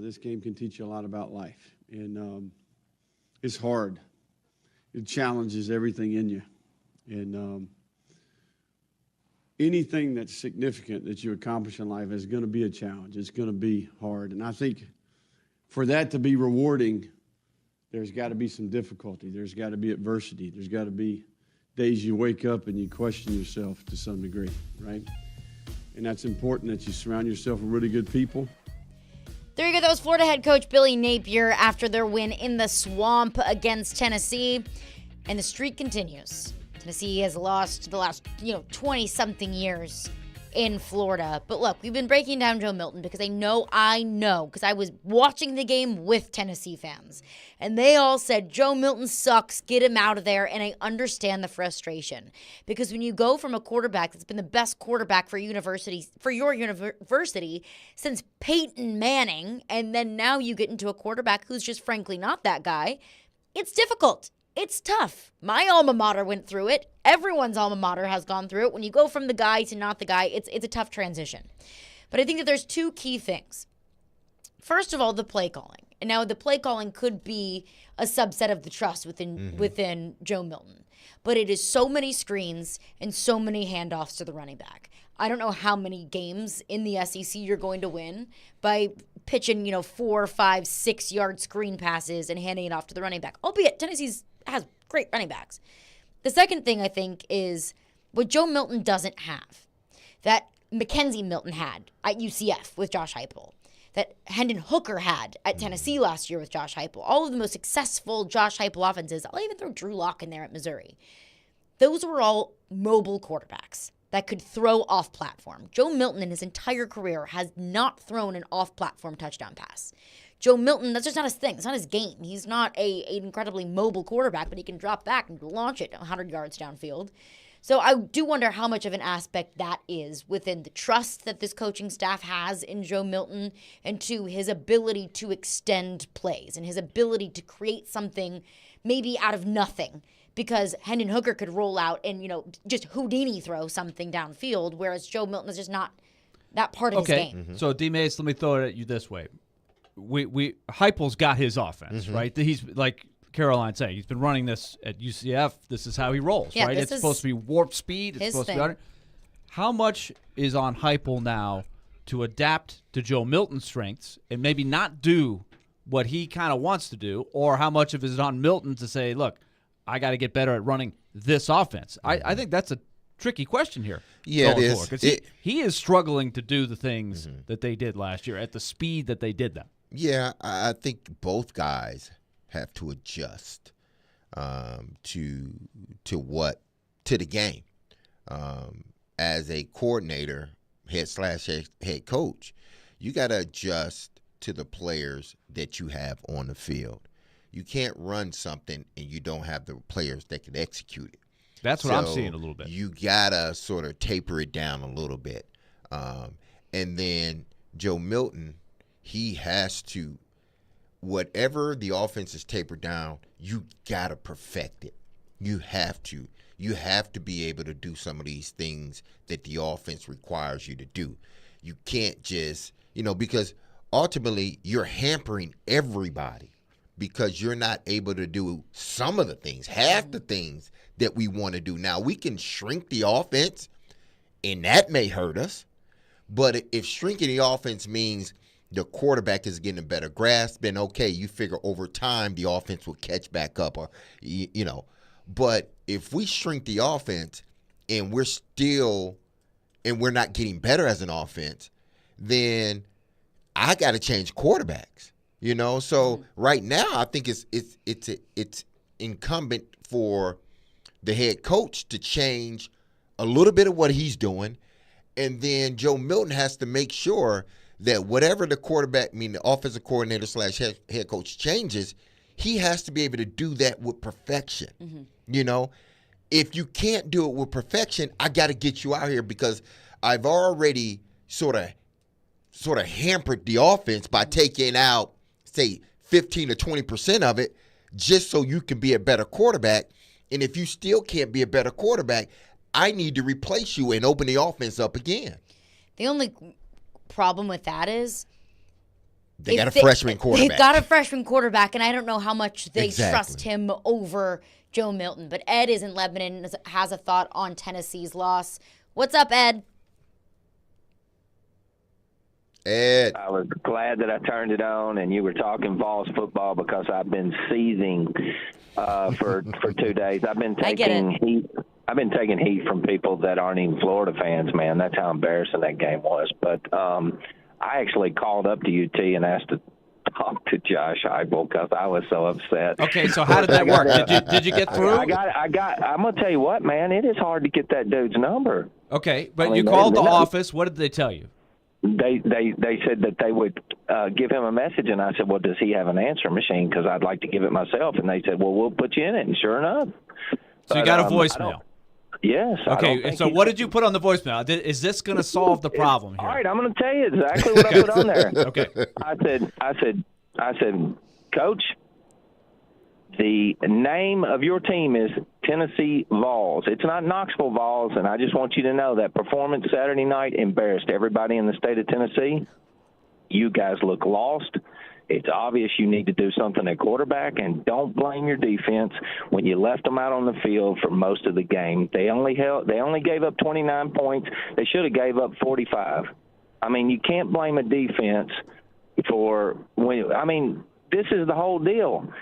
this game can teach you a lot about life. And it's hard. It challenges everything in you. And anything that's significant that you accomplish in life is going to be a challenge. It's going to be hard. And I think for that to be rewarding, there's got to be some difficulty. There's got to be adversity. There's got to be days you wake up and you question yourself to some degree, right? And that's important that you surround yourself with really good people. There you go. That was Florida head coach Billy Napier after their win in the Swamp against Tennessee. And the streak continues. Tennessee has lost the last, 20-something years in Florida. But look, we've been breaking down Joe Milton because I know, because I was watching the game with Tennessee fans. And they all said, Joe Milton sucks, get him out of there. And I understand the frustration. Because when you go from a quarterback that's been the best quarterback for your university since Peyton Manning, and then now you get into a quarterback who's just frankly not that guy, it's difficult. It's tough. My alma mater went through it. Everyone's alma mater has gone through it. When you go from the guy to not the guy, it's a tough transition. But I think that there's two key things. First of all, the play calling. And now the play calling could be a subset of the trust within Joe Milton. But it is so many screens and so many handoffs to the running back. I don't know how many games in the SEC you're going to win by pitching, 4, 5, 6-yard screen passes and handing it off to the running back. Albeit Tennessee has great running backs. The second thing I think is what Joe Milton doesn't have, that Mackenzie Milton had at UCF with Josh Heupel, that Hendon Hooker had at Tennessee last year with Josh Heupel. All of the most successful Josh Heupel offenses, I'll even throw Drew Lock in there at Missouri. Those were all mobile quarterbacks that could throw off-platform. Joe Milton in his entire career has not thrown an off-platform touchdown pass. Joe Milton, that's just not his thing. It's not his game. He's not an incredibly mobile quarterback, but he can drop back and launch it 100 yards downfield. So I do wonder how much of an aspect that is within the trust that this coaching staff has in Joe Milton and to his ability to extend plays and his ability to create something maybe out of nothing. Because Hendon Hooker could roll out and, just Houdini throw something downfield, whereas Joe Milton is just not that part of his game. Mm-hmm. So, D-Mase, let me throw it at you this way. Heupel's got his offense, right? He's, like Caroline saying, he's been running this at UCF. This is how he rolls, right? It's supposed to be warp speed. It's supposed to be how much is on Heupel now to adapt to Joe Milton's strengths and maybe not do what he kind of wants to do, or how much of it is on Milton to say, look, I got to get better at running this offense? I think that's a tricky question here. Yeah, it is. Because he is struggling to do the things that they did last year at the speed that they did them. Yeah, I think both guys have to adjust to the game. As a coordinator, head coach, you got to adjust to the players that you have on the field. You can't run something and you don't have the players that can execute it. That's what I'm seeing a little bit. You got to sort of taper it down a little bit. And then Joe Milton, he has to, whatever the offense is tapered down, you got to perfect it. You have to. You have to be able to do some of these things that the offense requires you to do. You can't just, because ultimately you're hampering everybody because you're not able to do some of the things, half the things that we want to do. Now, we can shrink the offense, and that may hurt us. But if shrinking the offense means the quarterback is getting a better grasp, then okay, you figure over time the offense will catch back up, or But if we shrink the offense and we're not getting better as an offense, then I got to change quarterbacks. So right now I think it's incumbent for the head coach to change a little bit of what he's doing, and then Joe Milton has to make sure that whatever the the offensive coordinator / head coach changes, he has to be able to do that with perfection. Mm-hmm. If you can't do it with perfection, I got to get you out here because I've already sort of hampered the offense by taking out, say, 15 or 20% of it just so you can be a better quarterback. And if you still can't be a better quarterback, I need to replace you and open the offense up again. The only problem with that is they got a freshman quarterback. They've got a freshman quarterback, and I don't know how much they trust him over Joe Milton. But Ed is in Lebanon, has a thought on Tennessee's loss. What's up, Ed? Ed. I was glad that I turned it on and you were talking Vols football because I've been seething for 2 days. I've been taking heat. I've been taking heat from people that aren't even Florida fans, man. That's how embarrassing that game was. But I actually called up to UT and asked to talk to Josh Heupel because I was so upset. Okay, so how did that work? Did you get through? I'm gonna tell you what, man. It is hard to get that dude's number. Okay, but you called the office. What did they tell you? They said that they would give him a message, and I said, well, does he have an answer machine? Because I'd like to give it myself. And they said, well, we'll put you in it. And sure enough. So you got a voicemail. Yes. Okay, so what did you put on the voicemail? Is this going to solve the problem here? All right, I'm going to tell you exactly what I put on there. Okay. I said, Coach, the name of your team is Tennessee Vols. It's not Knoxville Vols, and I just want you to know that performance Saturday night embarrassed everybody in the state of Tennessee. You guys look lost. It's obvious you need to do something at quarterback, and don't blame your defense when you left them out on the field for most of the game. They only gave up 29 points. They should have gave up 45. I mean, you can't blame a defense for when. I mean, this is the whole deal.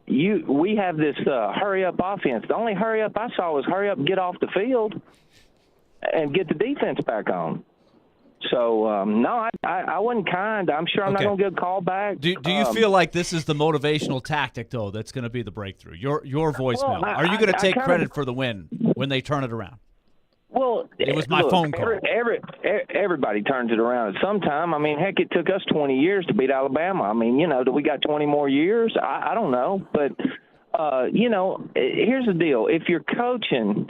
We have this hurry up offense. The only hurry up I saw was hurry up and get off the field and get the defense back on. So, no, I wasn't kind. I'm sure I'm not going to get a call back. Do you feel like this is the motivational tactic, though, that's going to be the breakthrough? Your voicemail. Well, Are you going to take credit for the win when they turn it around? Well, it was my phone call. Everybody turns it around at some time. I mean, heck, it took us 20 years to beat Alabama. I mean, do we got 20 more years? I don't know. But, here's the deal. If you're coaching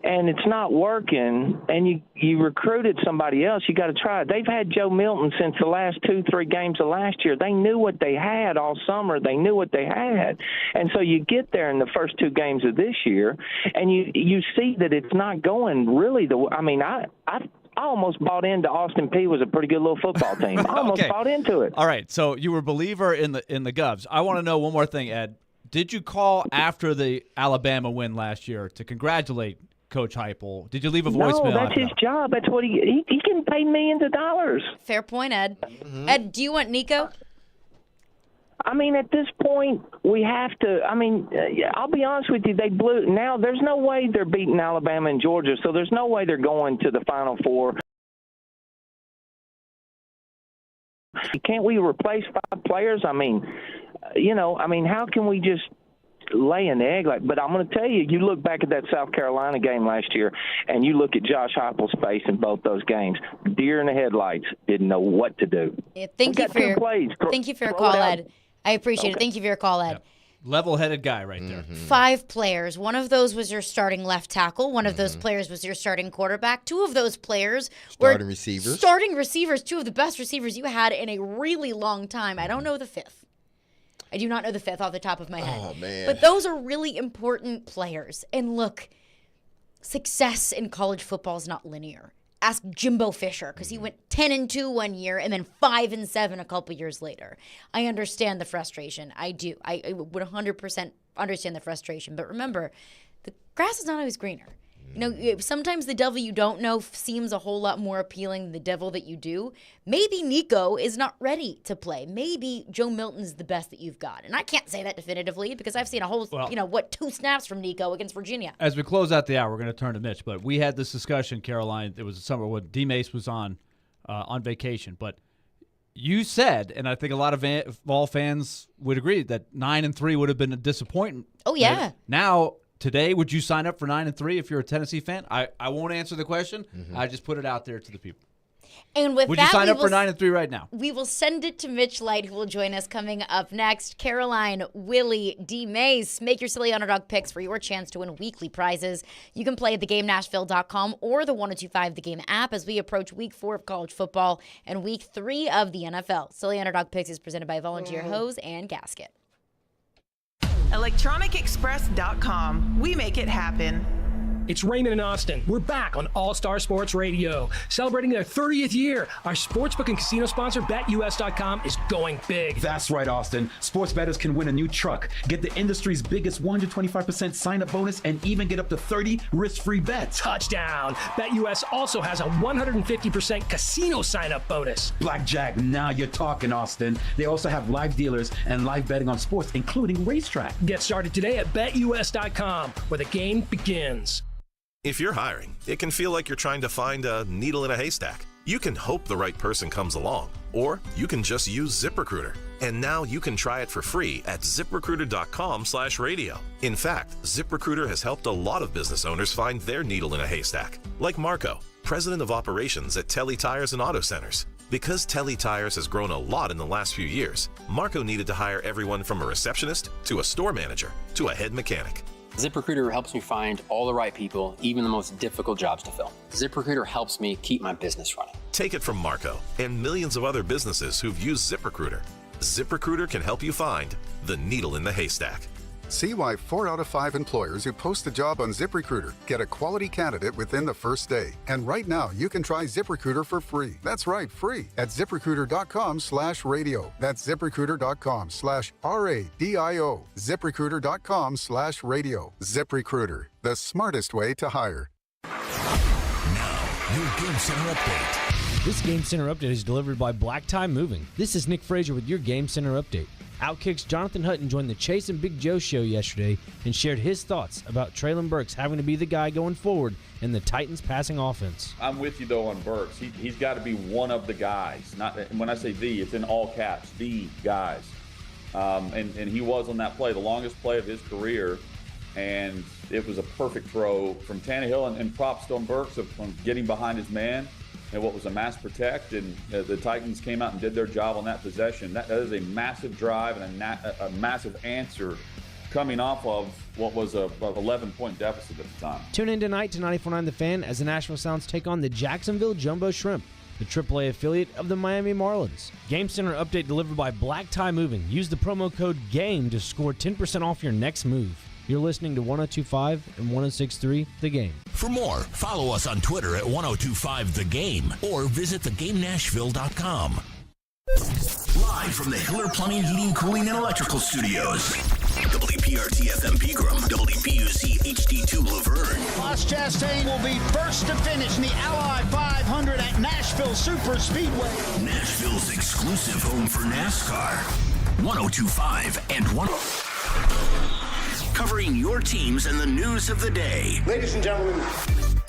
and it's not working and you recruited somebody else, you got to try it. They've had Joe Milton since the last 2-3 games of last year. They knew what they had all summer. They knew what they had. And so you get there in the first 2 games of this year and you see that it's not going really I almost bought into Austin Peay was a pretty good little football team. I almost bought into it. All right, so you were a believer in the Govs. I want to know one more thing, Ed. Did you call after the Alabama win last year to congratulate Coach Heupel? Did you leave a voicemail? No, that's his job. That's what he can pay millions of dollars. Fair point, Ed. Mm-hmm. Ed, do you want Nico? I mean, at this point, we have to. I mean, I'll be honest with you. They blew. Now, there's no way they're beating Alabama and Georgia, so there's no way they're going to the Final Four. Can't we replace 5 players? I mean, how can we just lay an egg. But I'm going to tell you, you look back at that South Carolina game last year, and you look at Josh Heupel's face in both those games. Deer in the headlights, didn't know what to do. Yeah, thank you for your call, Ed. I appreciate it. Thank you for your call, Ed. Yep. Level-headed guy right there. 5 players. One of those was your starting left tackle. One of those players was your starting quarterback. 2 of those players were starting receivers. 2 of the best receivers you had in a really long time. I don't know the 5th. I do not know the 5th off the top of my head. Oh, man. But those are really important players. And look, success in college football is not linear. Ask Jimbo Fisher, because he went 10-2 one year and then 5-7 a couple years later. I understand the frustration. I do. I would 100% understand the frustration. But remember, the grass is not always greener. You know, sometimes the devil you don't know seems a whole lot more appealing than the devil that you do. Maybe Nico is not ready to play. Maybe Joe Milton's the best that you've got. And I can't say that definitively because I've seen a whole, 2 snaps from Nico against Virginia. As we close out the hour, we're going to turn to Mitch. But we had this discussion, Caroline. It was a summer when D-Mase was on vacation. But you said, and I think a lot of Vol fans would agree, that 9-3 would have been a disappointment. Oh, yeah. Now, today, would you sign up for 9-3 if you're a Tennessee fan? I won't answer the question. I just put it out there to the people. And with would that, you sign up for 9-3 right now? We will send it to Mitch Light, who will join us coming up next. Caroline, Willy, D-Mase, make your silly underdog picks for your chance to win weekly prizes. You can play at thegamenashville.com or the 1025 The Game app as we approach Week 4 of college football and Week 3 of the NFL. Silly Underdog Picks is presented by Volunteer Hose and Gasket. ElectronicExpress.com. We make it happen. It's Raymond and Austin. We're back on All-Star Sports Radio. Celebrating their 30th year, our sportsbook and casino sponsor, BetUS.com, is going big. That's right, Austin. Sports bettors can win a new truck, get the industry's biggest 125% sign-up bonus, and even get up to 30 risk-free bets. Touchdown. BetUS also has a 150% casino sign-up bonus. Blackjack, now you're talking, Austin. They also have live dealers and live betting on sports, including racetrack. Get started today at BetUS.com, where the game begins. If you're hiring, it can feel like you're trying to find a needle in a haystack. You can hope the right person comes along, or you can just use ZipRecruiter. And now you can try it for free at ZipRecruiter.com/radio. In fact, ZipRecruiter has helped a lot of business owners find their needle in a haystack, like Marco, president of operations at Telly Tires and Auto Centers. Because Telly Tires has grown a lot in the last few years, Marco needed to hire everyone from a receptionist to a store manager to a head mechanic. ZipRecruiter helps me find all the right people, even the most difficult jobs to fill. ZipRecruiter helps me keep my business running. Take it from Marco and millions of other businesses who've used ZipRecruiter. ZipRecruiter can help you find the needle in the haystack. See why 4 out of 5 employers who post a job on ZipRecruiter get a quality candidate within the first day. And right now, you can try ZipRecruiter for free. That's right, free at ZipRecruiter.com/radio. That's ZipRecruiter.com/RADIO. ZipRecruiter.com/radio. ZipRecruiter, the smartest way to hire. Now, your Game Center update. This Game Center update is delivered by Black Tie Moving. This is Nick Frazier with your Game Center update. Outkick's Jonathan Hutton joined the Chase and Big Joe show yesterday and shared his thoughts about Treylon Burks having to be the guy going forward in the Titans' passing offense. I'm with you, though, on Burks. He's got to be one of the guys. Not when I say the, it's in all caps, the guys. And he was on that play, the longest play of his career, and it was a perfect throw from Tannehill, and props to Burks on getting behind his man and what was a mass protect, and the Titans came out and did their job on that possession. That is a massive drive and a massive answer coming off of what was a 11-point deficit at the time. Tune in tonight to 94.9 The Fan as the Nashville Sounds take on the Jacksonville Jumbo Shrimp, the AAA affiliate of the Miami Marlins. Game Center update delivered by Black Tie Moving. Use the promo code GAME to score 10% off your next move. You're listening to 102.5 and 106.3 The Game. For more, follow us on Twitter at 1025 The Game or visit thegamenashville.com. Live from the Hiller Plumbing, Heating, Cooling, and Electrical Studios. WPRT FM Pegram, WPUC HD2 Laverne. Ross Chastain will be first to finish in the Ally 500 at Nashville Super Speedway. Nashville's exclusive home for NASCAR. 1025 and 1. Covering your teams and the news of the day. Ladies and gentlemen,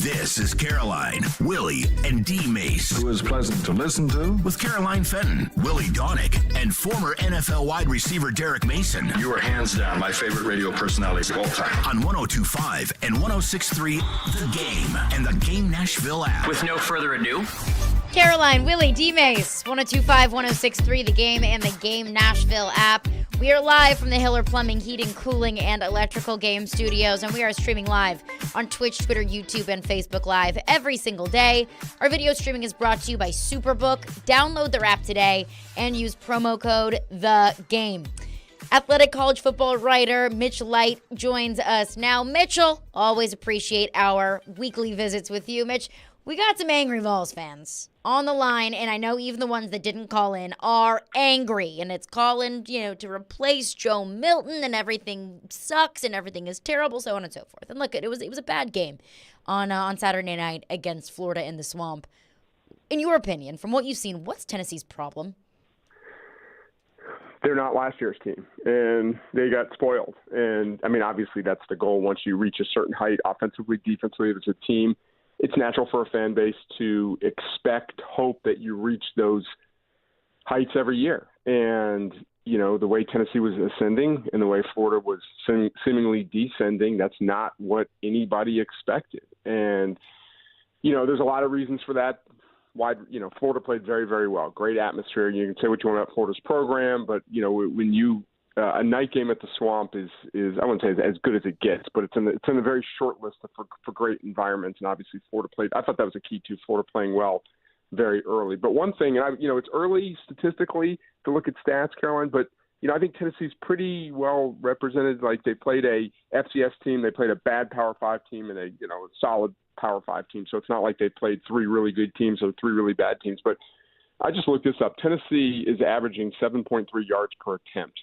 This is Caroline, Willy, and D-Mace. Who is pleasant to listen to. With Caroline Fenton, Willie Donick, and former NFL wide receiver Derek Mason. You are hands down my favorite radio personality of all time. On 102.5 and 106.3 The Game and the Game Nashville app. With no further ado, Caroline, Willy, D-Mase, 102.5, 106.3 The Game and the Game Nashville app. We are live from the Hiller Plumbing, Heating, Cooling, and Electrical Game Studios, and we are streaming live on Twitch, Twitter, YouTube, and Facebook Live every single day. Our video streaming is brought to you by Superbook. Download their app today and use promo code THEGAME. Athletic college football writer Mitch Light joins us now. Mitchell, always appreciate our weekly visits with you. Mitch, we got some angry Vols fans on the line, and I know even the ones that didn't call in are angry, and it's calling, to replace Joe Milton, and everything sucks, and everything is terrible, so on and so forth. And look, it was a bad game on Saturday night against Florida in the Swamp. In your opinion, from what you've seen, what's Tennessee's problem? They're not last year's team, and they got spoiled. And, obviously that's the goal. Once you reach a certain height, offensively, defensively, as a team, it's natural for a fan base to hope that you reach those heights every year. And, the way Tennessee was ascending and the way Florida was seemingly descending, that's not what anybody expected. And, there's a lot of reasons for that. Florida played very, very well. Great atmosphere. You can say what you want about Florida's program, but, when you a night game at the Swamp is I wouldn't say as good as it gets, but it's in a very short list for great environments. And obviously Florida played. I thought that was a key to Florida playing well very early. But one thing, and it's early statistically to look at stats, Caroline, but I think Tennessee's pretty well represented. Like, they played a FCS team, they played a bad Power 5 team, and a solid Power 5 team. So it's not like they played three really good teams or three really bad teams. But I just looked this up. Tennessee is averaging 7.3 yards per attempt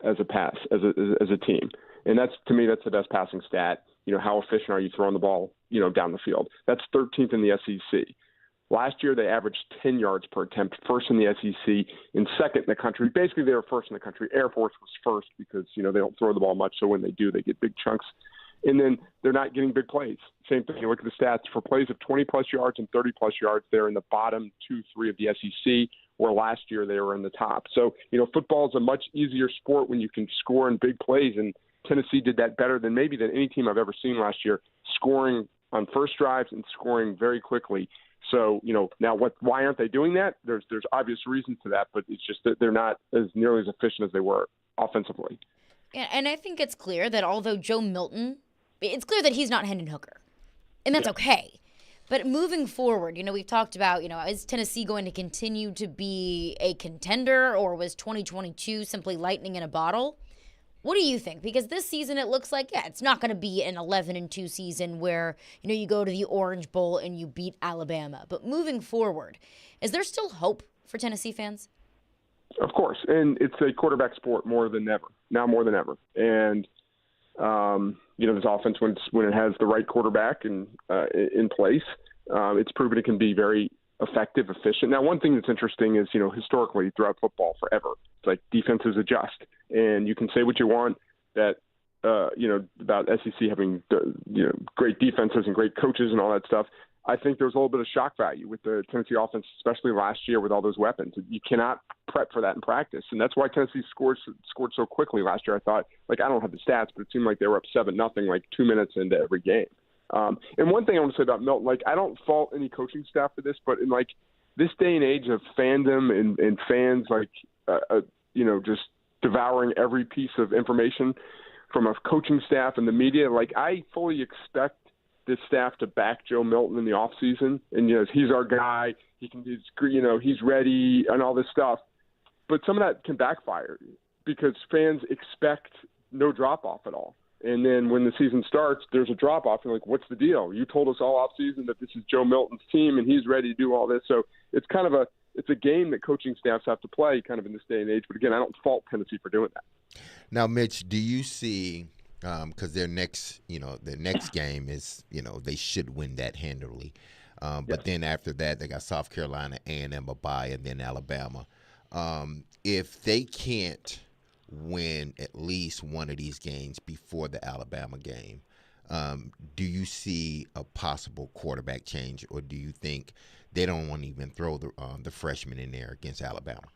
as a pass, as a team. And that's, to me, that's the best passing stat. How efficient are you throwing the ball, down the field? That's 13th in the SEC. Last year, they averaged 10 yards per attempt, first in the SEC and second in the country. Basically, they were first in the country. Air Force was first because, they don't throw the ball much, so when they do, they get big chunks. And then they're not getting big plays. Same thing. You look at the stats. For plays of 20-plus yards and 30-plus yards, they're in the bottom 2-3 of the SEC, where last year they were in the top. So, football is a much easier sport when you can score in big plays, and Tennessee did that better than any team I've ever seen last year, scoring on first drives and scoring very quickly. So, now why aren't they doing that? There's obvious reasons to that, but it's just that they're not as nearly as efficient as they were offensively. Yeah, and I think it's clear that although Joe Milton, it's clear that he's not Hendon Hooker, and that's okay. But moving forward, we've talked about, is Tennessee going to continue to be a contender, or was 2022 simply lightning in a bottle? What do you think? Because this season it looks like, it's not going to be an 11-2 season where, you go to the Orange Bowl and you beat Alabama. But moving forward, is there still hope for Tennessee fans? Of course, and it's a quarterback sport more than ever, now more than ever. And, this offense, when it has the right quarterback in place, it's proven it can be very effective, efficient. Now, one thing that's interesting is, historically throughout football forever, it's like defenses adjust. And you can say what you want that, about SEC having, great defenses and great coaches and all that stuff. I think there's a little bit of shock value with the Tennessee offense, especially last year with all those weapons. You cannot prep for that in practice. And that's why Tennessee scored so quickly last year. I thought, I don't have the stats, but it seemed like they were up 7-0, 2 minutes into every game. And one thing I want to say about Milton, I don't fault any coaching staff for this, but in this day and age of fandom and fans, just devouring every piece of information from a coaching staff and the media, I fully expect this staff to back Joe Milton in the offseason. And, he's our guy. He's ready and all this stuff. But some of that can backfire because fans expect no drop-off at all. And then when the season starts, there's a drop-off. You're like, what's the deal? You told us all offseason that this is Joe Milton's team and he's ready to do all this. So it's kind of it's a game that coaching staffs have to play kind of in this day and age. But, again, I don't fault Tennessee for doing that. Now, Mitch, do you see because their next game is, they should win that handily. But then after that, they got South Carolina, A&M, a bye, and then Alabama. If they can't win at least one of these games before the Alabama game, Do you see a possible quarterback change, or do you think they don't want to even throw the freshman in there against Alabama?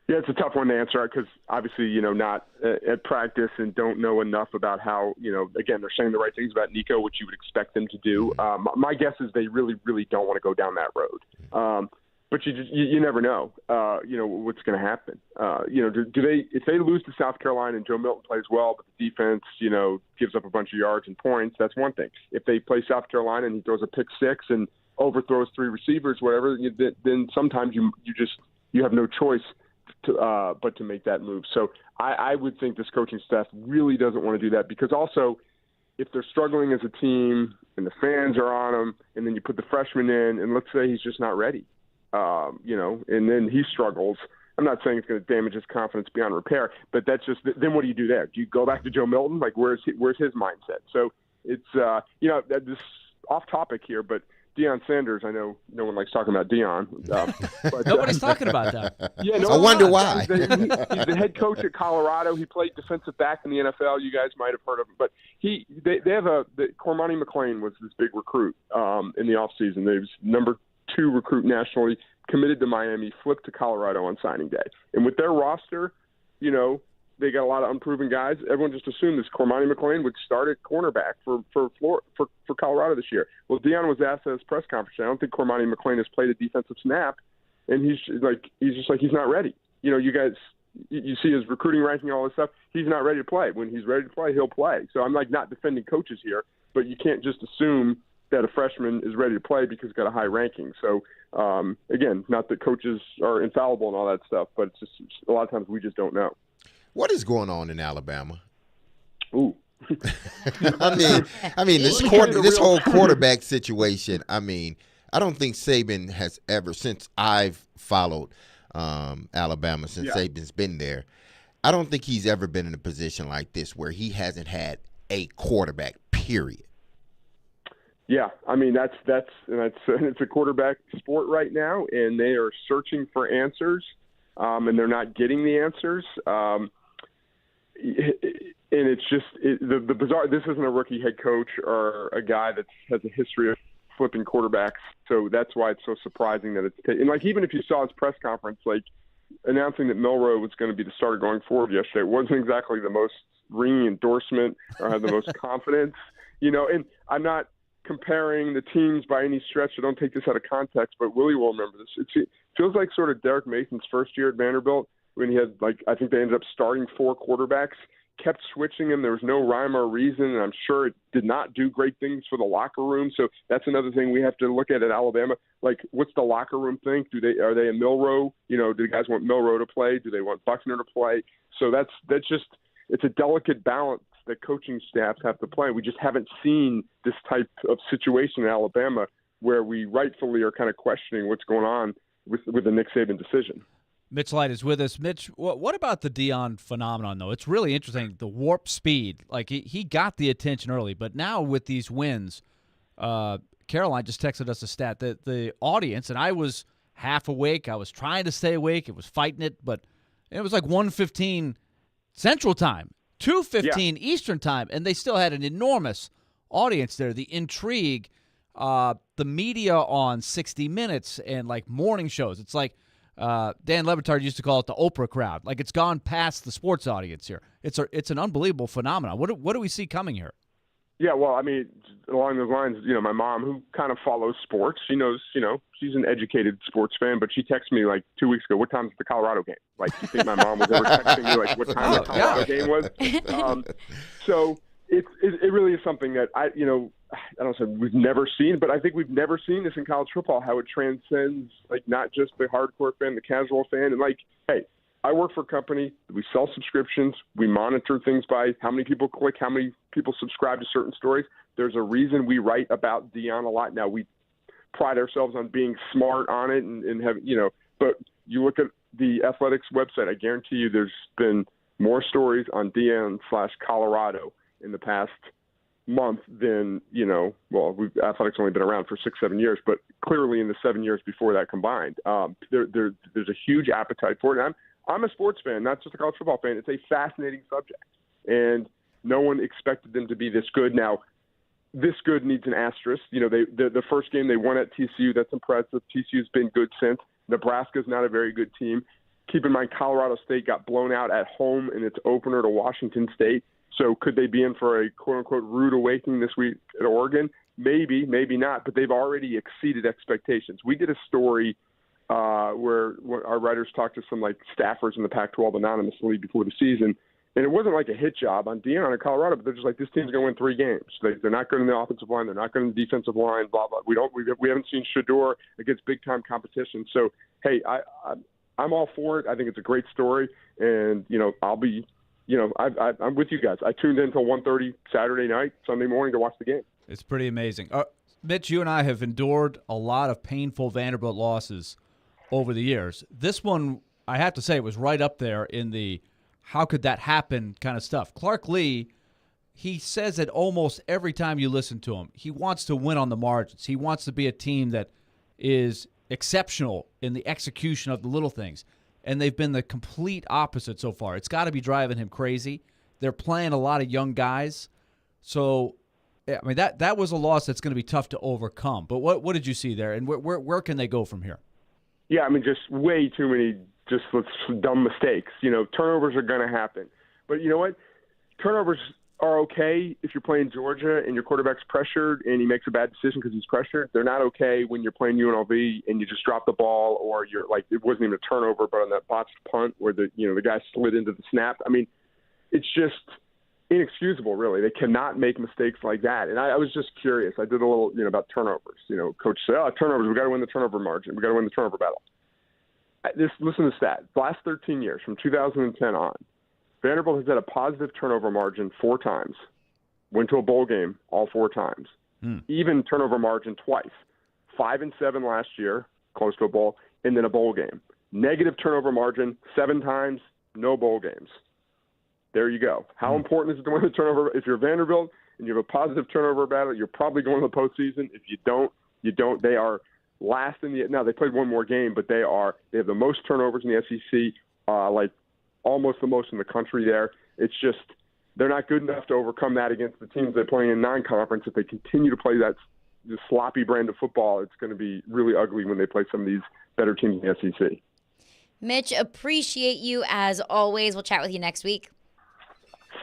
Yeah, it's a tough one to answer because obviously, not at practice and don't know enough about how, again, they're saying the right things about Nico, which you would expect them to do. My guess is they really, really don't want to go down that road. But you never know, what's going to happen. If they lose to South Carolina and Joe Milton plays well, but the defense, gives up a bunch of yards and points, that's one thing. If they play South Carolina and he throws a pick six and overthrows 3 receivers, whatever, then sometimes you have no choice but to make that move. So I would think this coaching staff really doesn't want to do that, because also if they're struggling as a team and the fans are on them, and then you put the freshman in, and let's say he's just not ready, and then he struggles. I'm not saying it's going to damage his confidence beyond repair, but that's just, then what do you do there? Do you go back to Joe Milton? Like, where's his mindset? So it's, this off topic here, but Deion Sanders, I know no one likes talking about Deion. But, nobody's talking about that. Yeah, no, I wonder why. He's the head coach at Colorado. He played defensive back in the NFL. You guys might have heard of him. But they have Cormani McClain was this big recruit in the offseason. He was number 2 recruit nationally, committed to Miami, flipped to Colorado on signing day. And with their roster, they got a lot of unproven guys. Everyone just assumed this Cormani McClain would start at cornerback for Colorado this year. Well, Deion was asked at his press conference, I don't think Cormani McClain has played a defensive snap, and he's not ready. You guys, you see his recruiting ranking, all this stuff. He's not ready to play. When he's ready to play, he'll play. So I'm not defending coaches here, but you can't just assume that a freshman is ready to play because he's got a high ranking. So again, not that coaches are infallible and all that stuff, but it's just a lot of times we just don't know. What is going on in Alabama? Ooh. I mean, this whole quarterback situation. I mean, I don't think Saban has ever, since I've followed Alabama, since Saban's been there, I don't think he's ever been in a position like this where he hasn't had a quarterback. Period. Yeah, I mean it's a quarterback sport right now, and they are searching for answers, and they're not getting the answers. And it's just the bizarre. This isn't a rookie head coach or a guy that has a history of flipping quarterbacks, so that's why it's so surprising that it's and even if you saw his press conference, announcing that Milroe was going to be the starter going forward yesterday, it wasn't exactly the most ringing endorsement or had the most confidence, And I'm not comparing the teams by any stretch, so don't take this out of context, but Willy will remember this. It feels like sort of Derek Mason's first year at Vanderbilt when he had, I think they ended up starting 4 quarterbacks, kept switching him. There was no rhyme or reason, and I'm sure it did not do great things for the locker room. So that's another thing we have to look at Alabama. What's the locker room think? Are they a Milroe? Do the guys want Milroe to play? Do they want Buckner to play? So that's just, it's a delicate balance that coaching staffs have to play. We just haven't seen this type of situation in Alabama where we rightfully are kind of questioning what's going on with the Nick Saban decision. Mitch Light is with us. Mitch, what about the Deion phenomenon, though? It's really interesting, the warp speed. He got the attention early, but now with these wins, Caroline just texted us a stat that the audience, and I was half awake. I was trying to stay awake. It was fighting it, but it was 1:15 Central Time, 2:15 Eastern Time, and they still had an enormous audience there. The intrigue, the media on 60 Minutes and morning shows. It's Dan Le Batard used to call it the Oprah crowd. It's gone past the sports audience here. It's an unbelievable phenomenon. What do we see coming here? Yeah, well, I mean, along those lines, my mom, who kind of follows sports, she knows, she's an educated sports fan, but she texted me 2 weeks ago, what time is the Colorado game? Do you think my mom was ever texting me what time the Colorado game was? So it really is something that I don't say we've never seen, but I think we've never seen this in college football, how it transcends not just the hardcore fan, the casual fan. And hey, I work for a company. We sell subscriptions. We monitor things by how many people click, how many people subscribe to certain stories. There's a reason we write about Deion a lot. Now, we pride ourselves on being smart on it and have, but you look at the Athletics website, I guarantee you there's been more stories on Deion/Colorado in the past month than, Athletics only been around for 6-7 years, but clearly in the 7 years before that combined, there's a huge appetite for it. And I'm a sports fan, not just a college football fan. It's a fascinating subject, and no one expected them to be this good. Now, this good needs an asterisk. You know, the first game they won at TCU, that's impressive. TCU's been good since. Nebraska's not a very good team. Keep in mind, Colorado State got blown out at home in its opener to Washington State. So could they be in for a quote-unquote rude awakening this week at Oregon? Maybe, maybe not, but they've already exceeded expectations. We did a story where our writers talked to some like staffers in the Pac-12 anonymously before the season, and it wasn't like a hit job on Deion and Colorado, but they're just like, this team's going to win 3 games. They're not good in the offensive line. They're not good in the defensive line, blah, blah. We haven't seen Shador against big-time competition. So, hey, I'm all for it. I think it's a great story, and, you know, I'll be – you know, I'm with you guys. I tuned in until 1:30 Saturday night, Sunday morning to watch the game. It's pretty amazing. Mitch, you and I have endured a lot of painful Vanderbilt losses over the years. This one, I have to say, was right up there in the how could that happen kind of stuff. Clark Lee, he says it almost every time you listen to him. He wants to win on the margins. He wants to be a team that is exceptional in the execution of the little things. And they've been the complete opposite so far. It's got to be driving him crazy. They're playing a lot of young guys. So, I mean, that was a loss that's going to be tough to overcome. But what did you see there? And where can they go from here? Yeah, I mean, just way too many just dumb mistakes. You know, turnovers are going to happen. But you know what? Turnovers are okay if you're playing Georgia and your quarterback's pressured and he makes a bad decision because he's pressured. They're not okay when you're playing UNLV and you just drop the ball, or you're like, it wasn't even a turnover, but on that botched punt where the guy slid into the snap. I mean, it's just inexcusable, really. They cannot make mistakes like that. And I was just curious. I did a little, about turnovers. Coach said, turnovers, we got to win the turnover margin. We got to win the turnover battle. Listen to the stat. The last 13 years, from 2010 on, Vanderbilt has had a positive turnover margin 4 times, went to a bowl game all 4 times. Even turnover margin twice, 5 and 7 last year, close to a bowl, and then a bowl game. Negative turnover margin 7 times, no bowl games. There you go. How important is it to win the turnover? If you're Vanderbilt and you have a positive turnover battle, you're probably going to the postseason. If you don't, you don't. They are last in the – now, they played one more game, but they have the most turnovers in the SEC, like almost the most in the country there. It's just they're not good enough to overcome that against the teams they're playing in non-conference. If they continue to play that sloppy brand of football, it's going to be really ugly when they play some of these better teams in the SEC. Mitch, appreciate you as always. We'll chat with you next week.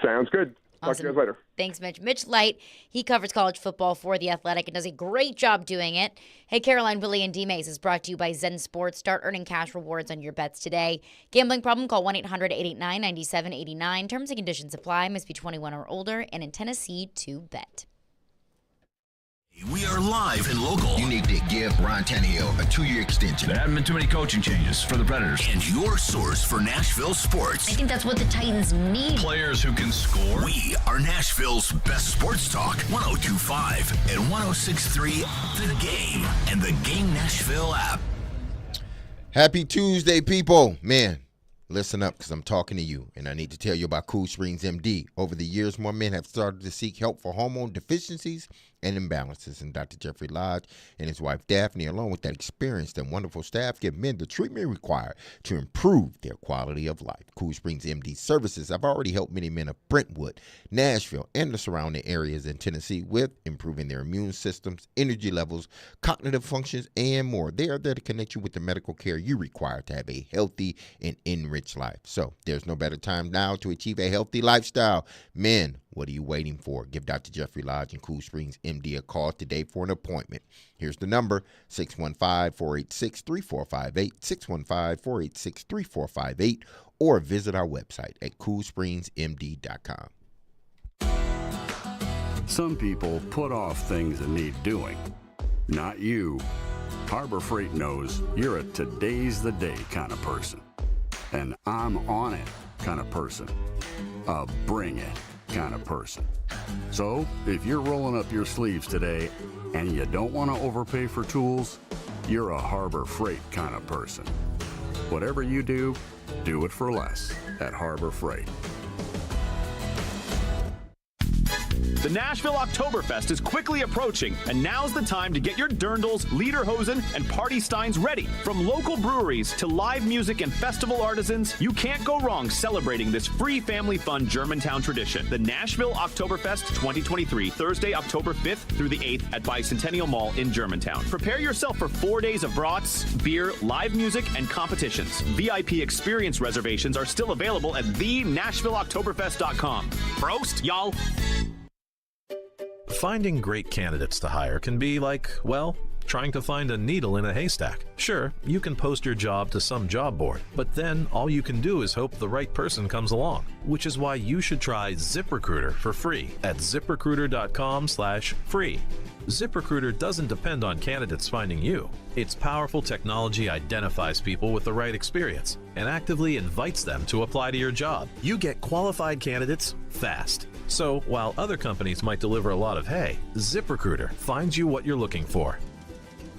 Sounds good. Awesome. Talk to you guys later. Thanks, Mitch. Mitch Light, he covers college football for The Athletic and does a great job doing it. Hey, Caroline, Willy, and D-Mase is brought to you by Zen Sports. Start earning cash rewards on your bets today. Gambling problem? Call 1-800-889-9789. Terms and conditions apply. Must be 21 or older and in Tennessee to bet. We are live and local. You need to give Ron Tannehill a 2-year extension. There haven't been too many coaching changes for the Predators. And your source for Nashville sports. I think that's what the Titans need. Players who can score. We are Nashville's best sports talk. 102.5 and 106.3 The Game and the Game Nashville app. Happy Tuesday, people. Man, listen up, because I'm talking to you, and I need to tell you about Cool Springs MD. Over the years, more men have started to seek help for hormone deficiencies and imbalances, and Dr. Jeffrey Lodge and his wife Daphne, along with that experienced and wonderful staff, give men the treatment required to improve their quality of life. Cool Springs MD services have already helped many men of Brentwood, Nashville, and the surrounding areas in Tennessee with improving their immune systems, energy levels, cognitive functions, and more. They are there to connect you with the medical care you require to have a healthy and enriched life. So there's no better time now to achieve a healthy lifestyle. Men, what are you waiting for? Give Dr. Jeffrey Lodge and Cool Springs MD a call today for an appointment. Here's the number, 615-486-3458, 615-486-3458, or visit our website at coolspringsmd.com. Some people put off things that need doing. Not you. Harbor Freight knows you're a today's the day kind of person. An I'm on it kind of person. A bring it kind of person. So, if you're rolling up your sleeves today and you don't want to overpay for tools, you're a Harbor Freight kind of person. Whatever you do it for less at Harbor Freight. The Nashville Oktoberfest is quickly approaching, and now's the time to get your dirndls, lederhosen, and party steins ready. From local breweries to live music and festival artisans, you can't go wrong celebrating this free family fun Germantown tradition. The Nashville Oktoberfest 2023, Thursday, October 5th through the 8th at Bicentennial Mall in Germantown. Prepare yourself for 4 days of brats, beer, live music, and competitions. VIP experience reservations are still available at thenashvilleoktoberfest.com. Prost, y'all! Finding great candidates to hire can be like, well, trying to find a needle in a haystack. Sure, you can post your job to some job board, but then all you can do is hope the right person comes along, which is why you should try ZipRecruiter for free at ziprecruiter.com/free. ZipRecruiter doesn't depend on candidates finding you. Its powerful technology identifies people with the right experience and actively invites them to apply to your job. You get qualified candidates fast. So while other companies might deliver a lot of hay, ZipRecruiter finds you what you're looking for.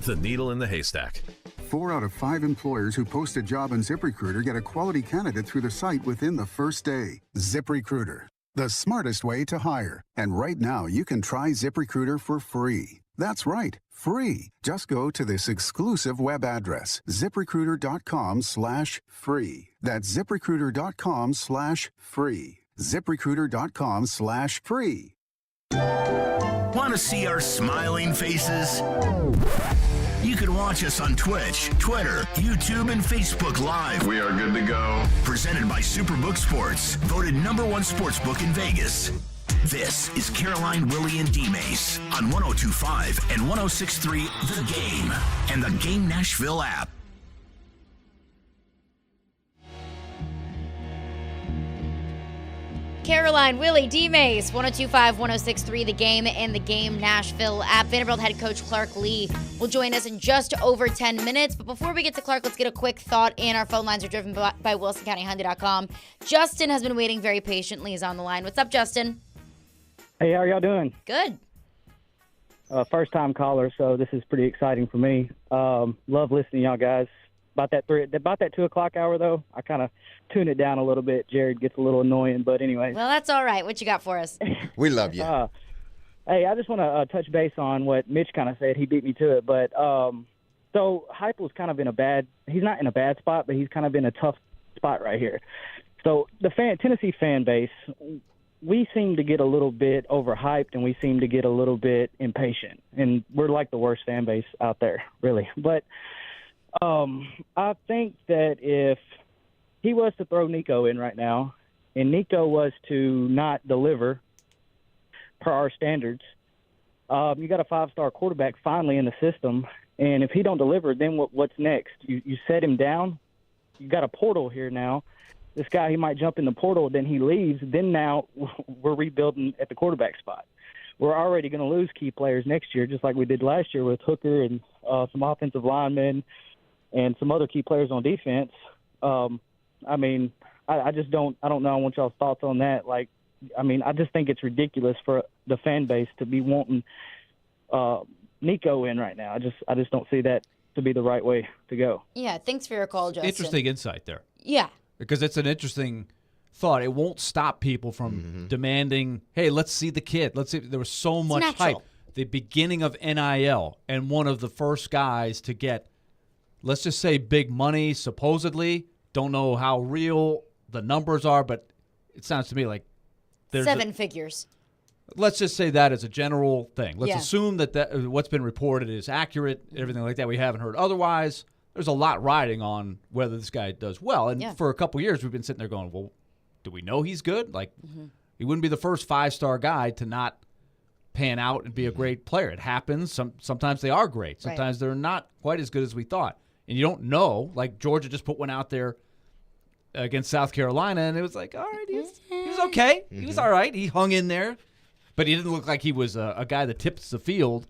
The needle in the haystack. 4 out of 5 employers who post a job on ZipRecruiter get a quality candidate through the site within the first day. ZipRecruiter, the smartest way to hire. And right now, you can try ZipRecruiter for free. That's right, free. Just go to this exclusive web address, ziprecruiter.com/free. That's ziprecruiter.com/free. ZipRecruiter.com/free. Want to see our smiling faces? You can watch us on Twitch, Twitter, YouTube, and Facebook Live. We are good to go. Presented by Superbook Sports, voted #1 sportsbook in Vegas. This is Caroline, Willy, and D-Mase on 102.5 and 106.3 The Game and the Game Nashville app. Caroline, Willy, D-Mase, 102.5, 106.3 The Game and the Game Nashville app. Vanderbilt head coach Clark Lee will join us in just over 10 minutes. But before we get to Clark, let's get a quick thought in. Our phone lines are driven by WilsonCountyHyundai.com. Justin has been waiting very patiently. He's on the line. What's up, Justin? Hey, how are y'all doing? Good. First-time caller, so this is pretty exciting for me. Love listening to y'all guys. About that 2 o'clock hour, though, I kind of tune it down a little bit. Jared gets a little annoying, but anyway. Well, that's all right. What you got for us? We love you. Hey, I just want to touch base on what Mitch kind of said. He beat me to it, but so Heupel's kind of in a bad. He's not in a bad spot, but he's kind of in a tough spot right here. So the Tennessee fan base, we seem to get a little bit overhyped, and we seem to get a little bit impatient, and we're like the worst fan base out there, really. But I think that if he was to throw Nico in right now, and Nico was to not deliver per our standards, you got a 5-star quarterback finally in the system, and if he don't deliver, then what's next? You set him down. You got a portal here now. This guy, he might jump in the portal, then he leaves. Then now we're rebuilding at the quarterback spot. We're already going to lose key players next year, just like we did last year with Hooker and some offensive linemen and some other key players on defense. I mean, I just don't. I don't know. I want y'all's thoughts on that. Like, I mean, I just think it's ridiculous for the fan base to be wanting Nico in right now. I just don't see that to be the right way to go. Yeah. Thanks for your call, Justin. Interesting insight there. Yeah. Because it's an interesting thought. It won't stop people from demanding, hey, let's see the kid. Let's see. There was so much hype. The beginning of NIL, and one of the first guys to get, let's just say, big money, supposedly. Don't know how real the numbers are, but it sounds to me like there's 7 figures. Let's just say that as a general thing. Let's Yeah. assume that what's been reported is accurate, everything like that. We haven't heard otherwise. There's a lot riding on whether this guy does well. And for a couple years, we've been sitting there going, well, do we know he's good? Like, he wouldn't be the first 5-star guy to not pan out and be a great player. It happens. Sometimes they are great. Sometimes they're not quite as good as we thought. And you don't know. Like, Georgia just put one out there against South Carolina, and it was like, all right, he was okay. He was all right. He hung in there. But he didn't look like he was a guy that tips the field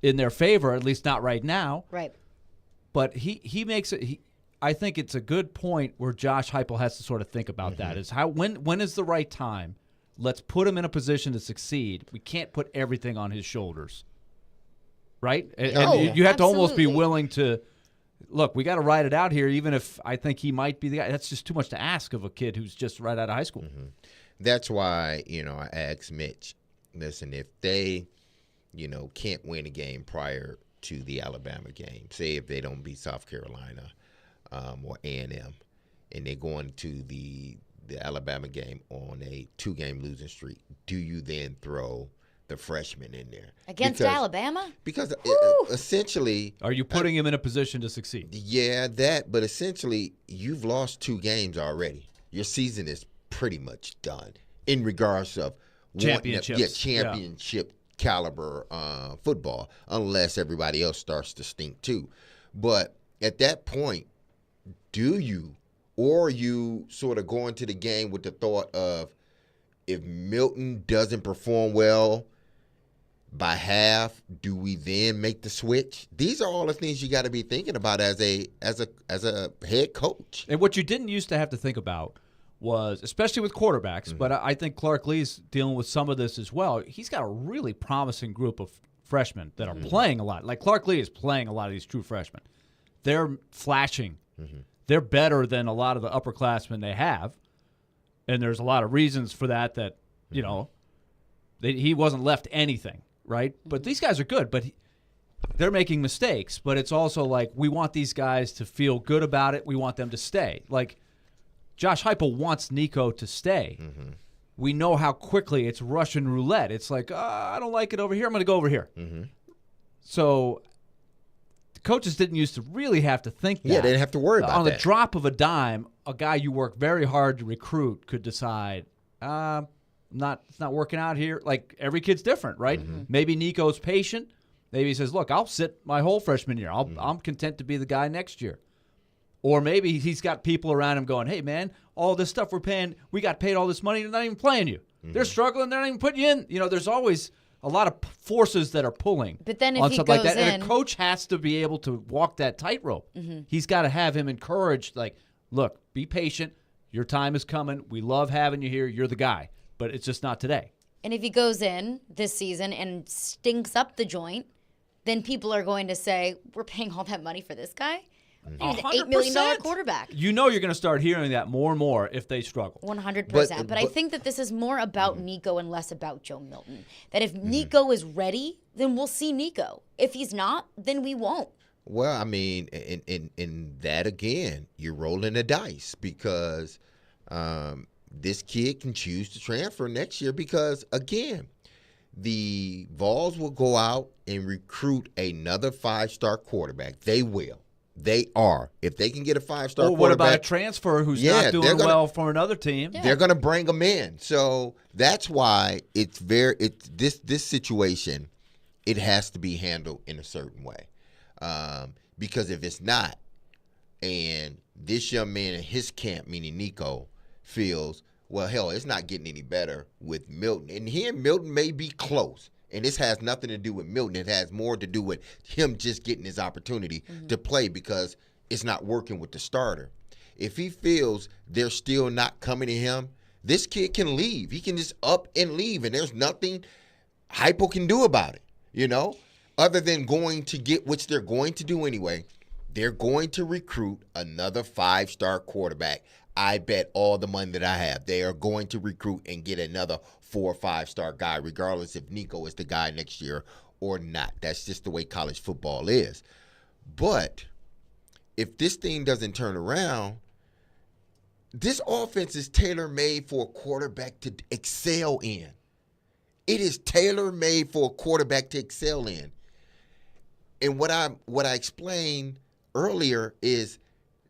in their favor, at least not right now. Right. But he makes it. I think it's a good point where Josh Heupel has to sort of think about that. Is when is the right time? Let's put him in a position to succeed. We can't put everything on his shoulders, right? And you have to almost be willing to look. We got to ride it out here, even if I think he might be the guy. That's just too much to ask of a kid who's just right out of high school. That's why I asked Mitch listen, if they, can't win a game prior to the Alabama game, say if they don't beat South Carolina or A&M, and they're going to the Alabama game on a 2-game losing streak, do you then throw the freshman in there against Alabama? Because essentially, are you putting him in a position to succeed? Yeah, but essentially, you've lost 2 games already. Your season is pretty much done in regards of championship caliber football, unless everybody else starts to stink too. But at that point, do you, or you sort of go into the game with the thought of, if Milton doesn't perform well by half, do we then make the switch? These are all the things you got to be thinking about as a head coach. And what you didn't used to have to think about was, especially with quarterbacks, but I think Clark Lee's dealing with some of this as well. He's got a really promising group of freshmen that are playing a lot. Like Clark Lee is playing a lot of these true freshmen. They're flashing. They're better than a lot of the upperclassmen they have. And there's a lot of reasons for that, he wasn't left anything, right? But these guys are good, but they're making mistakes. But it's also like, we want these guys to feel good about it. We want them to stay. Like, Josh Heupel wants Nico to stay. We know how quickly it's Russian roulette. It's like, I don't like it over here. I'm going to go over here. So the coaches didn't used to really have to think that. Yeah, they didn't have to worry about that. On the drop of a dime, a guy you work very hard to recruit could decide, it's not working out here. Like, every kid's different, right? Maybe Nico's patient. Maybe he says, look, I'll sit my whole freshman year. I'm content to be the guy next year. Or maybe he's got people around him going, hey, man, all this stuff we're paying, we got paid all this money, they're not even playing you. They're struggling, they're not even putting you in. There's always a lot of forces that are pulling. But then if on he something goes like that. in, And a coach has to be able to walk that tightrope. He's got to have him encouraged, like, look, be patient. Your time is coming. We love having you here. You're the guy. But it's just not today. And if he goes in this season and stinks up the joint, then people are going to say, we're paying all that money for this guy? He's an $8 million quarterback. You're going to start hearing that more and more if they struggle. 100%. But I think that this is more about Nico and less about Joe Milton. That if Nico is ready, then we'll see Nico. If he's not, then we won't. Well, I mean, in that, again, you're rolling the dice because this kid can choose to transfer next year because, again, the Vols will go out and recruit another 5-star quarterback. They will. They are. If they can get a 5-star quarterback. Or what about a transfer who's not doing well for another team? Yeah. They're going to bring them in. So that's why this situation, it has to be handled in a certain way. Because if it's not, and this young man in his camp, meaning Nico, feels, well, hell, it's not getting any better with Milton. And he and Milton may be close. And this has nothing to do with Milton. It has more to do with him just getting his opportunity to play because it's not working with the starter. If he feels they're still not coming to him, this kid can leave. He can just up and leave, and there's nothing Heupel can do about it, other than going to get, which they're going to do anyway. They're going to recruit another 5-star quarterback. I bet all the money that I have, they are going to recruit and get another 4 or 5-star guy, regardless if Nico is the guy next year or not. That's just the way college football is. But if this thing doesn't turn around, this offense is tailor-made for a quarterback to excel in. It is tailor-made for a quarterback to excel in. And what I explained earlier is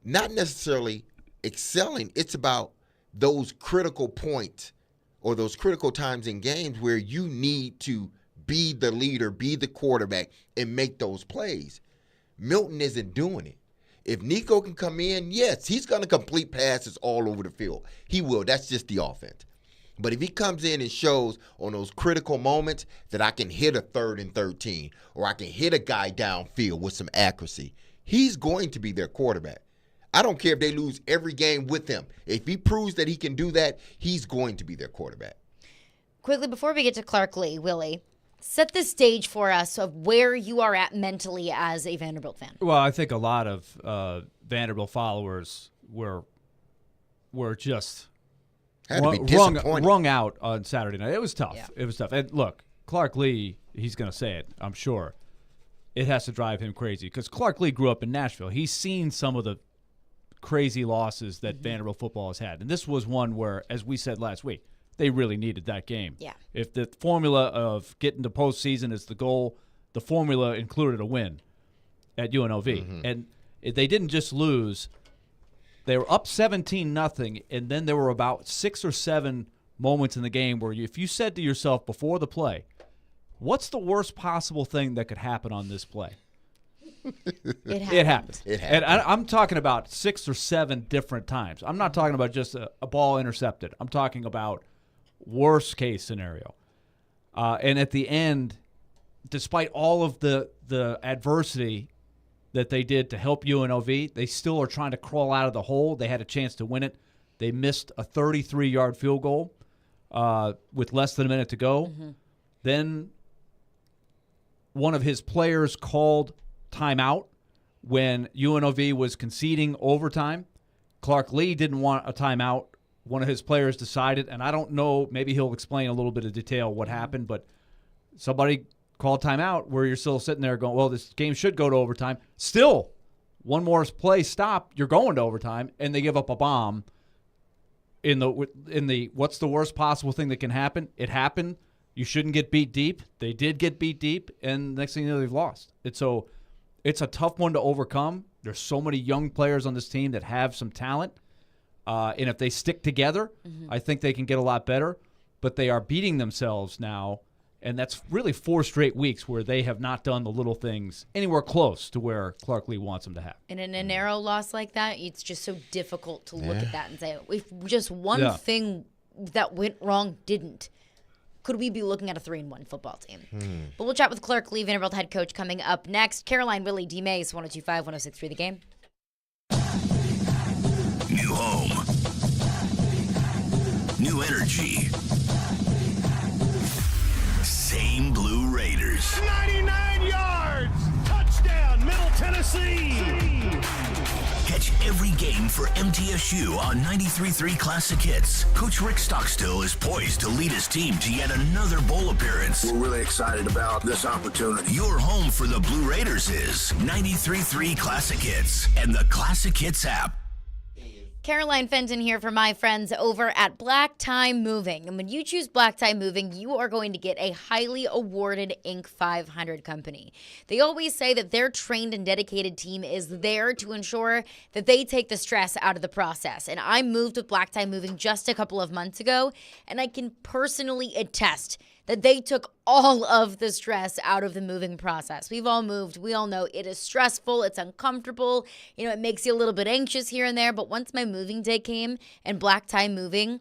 not necessarily excelling. It's about those critical points or those critical times in games where you need to be the leader, be the quarterback, and make those plays. Milton isn't doing it. If Nico can come in, yes, he's going to complete passes all over the field. He will. That's just the offense. But if he comes in and shows on those critical moments that I can hit a 3rd and 13 or I can hit a guy downfield with some accuracy, he's going to be their quarterback. I don't care if they lose every game with him. If he proves that he can do that, he's going to be their quarterback. Quickly, before we get to Clark Lee, Willie, set the stage for us of where you are at mentally as a Vanderbilt fan. Well, I think a lot of Vanderbilt followers were just Had to be disappointing. Wrung out on Saturday night. It was tough. Yeah. It was tough. And look, Clark Lee, he's going to say it, I'm sure. It has to drive him crazy because Clark Lee grew up in Nashville. He's seen some of the crazy losses that Vanderbilt football has had. And this was one where, as we said last week, they really needed that game. Yeah. If the formula of getting to postseason is the goal, the formula included a win at UNLV. And they didn't just lose. They were up 17-0, and then there were about 6 or 7 moments in the game where if you said to yourself before the play, what's the worst possible thing that could happen on this play? It happened. And I'm talking about 6 or 7 different times. I'm not talking about just a ball intercepted. I'm talking about worst case scenario. And at the end, despite all of the adversity that they did to help UNLV, they still are trying to crawl out of the hole. They had a chance to win it. They missed a 33-yard field goal with less than a minute to go. Then one of his players called timeout when UNLV was conceding overtime. Clark Lee didn't want a timeout. One of his players decided, and I don't know, maybe he'll explain a little bit of detail what happened, but somebody called timeout where you're still sitting there going, well, this game should go to overtime. Still, one more play stop, you're going to overtime, and they give up a bomb in the what's the worst possible thing that can happen? It happened. You shouldn't get beat deep. They did get beat deep, and next thing you know, they've lost. It's a tough one to overcome. There's so many young players on this team that have some talent, and if they stick together, I think they can get a lot better. But they are beating themselves now, and that's really 4 straight weeks where they have not done the little things anywhere close to where Clark Lee wants them to have. And in a narrow loss like that, it's just so difficult to look at that and say, if just one thing that went wrong didn't, could we be looking at a 3-1 football team? But we'll chat with Clark Lee, Vanderbilt head coach, coming up next. Caroline, Willy, D-Mase, 102.5, 106.3 The Game. New home. New energy. Same Blue Raiders. 99 yards! Touchdown, Middle Tennessee! Catch every game for MTSU on 93.3 Classic Hits. Coach Rick Stockstill is poised to lead his team to yet another bowl appearance. We're really excited about this opportunity. Your home for the Blue Raiders is 93.3 Classic Hits and the Classic Hits app. Caroline Fenton here for my friends over at Black Tie Moving. And when you choose Black Tie Moving, you are going to get a highly awarded Inc. 500 company. They always say that their trained and dedicated team is there to ensure that they take the stress out of the process. And I moved with Black Tie Moving just a couple of months ago, and I can personally attest that they took all of the stress out of the moving process. We've all moved. We all know it is stressful. It's uncomfortable. It makes you a little bit anxious here and there. But once my moving day came and Black Tie Moving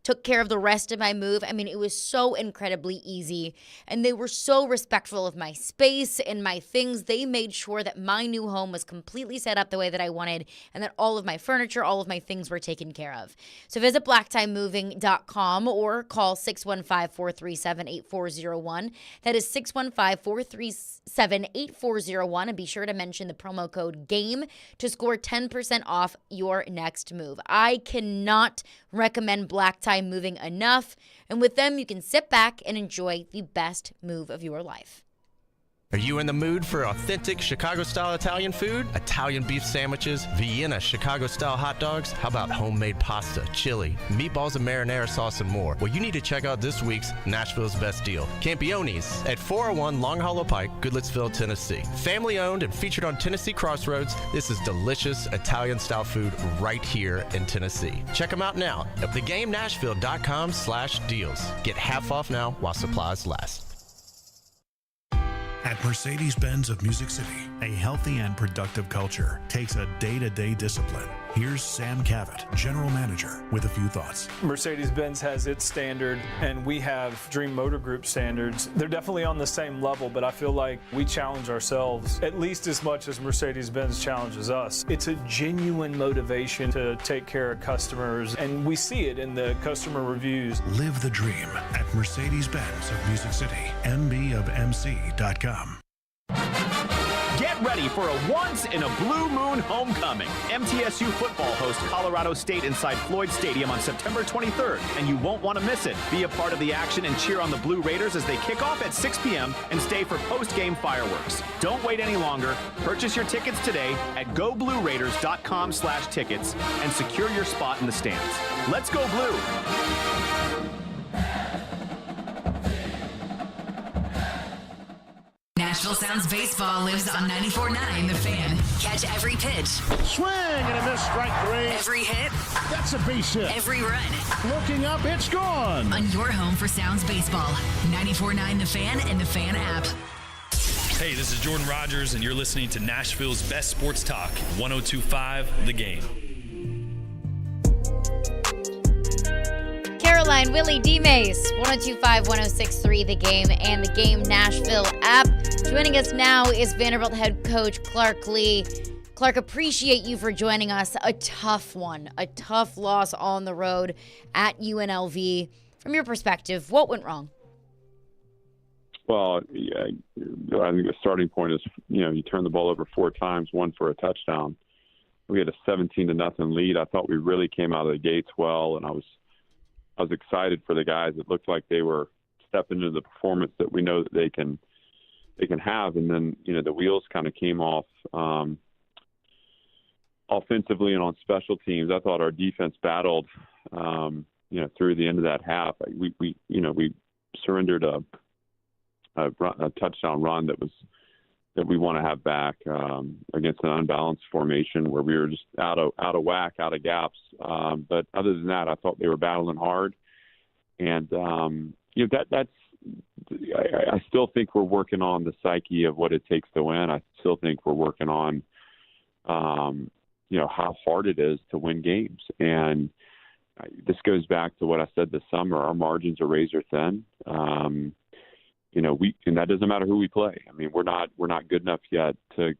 took care of the rest of my move, it was so incredibly easy. And they were so respectful of my space and my things. They made sure that my new home was completely set up the way that I wanted and that all of my furniture, all of my things were taken care of. So visit blacktiemoving.com or call 615-437-8401. That is 615-437-8401. And be sure to mention the promo code GAME to score 10% off your next move. I cannot recommend Black Tie Moving enough, and with them you can sit back and enjoy the best move of your life. Are you in the mood for authentic Chicago-style Italian food? Italian beef sandwiches, Vienna Chicago-style hot dogs? How about homemade pasta, chili, meatballs and marinara sauce, and more? Well, you need to check out this week's Nashville's Best Deal. Campione's at 401 Long Hollow Pike, Goodlettsville, Tennessee. Family-owned and featured on Tennessee Crossroads, this is delicious Italian-style food right here in Tennessee. Check them out now at thegamenashville.com/deals. Get half off now while supplies last. At Mercedes-Benz of Music City, a healthy and productive culture takes a day-to-day discipline. Here's Sam Cavett, General Manager, with a few thoughts. Mercedes-Benz has its standard, and we have Dream Motor Group standards. They're definitely on the same level, but I feel like we challenge ourselves at least as much as Mercedes-Benz challenges us. It's a genuine motivation to take care of customers, and we see it in the customer reviews. Live the dream at Mercedes-Benz of Music City, mbofmc.com. Get Get ready for a once-in-a-blue-moon homecoming. MTSU football hosts Colorado State inside Floyd Stadium on September 23rd, and you won't want to miss it. Be a part of the action and cheer on the Blue Raiders as they kick off at 6 p.m. and stay for post-game fireworks. Don't wait any longer. Purchase your tickets today at goblueraiders.com/tickets and secure your spot in the stands. Let's go Blue! Nashville Sounds Baseball lives on 94.9 The Fan. Catch every pitch. Swing and a miss, strike three. Every hit. That's a base hit. Every run. Looking up, it's gone. On your home for Sounds Baseball. 94.9 The Fan and The Fan app. Hey, this is Jordan Rogers, and you're listening to Nashville's best sports talk, 102.5 The Game. Caroline, Willy, D-Mase, 102.5, 106.3 The Game, and The Game Nashville app. Joining us now is Vanderbilt head coach Clark Lee. Clark, appreciate you for joining us. A tough one, a tough loss on the road at UNLV. From your perspective, what went wrong? Well, yeah, I think the starting point is, you turn the ball over 4 times, 1 for a touchdown. We had a 17-0 lead. I thought we really came out of the gates well, and I was excited for the guys. It looked like they were stepping into the performance that we know that they can have. And then, the wheels kind of came off offensively and on special teams. I thought our defense battled, through the end of that half. We surrendered a touchdown run that we want to have back against an unbalanced formation where we were just out of whack, out of gaps. But other than that, I thought they were battling hard, and I still think we're working on the psyche of what it takes to win. I still think we're working on how hard it is to win games, and this goes back to what I said this summer. Our margins are razor thin. And that doesn't matter who we play. I mean, we're not good enough yet to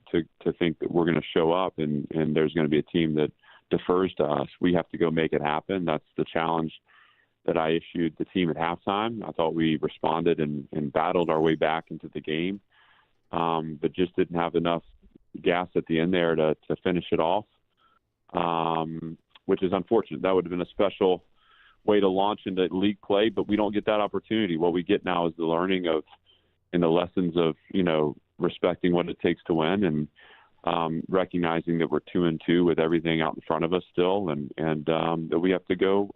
think that we're going to show up and there's going to be a team that defers to us. We have to go make it happen. That's the challenge that I issued the team at halftime. I thought we responded and battled our way back into the game, but just didn't have enough gas at the end there to finish it off, which is unfortunate. That would have been a special way to launch into league play, but we don't get that opportunity. What we get now is the learning of and the lessons of, respecting what it takes to win and recognizing that we're 2-2 with everything out in front of us still and that we have to go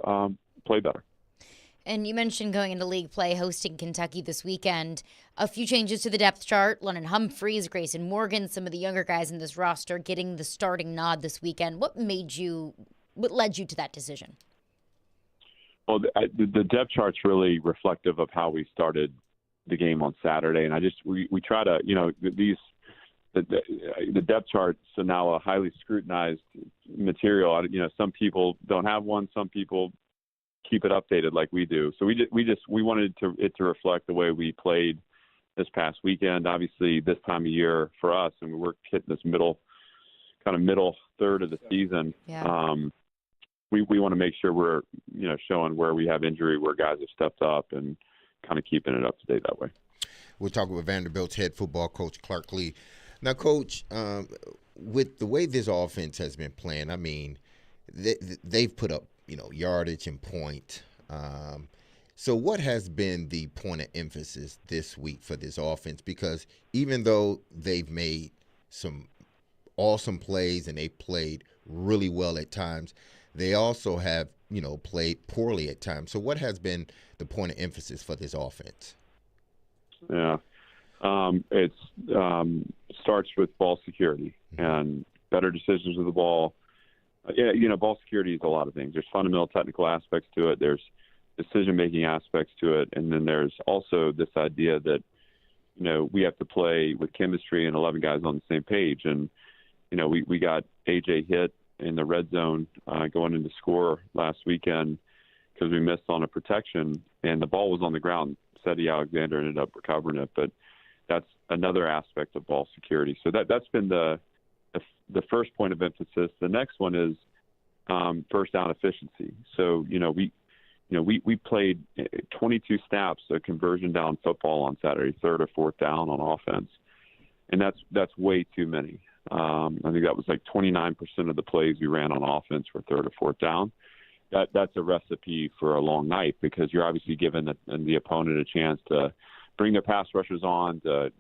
play better. And you mentioned going into league play, hosting Kentucky this weekend. A few changes to the depth chart. Lennon Humphreys, Grayson Morgan, some of the younger guys in this roster getting the starting nod this weekend. What led you to that decision? Well, the depth chart's really reflective of how we started the game on Saturday, and we try to, the depth chart's now a highly scrutinized material. Some people don't have one, some people keep it updated like we do. So we wanted it to reflect the way we played this past weekend. Obviously, this time of year for us, and we're hitting this middle third of the season. Yeah. We want to make sure we're, showing where we have injury, where guys have stepped up, and kind of keeping it up to date that way. We're talking with Vanderbilt's head football coach, Clark Lee. Now, Coach, with the way this offense has been playing, I mean, they've put up, yardage and point. So what has been the point of emphasis this week for this offense? Because even though they've made some awesome plays and they played really well at times, they also have, played poorly at times. So what has been the point of emphasis for this offense? Yeah. It starts with ball security and better decisions with the ball. Ball security is a lot of things. There's fundamental technical aspects to it. There's decision-making aspects to it. And then there's also this idea that, we have to play with chemistry and 11 guys on the same page. And, we got AJ hit in the red zone going into score last weekend because we missed on a protection and the ball was on the ground. Cedi Alexander ended up recovering it, but that's another aspect of ball security. So that's been the first point of emphasis. The next one is first down efficiency. So, we played 22 snaps of conversion down football on Saturday, third or fourth down on offense. and that's way too many. I think that was like 29% of the plays we ran on offense were third or fourth down. That's a recipe for a long night because you're obviously giving the opponent a chance to bring their pass rushers on, to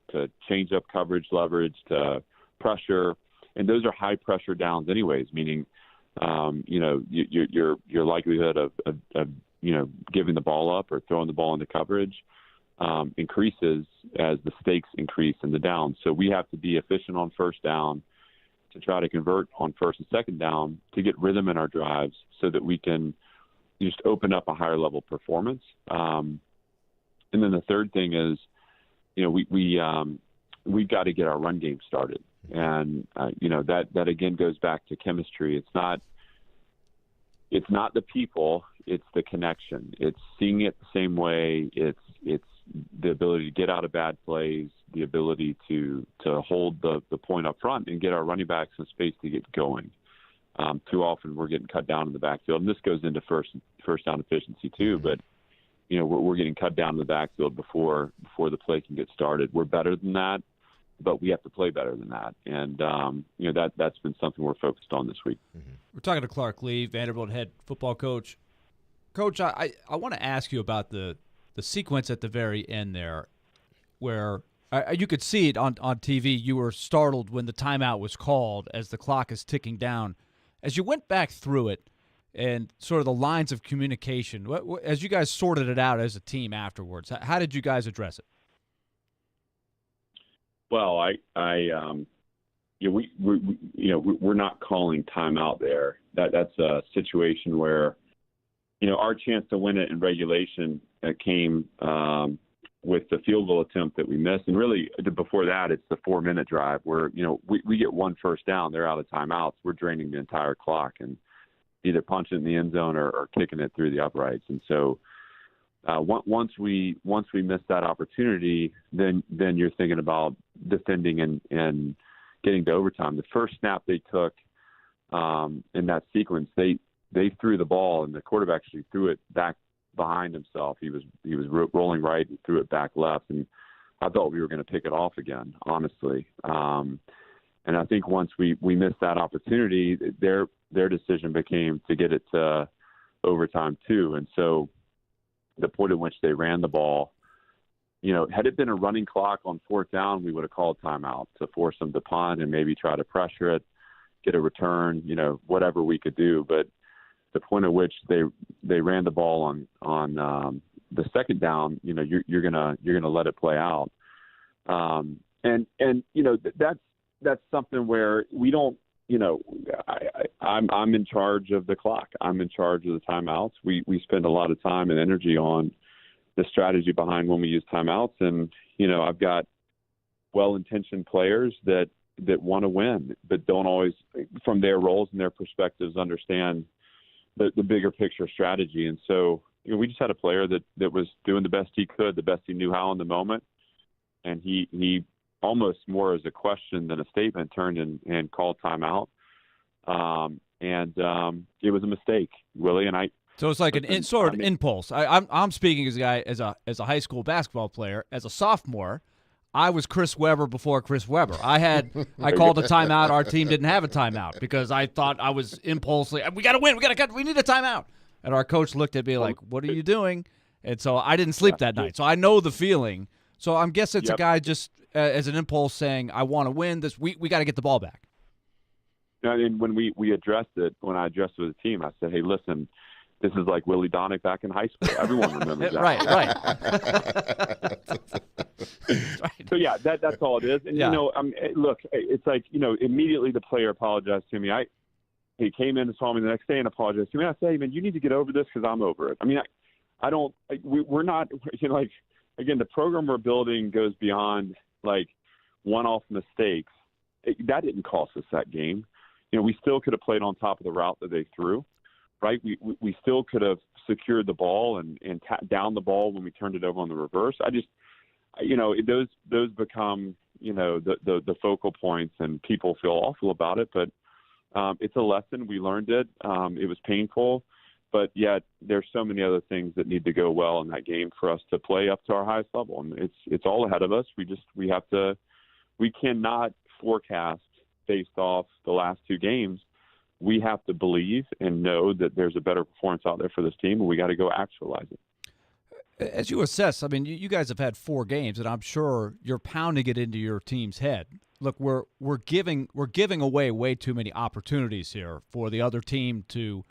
change up coverage, leverage, to pressure, and those are high pressure downs anyways. Meaning, your likelihood of giving the ball up or throwing the ball into coverage increases as the stakes increase in the down. So we have to be efficient on first down to try to convert on first and second down to get rhythm in our drives so that we can just open up a higher level performance. And then the third thing is, we've got to get our run game started. And, that again goes back to chemistry. It's not the people, it's the connection. It's seeing it the same way. It's the ability to get out of bad plays, the ability to hold the point up front and get our running backs some space to get going. Too often we're getting cut down in the backfield, and this goes into first down efficiency too. But we're getting cut down in the backfield before the play can get started. We're better than that, but we have to play better than that. And that's been something we're focused on this week. We're talking to Clark Lee, Vanderbilt head football coach. Coach, I want to ask you about the sequence at the very end there, where you could see it on TV. You were startled when the timeout was called as the clock is ticking down. As you went back through it and sort of the lines of communication, as you guys sorted it out as a team afterwards, how did you guys address it? Well, we're not calling timeout there. That's a situation where, our chance to win it in regulation came with the field goal attempt that we missed. And really, before that, it's the 4-minute drive where, we get one first down, they're out of timeouts. We're draining the entire clock and either punching it in the end zone or kicking it through the uprights. And so once we miss that opportunity, then you're thinking about defending and getting to overtime. The first snap they took in that sequence, they threw the ball, and the quarterback actually threw it back behind himself. He was rolling right and threw it back left, and I thought we were going to pick it off again, honestly. And I think once we missed that opportunity, their decision became to get it to overtime too. And so the point at which they ran the ball, had it been a running clock on fourth down, we would have called timeout to force them to punt and maybe try to pressure it, get a return, whatever we could do. But the point at which they ran the ball on the second down, you're gonna let it play out. And that's something where we don't, I'm in charge of the clock. I'm in charge of the timeouts. We spend a lot of time and energy on the strategy behind when we use timeouts. And, I've got well-intentioned players that want to win, but don't always, from their roles and their perspectives, understand the bigger picture strategy. And so, we just had a player that was doing the best he could, the best he knew how in the moment. And he almost more as a question than a statement turned and called timeout. It was a mistake, Willie. And So it's like an impulse. I'm speaking as a guy, as a high school basketball player. As a sophomore, I was Chris Webber before Chris Webber. I called a timeout. Our team didn't have a timeout because I thought I was impulsively, we got to win. We need a timeout. And our coach looked at me like, what are you doing? And so I didn't sleep that night. So I know the feeling. So I'm guessing it's a guy just as an impulse saying, I want to win this. We got to get the ball back. And when we addressed it, when I addressed it with the team, I said, hey, listen, this is like Willie Donick back in high school. Everyone remembers that. Right. So, yeah, that's all it is. And, look, it's like, immediately the player apologized to me. He came in and saw me the next day and apologized to me. I said, hey, man, you need to get over this because I'm over it. I mean, we're not, again, the program we're building goes beyond, like, one-off mistakes. That didn't cost us that game. We still could have played on top of the route that they threw. Right, we still could have secured the ball and tapped down the ball when we turned it over on the reverse. I just, those become, the focal points, and people feel awful about it. But it's a lesson. We learned it. It was painful, but yet there's so many other things that need to go well in that game for us to play up to our highest level, and it's all ahead of us. We have to we cannot forecast based off the last two games. We have to believe and know that there's a better performance out there for this team, and we got to go actualize it. As you assess, I mean, you guys have had 4 games, and I'm sure you're pounding it into your team's head. Look, we're giving away way too many opportunities here for the other team to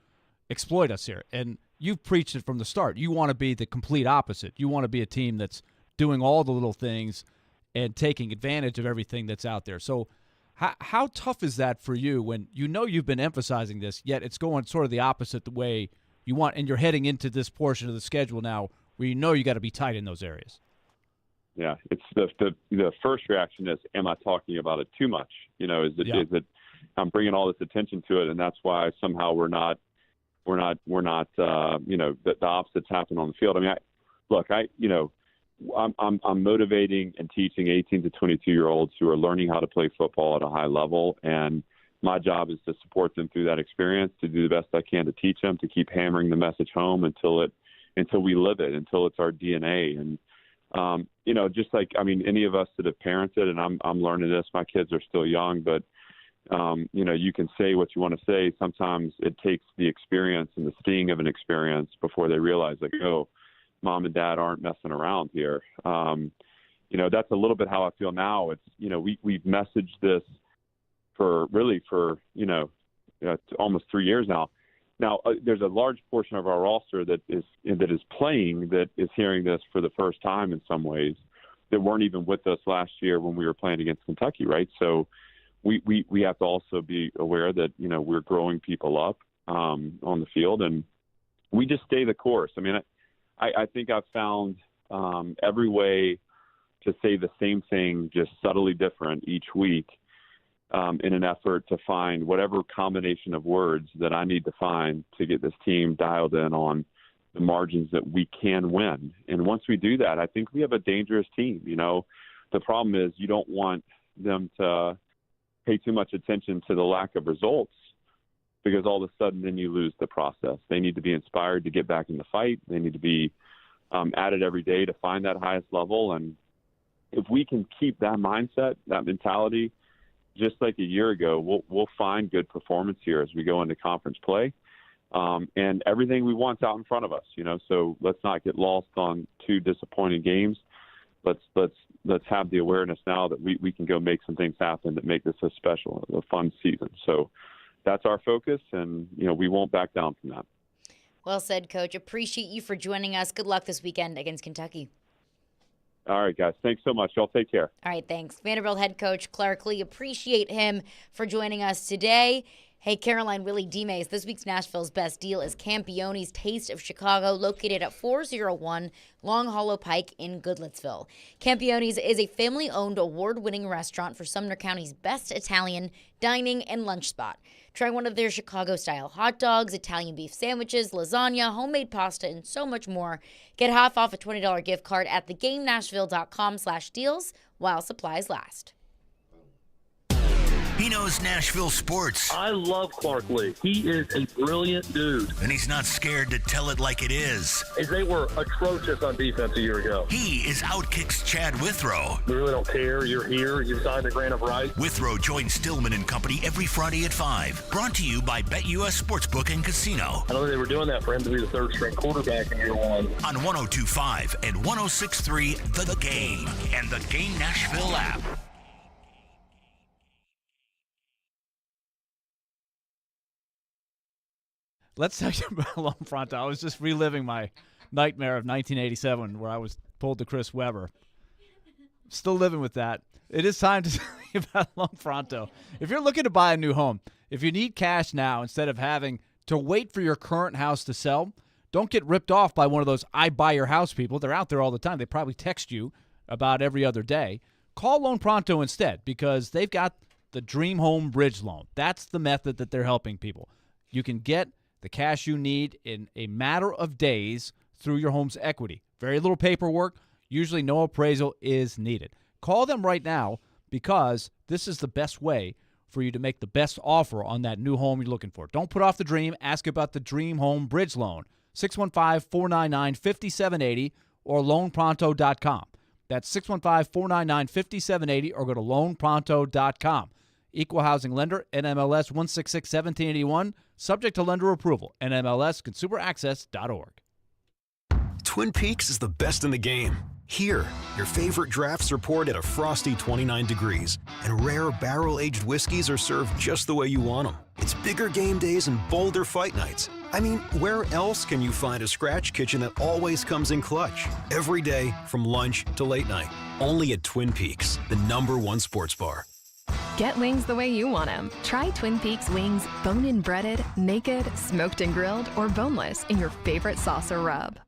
exploit us here. And you've preached it from the start. You want to be the complete opposite. You want to be a team that's doing all the little things and taking advantage of everything that's out there. So how tough is that for you when you know you've been emphasizing this, yet it's going sort of the opposite the way you want, and you're heading into this portion of the schedule now where you know you got to be tight in those areas? Yeah, it's the first reaction is, am I talking about it too much? Is it I'm bringing all this attention to it, and that's why somehow we're not the opposites happen on the field. I mean, I'm motivating and teaching 18 to 22-year-olds who are learning how to play football at a high level, and my job is to support them through that experience, to do the best I can to teach them, to keep hammering the message home until we live it, until it's our DNA. And just like, I mean, any of us that have parented, and I'm learning this, my kids are still young, but you can say what you want to say. Sometimes it takes the experience and the sting of an experience before they realize, like, oh, mom and dad aren't messing around here. That's a little bit how I feel now. It's, we've messaged this for almost 3 years now. Now, there's a large portion of our roster that is playing that is hearing this for the first time in some ways, that weren't even with us last year when we were playing against Kentucky, right? So we have to also be aware that, we're growing people up on the field, and we just stay the course. I mean, I think I've found every way to say the same thing, just subtly different each week, in an effort to find whatever combination of words that I need to find to get this team dialed in on the margins that we can win. And once we do that, I think we have a dangerous team. The problem is you don't want them to pay too much attention to the lack of results, because all of a sudden then you lose the process. They need to be inspired to get back in the fight. They need to be at it every day to find that highest level. And if we can keep that mindset, that mentality, just like a year ago, we'll find good performance here as we go into conference play. And everything we want's out in front of us, so let's not get lost on 2 disappointing games. Let's have the awareness now that we can go make some things happen that make this a special, a fun season. So that's our focus, and, we won't back down from that. Well said, Coach. Appreciate you for joining us. Good luck this weekend against Kentucky. All right, guys. Thanks so much. Y'all take care. All right, thanks. Vanderbilt head coach Clark Lee, appreciate him for joining us today. Hey, Caroline, Willy, D-Mase, this week's Nashville's best deal is Campione's Taste of Chicago, located at 401 Long Hollow Pike in Goodlettsville. Campione's is a family-owned, award-winning restaurant for Sumner County's best Italian dining and lunch spot. Try one of their Chicago-style hot dogs, Italian beef sandwiches, lasagna, homemade pasta, and so much more. Get half off a $20 gift card at thegamenashville.com/deals while supplies last. He knows Nashville sports. I love Clark Lee. He is a brilliant dude. And he's not scared to tell it like it is. They were atrocious on defense a year ago. He is Outkick's Chad Withrow. We really don't care. You're here. You signed a grant of rights. Withrow joins Stillman and Company every Friday at 5. Brought to you by BetUS Sportsbook and Casino. I know they were doing that for him to be the third-string quarterback in year one. On 102.5 and 106.3 The Game and the Game Nashville app. Let's talk about Lone Fronto. I was just reliving my nightmare of 1987 where I was pulled to Chris Webber. Still living with that. It is time to tell you about Lone Fronto. If you're looking to buy a new home, if you need cash now instead of having to wait for your current house to sell, don't get ripped off by one of those I buy your house people. They're out there all the time. They probably text you about every other day. Call Lone Pronto instead, because they've got the Dream Home Bridge Loan. That's the method that they're helping people. You can get the cash you need in a matter of days through your home's equity. Very little paperwork. Usually no appraisal is needed. Call them right now, because this is the best way for you to make the best offer on that new home you're looking for. Don't put off the dream. Ask about the Dream Home Bridge Loan. 615-499-5780 or loanpronto.com. That's 615-499-5780 or go to loanpronto.com. Equal housing lender, NMLS 1661781, subject to lender approval, NMLSconsumeraccess.org. Twin Peaks is the best in the game. Here, your favorite drafts are poured at a frosty 29 degrees, and rare barrel-aged whiskeys are served just the way you want them. It's bigger game days and bolder fight nights. I mean, where else can you find a scratch kitchen that always comes in clutch? Every day, from lunch to late night. Only at Twin Peaks, the #1 sports bar. Get wings the way you want them. Try Twin Peaks wings bone-in breaded, naked, smoked and grilled, or boneless in your favorite sauce or rub.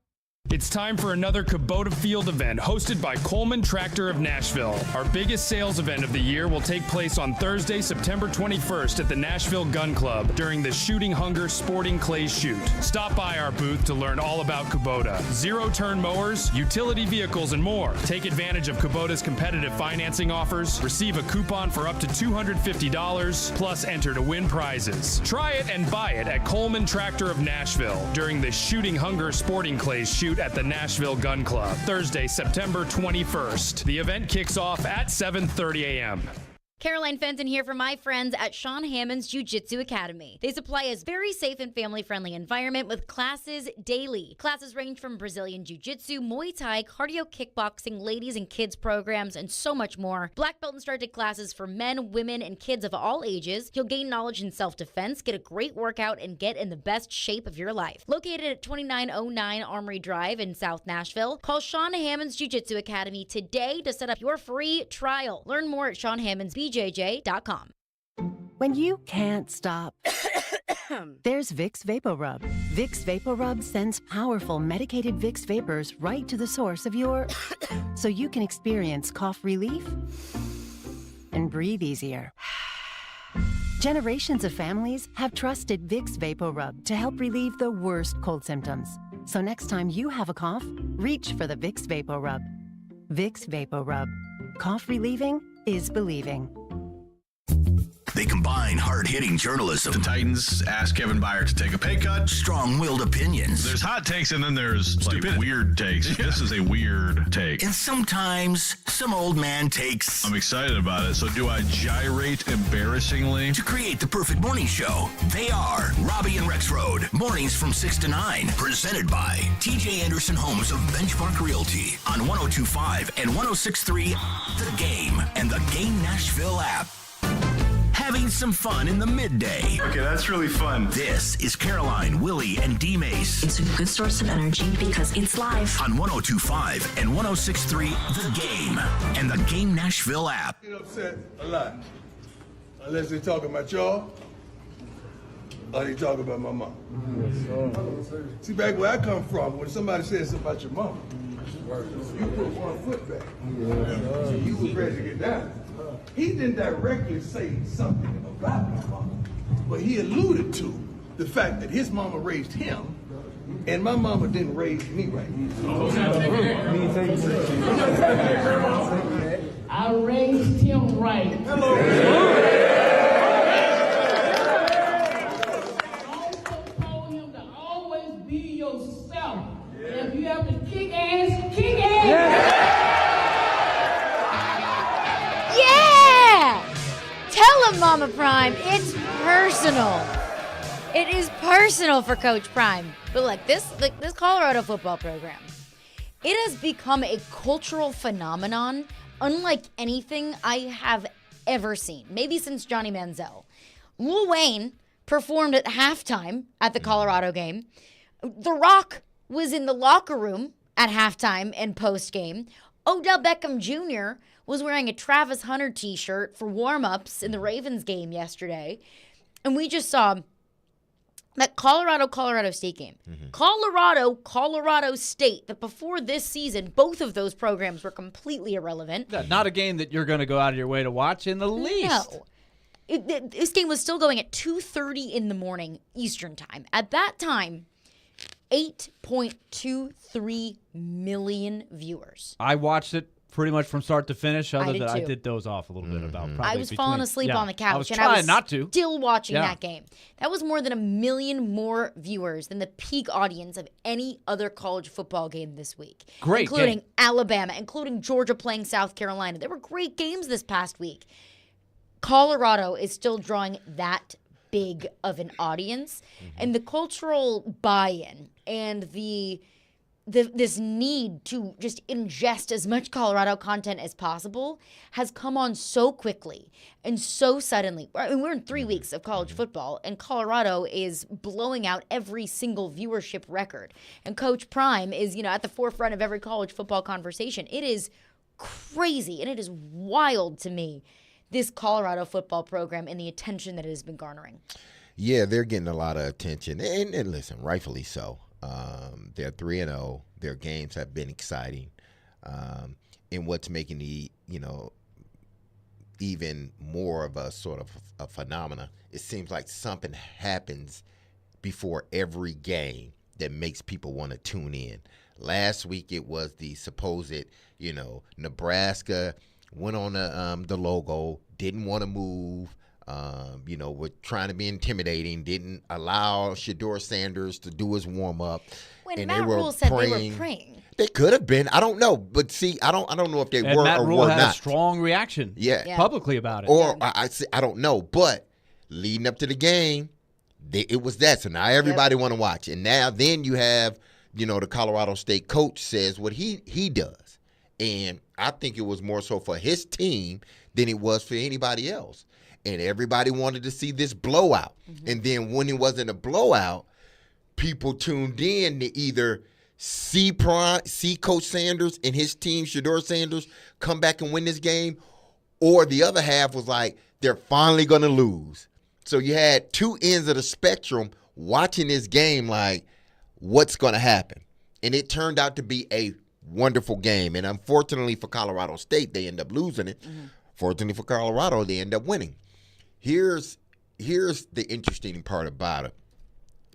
It's time for another Kubota Field event hosted by Coleman Tractor of Nashville. Our biggest sales event of the year will take place on Thursday, September 21st at the Nashville Gun Club during the Shooting Hunger Sporting Clays Shoot. Stop by our booth to learn all about Kubota. Zero-turn mowers, utility vehicles, and more. Take advantage of Kubota's competitive financing offers, receive a coupon for up to $250, plus enter to win prizes. Try it and buy it at Coleman Tractor of Nashville during the Shooting Hunger Sporting Clays Shoot at the Nashville Gun Club, Thursday, September 21st. The event kicks off at 7:30 a.m. Caroline Fenton here from my friends at Sean Hammond's Jiu-Jitsu Academy. They supply a very safe and family-friendly environment with classes daily. Classes range from Brazilian Jiu-Jitsu, Muay Thai, cardio kickboxing, ladies and kids programs, and so much more. Black belt instructed classes for men, women, and kids of all ages. You'll gain knowledge in self-defense, get a great workout, and get in the best shape of your life. Located at 2909 Armory Drive in South Nashville, call Sean Hammond's Jiu-Jitsu Academy today to set up your free trial. Learn more at SeanHammondsBJJ.com. When you can't stop, there's Vicks VapoRub. Vicks VapoRub sends powerful medicated Vicks vapors right to the source of your so you can experience cough relief and breathe easier. Generations of families have trusted Vicks VapoRub to help relieve the worst cold symptoms. So next time you have a cough, reach for the Vicks VapoRub. Vicks VapoRub. Cough relieving is believing. They combine hard-hitting journalism. The Titans asked Kevin Byard to take a pay cut. Strong-willed opinions. There's hot takes and then there's like weird takes. Yeah. This is a weird take. And sometimes some old man takes. I'm excited about it. So do I gyrate embarrassingly? To create the perfect morning show, they are Robbie and Rex Road. Mornings from 6 to 9. Presented by TJ Anderson Homes of Benchmark Realty on 102.5 and 106.3 The Game and the Game Nashville app. Having some fun in the midday. Okay, that's really fun. This is Caroline, Willy, and D-Mase. It's a good source of energy because it's live. On 102.5 and 106.3 The Game and the Game Nashville app. Get upset a lot. Unless they talking about y'all or they talking about my mom. See, back where I come from, when somebody says something about your mom, you put one foot back. So you was ready to get down. He didn't directly say something about my mama, but he alluded to the fact that his mama raised him, and my mama didn't raise me right. I raised him right. Hello. Also told him to always be yourself. If you have to kick ass, kick ass. Tell him, Mama Prime, it's personal. It is personal for Coach Prime. But look, this Colorado football program, it has become a cultural phenomenon unlike anything I have ever seen, maybe since Johnny Manziel. Lil Wayne performed at halftime at the Colorado game. The Rock was in the locker room at halftime and post-game. Odell Beckham Jr. was wearing a Travis Hunter t-shirt for warm-ups in the Ravens game yesterday. And we just saw that Colorado State game. Colorado State, that before this season, both of those programs were completely irrelevant. Not a game that you're going to go out of your way to watch in the least. No. This game was still going at 2:30 in the morning Eastern time. At that time, 8.23 million viewers. I watched it pretty much from start to finish. Other did than I too. did doze off a little bit about. I Probably was between, falling asleep on the couch. I was and trying I was not to. Still watching Yeah. that game. That was more than 1 million more viewers than the peak audience of any other college football game this week. Great including game. Alabama, including Georgia playing South Carolina. There were great games this past week. Colorado is still drawing that big of an audience, and the cultural buy-in and this need to just ingest as much Colorado content as possible has come on so quickly and so suddenly. I mean, we're in 3 weeks of college football, and Colorado is blowing out every single viewership record. And Coach Prime is, at the forefront of every college football conversation. It is crazy, and it is wild to me, this Colorado football program and the attention that it has been garnering. Yeah, they're getting a lot of attention, and listen, rightfully so. They're 3-0. Their games have been exciting, and what's making the even more of a sort of a phenomena. It seems like something happens before every game that makes people want to tune in. Last week it was the supposed, Nebraska went on the logo, didn't want to move. Were trying to be intimidating, didn't allow Shedeur Sanders to do his warm-up. When and Matt they were Rule said praying, they were praying. They could have been. I don't know. But see, I don't know if they And were Matt or Rule were had not. a strong reaction publicly about it. Or I don't know. But leading up to the game, it was that. So now everybody want to watch. And then you have, the Colorado State coach says what he does. And I think it was more so for his team than it was for anybody else. And everybody wanted to see this blowout. And then when it wasn't a blowout, people tuned in to either see Coach Sanders and his team, Shedeur Sanders, come back and win this game, or the other half was like, they're finally going to lose. So you had two ends of the spectrum watching this game like, what's going to happen? And it turned out to be a wonderful game. And unfortunately for Colorado State, they end up losing it. Fortunately for Colorado, they end up winning. Here's the interesting part about it.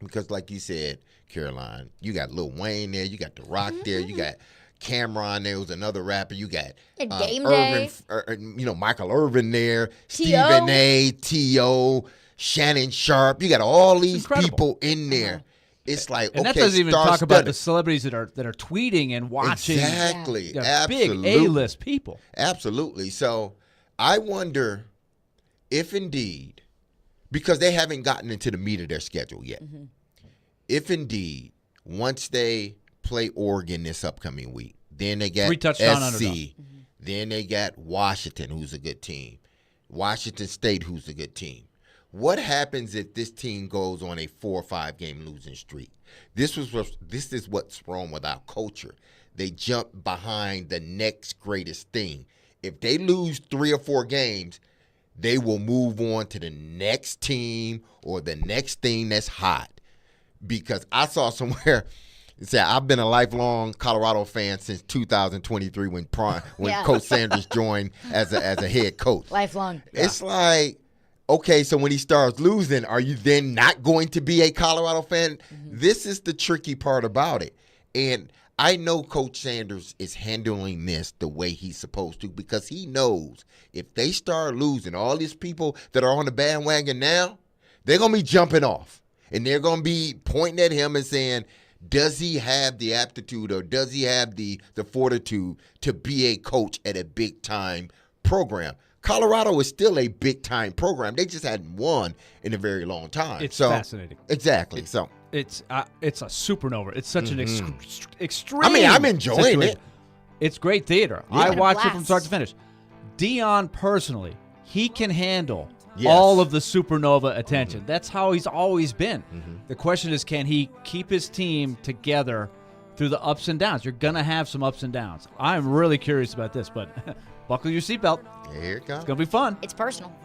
Because like you said, Caroline, you got Lil Wayne there, you got The Rock there, you got Cameron there, who's another rapper, you got Game Irvin, Michael Irvin there, Stephen A, T.O., Shannon Sharp. You got all these people in there. It's like, And okay, that doesn't even talk about star-studded. the celebrities that are tweeting and watching. Exactly. Big A-list people. Absolutely. So I wonder if indeed, because they haven't gotten into the meat of their schedule yet, if indeed, once they play Oregon this upcoming week, then they got 3 touchdown SC, underdog. then they got Washington, who's a good team, Washington State, who's a good team. What happens if this team goes on a 4 or 5 game losing streak? This is what's wrong with our culture. They jump behind the next greatest thing. If they lose 3 or 4 games, they will move on to the next team or the next thing that's hot. Because I saw somewhere say I've been a lifelong Colorado fan since 2023 when Coach Sanders joined as a head coach. Lifelong. It's like, okay, so when he starts losing, are you then not going to be a Colorado fan? This is the tricky part about it. And I know Coach Sanders is handling this the way he's supposed to because he knows if they start losing, all these people that are on the bandwagon now, they're going to be jumping off. And they're going to be pointing at him and saying, does he have the aptitude or does he have the fortitude to be a coach at a big-time program? Colorado is still a big-time program. They just hadn't won in a very long time. It's fascinating. Exactly. It's a supernova. It's such an extreme. I mean, I'm enjoying situation. it. It's great theater. Yeah. I Had a watched it from blast. start to finish. Dion personally, he can handle all of the supernova attention. That's how he's always been. The question is, can he keep his team together through the ups and downs? You're going to have some ups and downs. I'm really curious about this, but buckle your seatbelt. Here it comes. It's going to be fun. It's personal.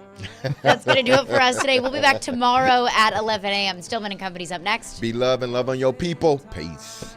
That's going to do it for us today. We'll be back tomorrow at 11 a.m. Stillman & Company's up next. Be love and love on your people. Peace.